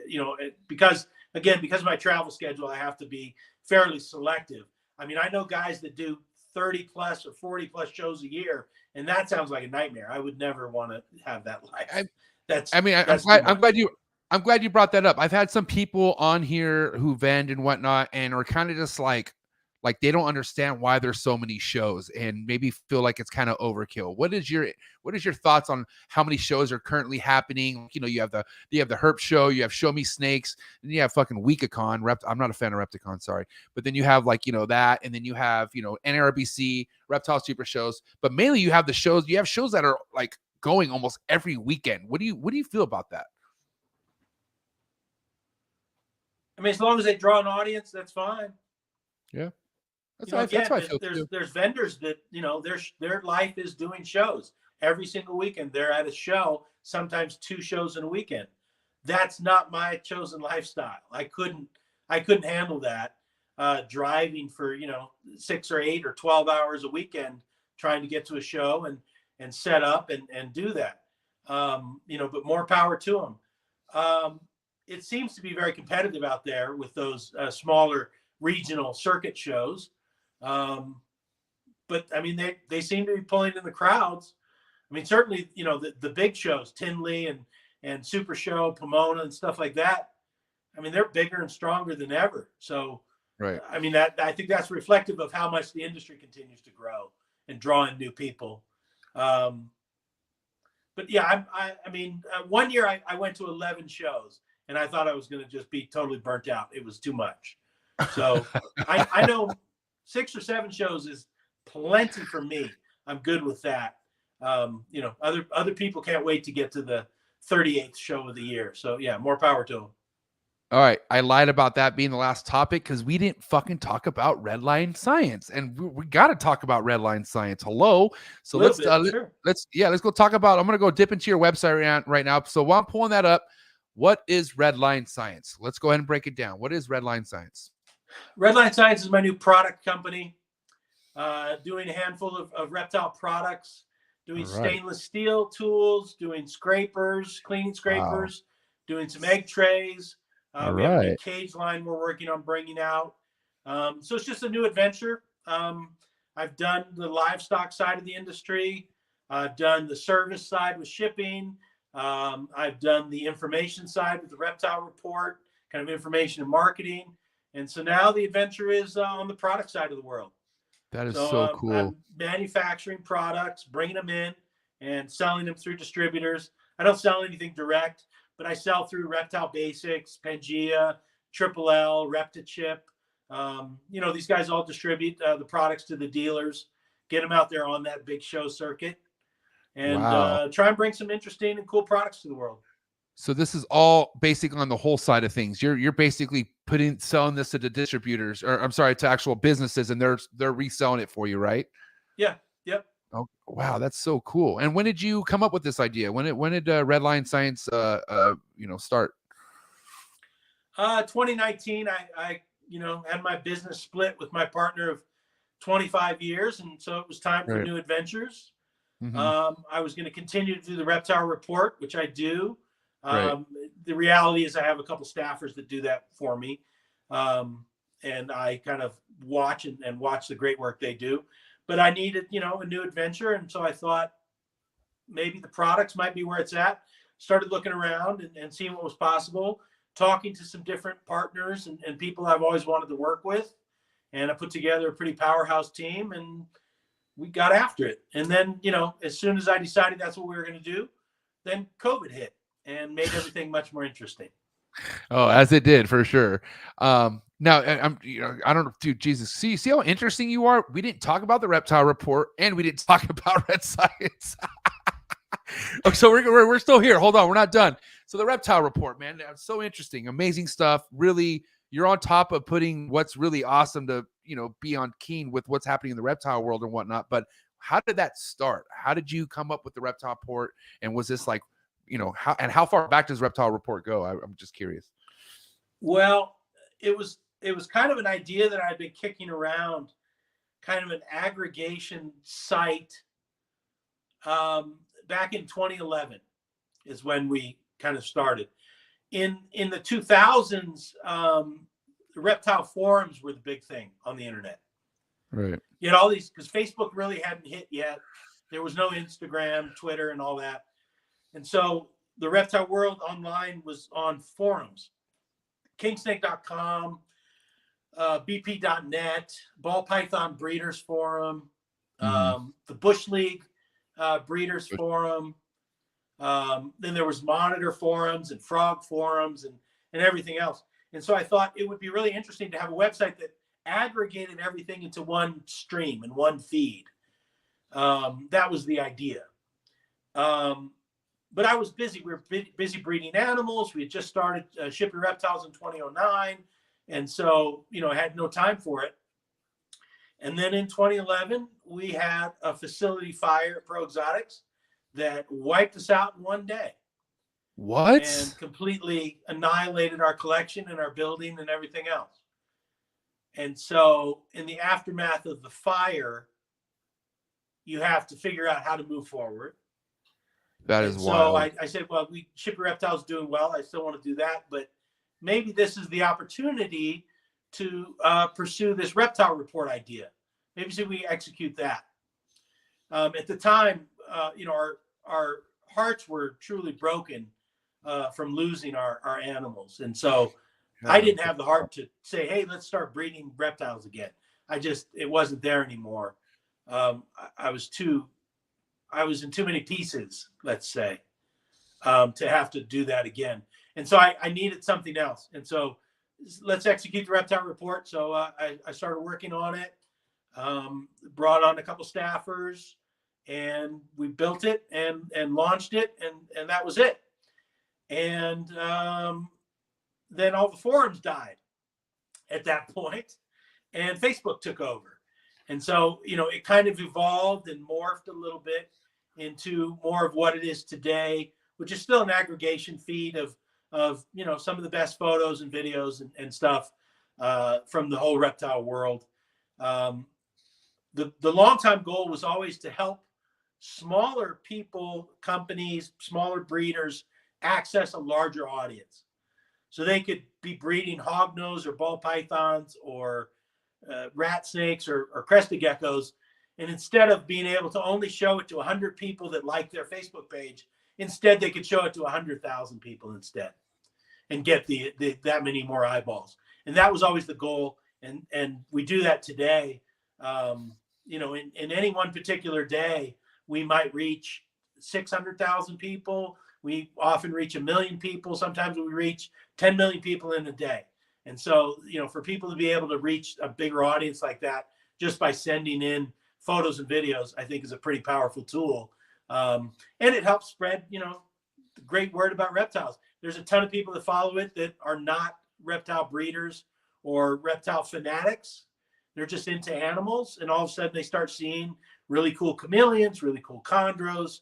You know, because of my travel schedule, I have to be fairly selective. I mean, I know guys that do 30 plus or 40 plus shows a year, and that sounds like a nightmare. I would never want to have that life. I'm glad you brought that up. I've had some people on here who vend and whatnot and are kind of just like they don't understand why there's so many shows and maybe feel like it's kind of overkill. What is your thoughts on how many shows are currently happening? You know, you have the Herp show, you have Show Me Snakes, and you have fucking WeekaCon. I'm not a fan of Repticon, sorry. But then you have like, you know, that, and then you have, you know, NARBC, Reptile Super shows, but mainly you have shows that are like going almost every weekend. What do you feel about that? I mean, as long as they draw an audience, that's fine. Yeah. That's That's how I feel. There's vendors that, you know, their life is doing shows every single weekend. They're at a show, sometimes 2 shows in a weekend. That's not my chosen lifestyle. I couldn't handle that, driving for, you know, 6 or 8 or 12 hours a weekend, trying to get to a show and set up and do that. You know, but more power to them. It seems to be very competitive out there with those smaller regional circuit shows. But I mean, they seem to be pulling in the crowds. I mean, certainly, you know, the big shows, Tinley and Super Show, Pomona and stuff like that. I mean, they're bigger and stronger than ever. So, right. I mean, I think that's reflective of how much the industry continues to grow and draw in new people. But yeah, I mean, one year I went to 11 shows and I thought I was going to just be totally burnt out. It was too much. So I know 6 or 7 shows is plenty for me. I'm good with that. You know, other people can't wait to get to the 38th show of the year. So yeah, more power to them. All right, I lied about that being the last topic because we didn't fucking talk about Redline Science, and we got to talk about Redline Science. Hello, so let's go talk about. I'm gonna go dip into your website right now. So while I'm pulling that up, what is Redline Science? Let's go ahead and break it down. What is Redline Science? Redline Science is my new product company, doing a handful of reptile products, doing stainless steel tools, doing scrapers, cleaning scrapers, doing some egg trays. We have a new cage line we're working on bringing out. So it's just a new adventure. I've done the livestock side of the industry. I've done the service side with shipping. I've done the information side with the Reptile Report, kind of information and marketing. And so now the adventure is on the product side of the world. That is so cool. I'm manufacturing products, bringing them in and selling them through distributors. I don't sell anything direct, but I sell through Reptile Basics, Pangea, Triple L, ReptiChip. You know, these guys all distribute the products to the dealers, get them out there on that big show circuit, and try and bring some interesting and cool products to the world. So this is all basically on the whole side of things. You're basically selling this to the distributors, or I'm sorry, to actual businesses, and they're reselling it for you, right? Yeah. Yep. Oh, wow, that's so cool. And when did you come up with this idea? When did Redline Science start? 2019. I had my business split with my partner of 25 years, and so it was time for new adventures. Mm-hmm. I was going to continue to do the Reptile Report, which I do. The reality is I have a couple staffers that do that for me. And I kind of watch and watch the great work they do, but I needed, a new adventure. And so I thought maybe the products might be where it's at. Started looking around and seeing what was possible, talking to some different partners and people I've always wanted to work with. And I put together a pretty powerhouse team and we got after it. And then, as soon as I decided that's what we were going to do, then COVID hit and made everything much more interesting. Oh, as it did, for sure. Now, I don't know, dude, Jesus, see how interesting you are? We didn't talk about the Reptile Report, and we didn't talk about Red Science. Oh, so we're still here. Hold on, we're not done. So the Reptile Report, man, that's so interesting, amazing stuff. Really, you're on top of putting what's really awesome to, be on keen with what's happening in the reptile world and whatnot. But how did that start? How did you come up with the Reptile Report? And was this like, how far back does Reptile Report go? I'm just curious. Well, it was kind of an idea that I'd been kicking around, kind of an aggregation site. Back in 2011 is when we kind of started. In the 2000s, the reptile forums were the big thing on the internet. Right. You had all these, because Facebook really hadn't hit yet. There was no Instagram, Twitter, and all that. And so the reptile world online was on forums. Kingsnake.com, bp.net, Ball Python Breeders Forum, the Bush League Breeders Forum. Then there was monitor forums and frog forums and everything else. And so I thought it would be really interesting to have a website that aggregated everything into one stream and one feed. That was the idea. But I was busy. We were busy breeding animals. We had just started shipping reptiles in 2009. And so, I had no time for it. And then in 2011, we had a facility fire at Pro Exotics that wiped us out in one day. What? And completely annihilated our collection and our building and everything else. And so in the aftermath of the fire, you have to figure out how to move forward. That is wild. wild. So I said, well, we ship your reptiles doing well. I still want to do that, but maybe this is the opportunity to pursue this reptile report idea. Maybe see if we execute that. At the time, our hearts were truly broken from losing our animals. And so I didn't have the heart to say, hey, let's start breeding reptiles again. It wasn't there anymore. I was in too many pieces, let's say, to have to do that again. And so I needed something else. And so let's execute the reptile report. So I started working on it, brought on a couple staffers, and we built it and launched it. And that was it. And then all the forums died at that point, and Facebook took over. And so, it kind of evolved and morphed a little bit into more of what it is today, which is still an aggregation feed of some of the best photos and videos and stuff from the whole reptile world. The long-time goal was always to help smaller people, companies, smaller breeders access a larger audience. So they could be breeding hognose or ball pythons or rat snakes or crested geckos. And instead of being able to only show it to 100 people that like their Facebook page, instead they could show it to 100,000 people instead and get that many more eyeballs. And that was always the goal. And we do that today. In any one particular day, we might reach 600,000 people. We often reach 1 million people. Sometimes we reach 10 million people in a day. And so, for people to be able to reach a bigger audience like that, just by sending in photos and videos, I think is a pretty powerful tool. And it helps spread, the great word about reptiles. There's a ton of people that follow it that are not reptile breeders or reptile fanatics. They're just into animals. And all of a sudden they start seeing really cool chameleons, really cool chondros,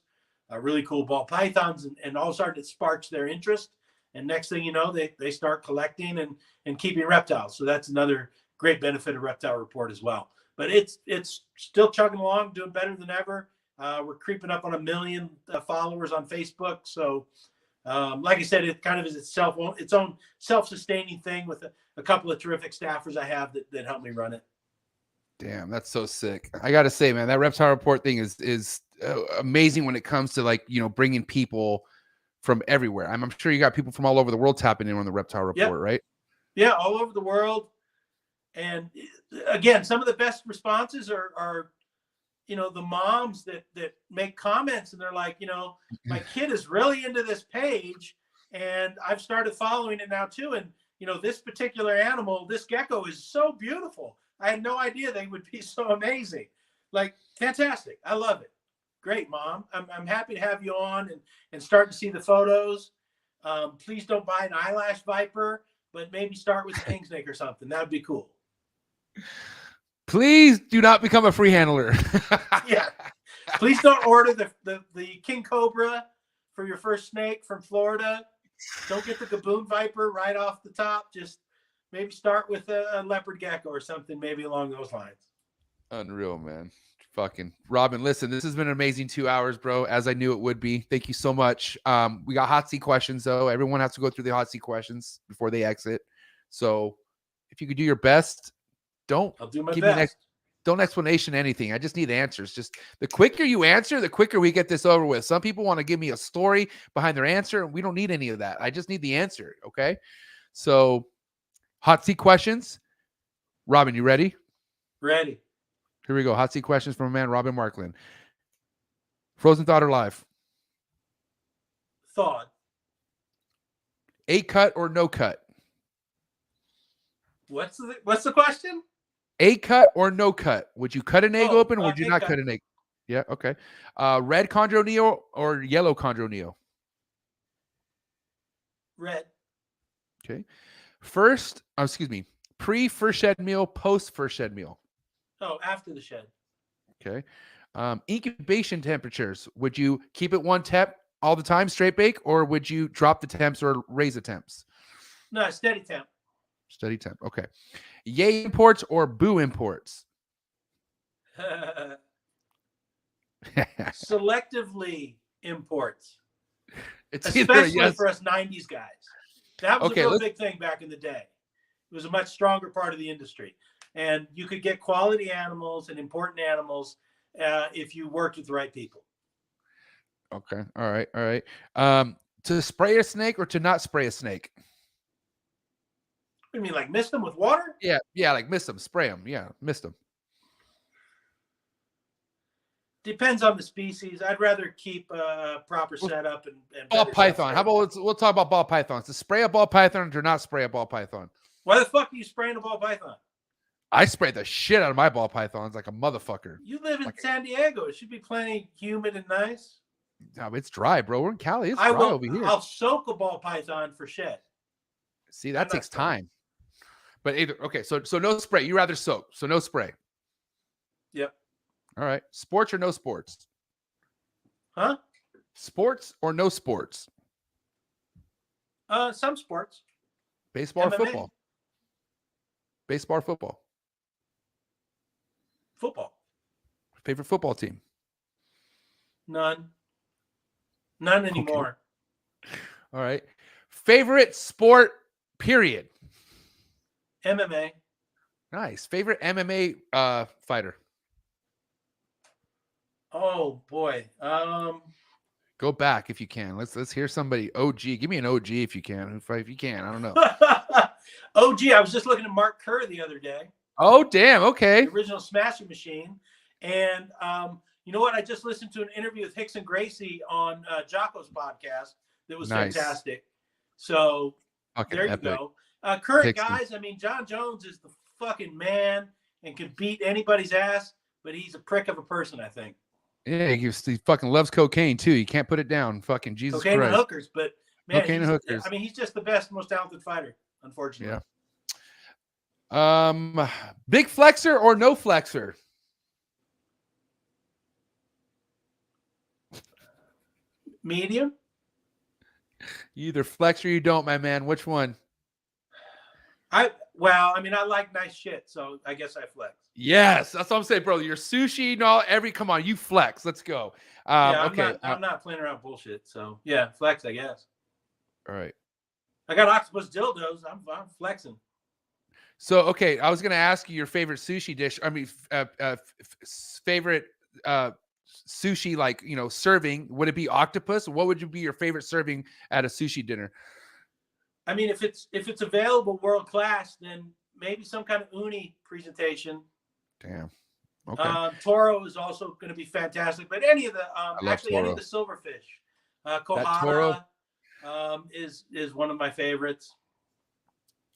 really cool ball pythons. And all of a sudden it sparks their interest. And next thing you know, they start collecting and keeping reptiles. So that's another great benefit of Reptile Report as well. But it's still chugging along, doing better than ever. We're creeping up on 1 million followers on Facebook. So like I said, it kind of is its own self-sustaining thing with a couple of terrific staffers I have that help me run it. Damn, that's so sick. I got to say, man, that Reptile Report thing is amazing when it comes to bringing people from everywhere. I'm sure you got people from all over the world tapping in on the Reptile Report, right? Yeah, all over the world. And again, some of the best responses are the moms that make comments and they're like, my kid is really into this page and I've started following it now too. And this particular animal, this gecko is so beautiful. I had no idea they would be so amazing. Like, fantastic. I love it. Great, Mom. I'm happy to have you on and start to see the photos. Please don't buy an eyelash viper, but maybe start with a king snake or something. That would be cool. Please do not become a free handler. Yeah. Please don't order the king cobra for your first snake from Florida. Don't get the gaboon viper right off the top. Just maybe start with a leopard gecko or something, maybe along those lines. Unreal, man. Fucking Robyn, listen, this has been an amazing 2 hours, bro, as I knew it would be. Thank you so much. We got hot seat questions, though. Everyone has to go through the hot seat questions before they exit. So if you could do your best, I'll do my best. Don't explanation anything. I just need answers. Just the quicker you answer, the quicker we get this over with. Some people want to give me a story behind their answer, and we don't need any of that. I just need the answer, okay? So hot seat questions. Robyn, you ready? Ready. Here we go. Hot seat questions from a man, Robyn Markland. Frozen thought or live? Thought. 8 cut or no cut? What's the question? 8 cut or no cut? Would you cut an egg open or would you not cut an egg? Yeah, okay. Red chondro neo or yellow chondro neo? Red. Okay. Pre-first shed meal, post-first shed meal? Oh, after the shed. Okay. Incubation temperatures. Would you keep it 1 temp all the time, straight bake, or would you drop the temps or raise the temps? No, steady temp. Steady temp. Okay. Yay imports or boo imports? Selectively imports. It's especially yes. for us 90s guys. That was a real big thing back in the day. It was a much stronger part of the industry. And you could get quality animals and important animals if you worked with the right people. Okay. All right. All right. To spray a snake or to not spray a snake? You mean like mist them with water? Yeah. Yeah. Like mist them, spray them. Yeah. Mist them. Depends on the species. I'd rather keep a proper setup and ball python. How about we'll talk about ball pythons. To spray a ball python or to not spray a ball python? Why the fuck are you spraying a ball python? I spray the shit out of my ball pythons like a motherfucker. You live in San Diego. It should be plenty humid and nice. No, it's dry, bro. We're in Cali. It's dry over here. I'll soak a ball python for shed. See, that takes time. But either okay, so no spray. You rather soak, so no spray. Yep. All right. Sports or no sports? Huh? Sports or no sports? Some sports. Baseball or MMA. football? Baseball or football? Football. Favorite football team? None anymore. Okay. All right. Favorite sport, period? MMA. Nice. Favorite MMA fighter? Oh boy. Go back if you can. Let's hear somebody. OG. Give me an OG if you can. If you can, I don't know. OG. I was just looking at Mark Kerr the other day. Oh damn. Okay. The original Smasher Machine, and you know what? I just listened to an interview with Hicks and Gracie on Jocko's podcast. That was fantastic. So there you go. Current Hickson. guys. I mean, John Jones is the fucking man and can beat anybody's ass, but he's a prick of a person, I think. Yeah, he fucking loves cocaine too. You can't put it down. Fucking Jesus cocaine Christ. And hookers, but man, cocaine and hookers. I mean, he's just the best, most talented fighter, unfortunately. Yeah. Big flexor or no flexor? Medium. You either flex or you don't, my man. Which one? I like nice shit, so I guess I flex. Yes, that's what I'm saying, bro. Your sushi, come on, you flex. Let's go. I'm not playing around bullshit. So yeah, flex, I guess. All right. I got octopus dildos. I'm flexing. So okay, I was gonna ask you your favorite sushi dish. I mean, favorite sushi, like serving. Would it be octopus? What would be your favorite serving at a sushi dinner? I mean, if it's available world class, then maybe some kind of uni presentation. Damn. Okay. Toro is also going to be fantastic, but any of the any of the silverfish, Kohara is one of my favorites.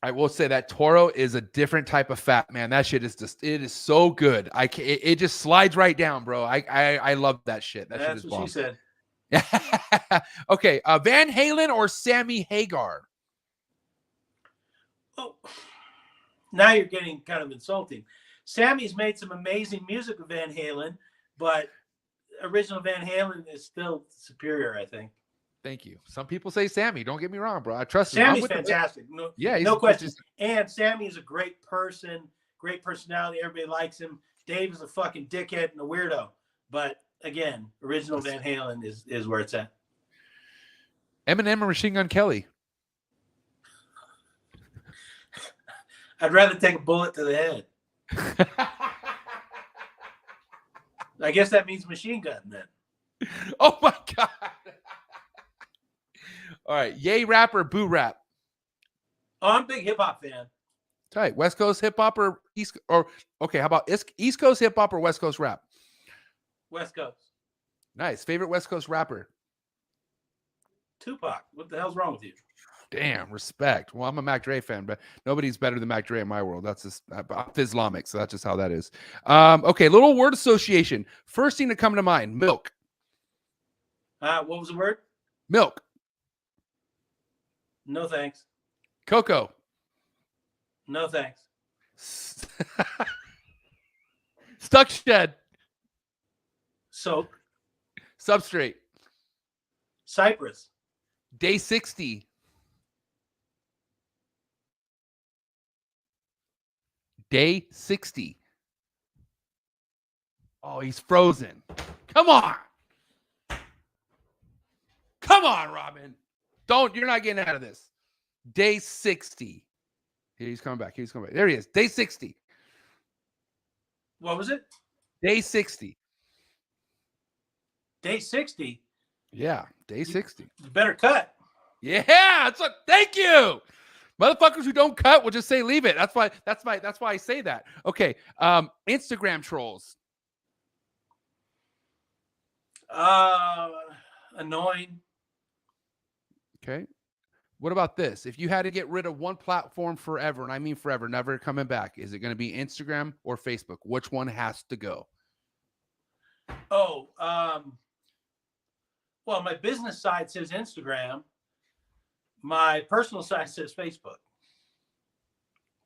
I will say that Toro is a different type of fat, man. That shit is just, it is so good. It just slides right down, bro. I love that shit. That shit is That's what bomb. she said. Okay, Van Halen or Sammy Hagar? Oh, now you're getting kind of insulting. Sammy's made some amazing music with Van Halen, but original Van Halen is still superior, I think. Thank you. Some people say Sammy. Don't get me wrong, bro. I trust him. Sammy's fantastic. No question. And Sammy is a great person, great personality. Everybody likes him. Dave is a fucking dickhead and a weirdo. But again, original Van Halen is where it's at. Eminem or Machine Gun Kelly? I'd rather take a bullet to the head. I guess that means machine gun then. Oh my God. All right. Yay rap or boo rap? Oh, I'm a big hip hop fan. Tight. West Coast hip hop or East, or okay, how about East Coast hip hop or West Coast rap? West Coast. Nice. Favorite West Coast rapper? Tupac. What the hell's wrong with you? Damn, respect. Well, I'm a Mac Dre fan, but nobody's better than Mac Dre in my world. That's just I'm Islamic, so that's just how that is. Okay, little word association. First thing to come to mind: milk. What was the word? Milk. No thanks. Cocoa. No thanks. Stuck shed. Soap. Substrate. Cypress. Day 60. Day 60. Oh, he's frozen. Come on. Come on, Robyn. You're not getting out of this. Day 60. Here he's coming back. He's coming back. There he is. Day 60. What was it? Day 60. Day 60. Yeah, day 60. You better cut. Yeah, thank you. Motherfuckers who don't cut will just say leave it. That's why I say that. Okay. Instagram trolls. Annoying. Okay. What about this? If you had to get rid of one platform forever, and I mean forever, never coming back, is it going to be Instagram or Facebook? Which one has to go? Oh, well, my business side says Instagram. My personal side says Facebook.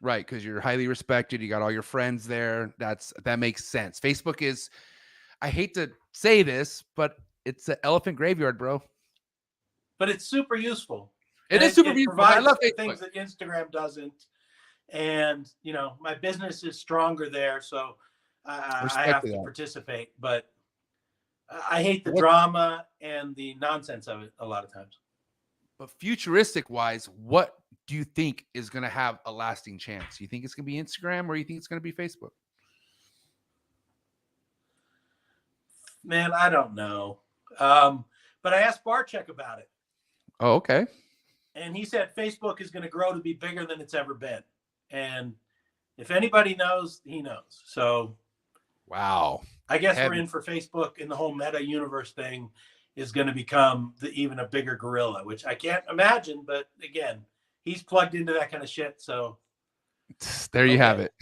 Right, because you're highly respected. You got all your friends there. That makes sense. Facebook is, I hate to say this, but it's an elephant graveyard, bro. But it's super useful. It is super useful. I love Facebook. Things that Instagram doesn't. And, my business is stronger there, so I have to participate. But I hate the drama and the nonsense of it a lot of times. But futuristic wise, what do you think is going to have a lasting chance? You think it's going to be Instagram or you think it's going to be Facebook? Man, I don't know. But I asked Barczyk about it. Oh, okay. And he said Facebook is going to grow to be bigger than it's ever been. And if anybody knows, he knows. So, wow. I guess we're in for Facebook, and the whole meta universe thing is going to become even a bigger gorilla, which I can't imagine. But again, he's plugged into that kind of shit. So there you have it.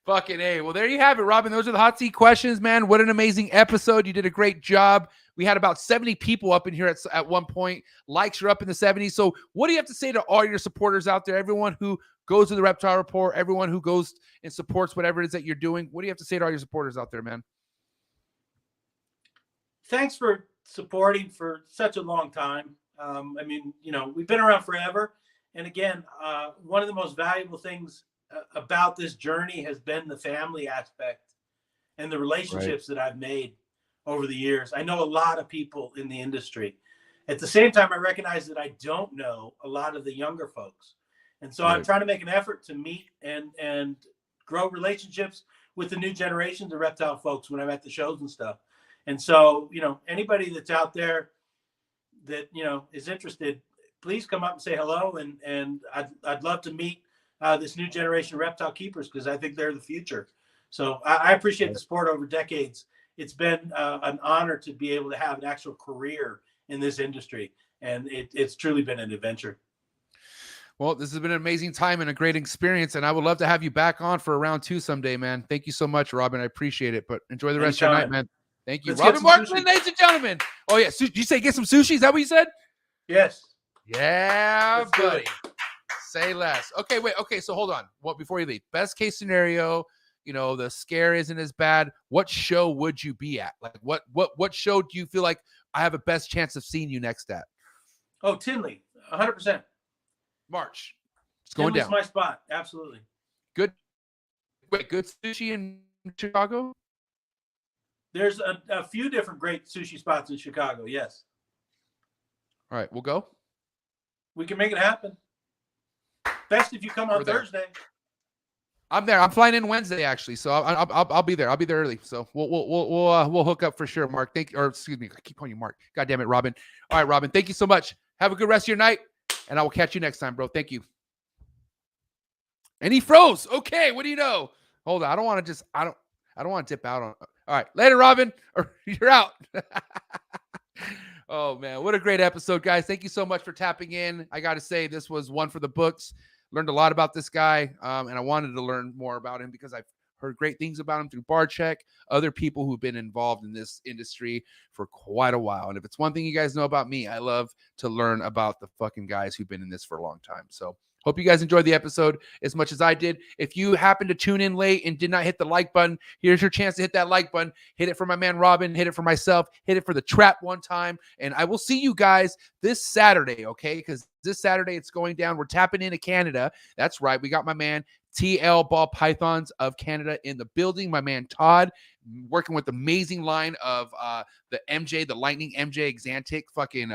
Fucking A. Well, there you have it, Robyn. Those are the hot seat questions, man. What an amazing episode. You did a great job. We had about 70 people up in here at one point. Likes are up in the 70s. So what do you have to say to all your supporters out there? Everyone who goes to the Reptile Report, everyone who goes and supports whatever it is that you're doing. What do you have to say to all your supporters out there, man? Thanks for supporting for such a long time. We've been around forever. And again, one of the most valuable things about this journey has been the family aspect and the relationships that I've made over the years. I know a lot of people in the industry. At the same time, I recognize that I don't know a lot of the younger folks. And so I'm trying to make an effort to meet and grow relationships with the new generation, the Reptile folks, when I'm at the shows and stuff. And so, anybody that's out there that, is interested, please come up and say hello. And I'd love to meet this new generation of reptile keepers, because I think they're the future. So I appreciate the support over decades. It's been an honor to be able to have an actual career in this industry. And it's truly been an adventure. Well, this has been an amazing time and a great experience, and I would love to have you back on for a round 2 someday, man. Thank you so much, Robyn. I appreciate it, but enjoy the rest of your night, Anytime. man. Thank you. Let's get Robyn some Markland, sushi. ladies and gentlemen. Oh, yeah. Did you say get some sushi? Is that what you said? Yes. Yeah, Let's do buddy. it. Say less. Okay, wait. Okay, so hold on. Well, before you leave, best case scenario, the scare isn't as bad. What show would you be at? Like, what show do you feel like I have a best chance of seeing you next at? Oh, Tinley, 100%. March. It's going Tinley's down. my spot. Absolutely. Good. Wait, good sushi in Chicago? There's a few different great sushi spots in Chicago. Yes. All right, we'll go. We can make it happen. Best if you come on We're there. Thursday. I'm there. I'm flying in Wednesday, actually, so I'll be there. I'll be there early. So we'll hook up for sure, Mark. Excuse me, I keep calling you Mark. God damn it, Robyn. All right, Robyn. Thank you so much. Have a good rest of your night, and I will catch you next time, bro. Thank you. And he froze. Okay, what do you know? Hold on. I don't want to dip out on. All right, later, Robyn. Or you're out. Oh man, what a great episode, guys. Thank you so much for tapping in. I got to say, this was one for the books. Learned a lot about this guy, and I wanted to learn more about him because I've heard great things about him through BarCheck, other people who've been involved in this industry for quite a while. And if it's one thing you guys know about me, I love to learn about the fucking guys who've been in this for a long time. So hope you guys enjoyed the episode as much as I did. If you happen to tune in late and did not hit the like button, here's your chance to hit that like button. Hit it for my man Robyn, hit it for myself, hit it for the trap one time. And I will see you guys this Saturday, okay? Because this Saturday it's going down. We're tapping into Canada. That's right. We got my man TL Ball Pythons of Canada in the building. My man Todd working with the amazing line of the Lightning MJ Exantic fucking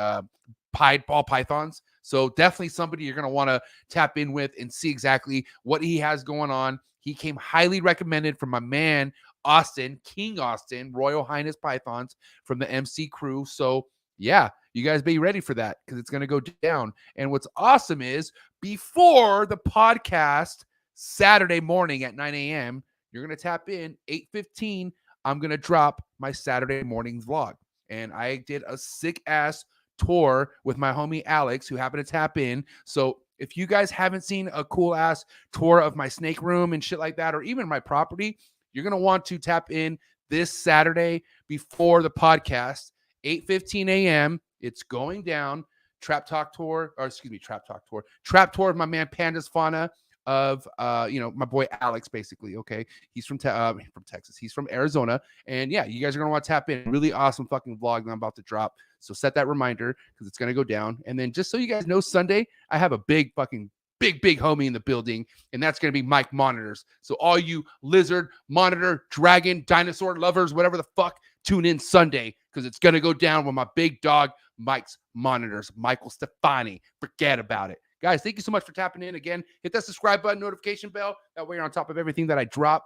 ball pythons. So definitely somebody you're going to want to tap in with and see exactly what he has going on. He came highly recommended from my man, Austin, King Austin, Royal Highness Pythons from the MC crew. So yeah, you guys be ready for that because it's going to go down. And what's awesome is before the podcast Saturday morning at 9 a.m., you're going to tap in 8:15. I'm going to drop my Saturday morning vlog. And I did a sick ass tour with my homie Alex, who happened to tap in. So if you guys haven't seen a cool ass tour of my snake room and shit like that, or even my property, you're going to want to tap in this Saturday before the podcast, 8:15 a.m. It's going down. Trap tour of my man Panda's Fauna of my boy Alex, basically. Okay, he's from Texas, he's from Arizona, and yeah, you guys are gonna want to tap in. Really awesome fucking vlog that I'm about to drop, so set that reminder because it's gonna go down. And then just so you guys know, Sunday I have a big homie in the building, and that's gonna be Mike Monitors. So all you lizard, monitor, dragon, dinosaur lovers, whatever the fuck, tune in Sunday because it's gonna go down with my big dog Mike's Monitors, Michael Stefani. Forget about it. Guys, thank you so much for tapping in. Again, hit that subscribe button, notification bell. That way you're on top of everything that I drop.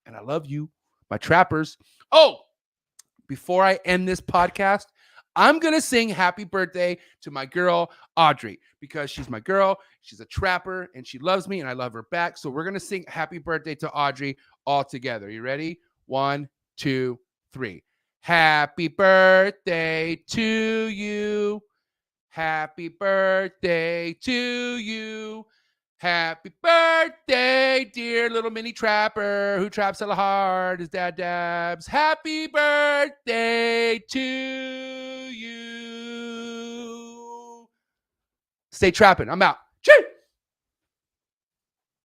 And I love you, my trappers. Oh, before I end this podcast, I'm going to sing happy birthday to my girl, Audrey, because she's my girl. She's a trapper, and she loves me, and I love her back. So we're going to sing happy birthday to Audrey all together. You ready? 1, 2, 3. Happy birthday to you. Happy birthday to you. Happy birthday, dear little mini trapper who traps hella hard as Dad dabs. Happy birthday to you. Stay trapping. I'm out.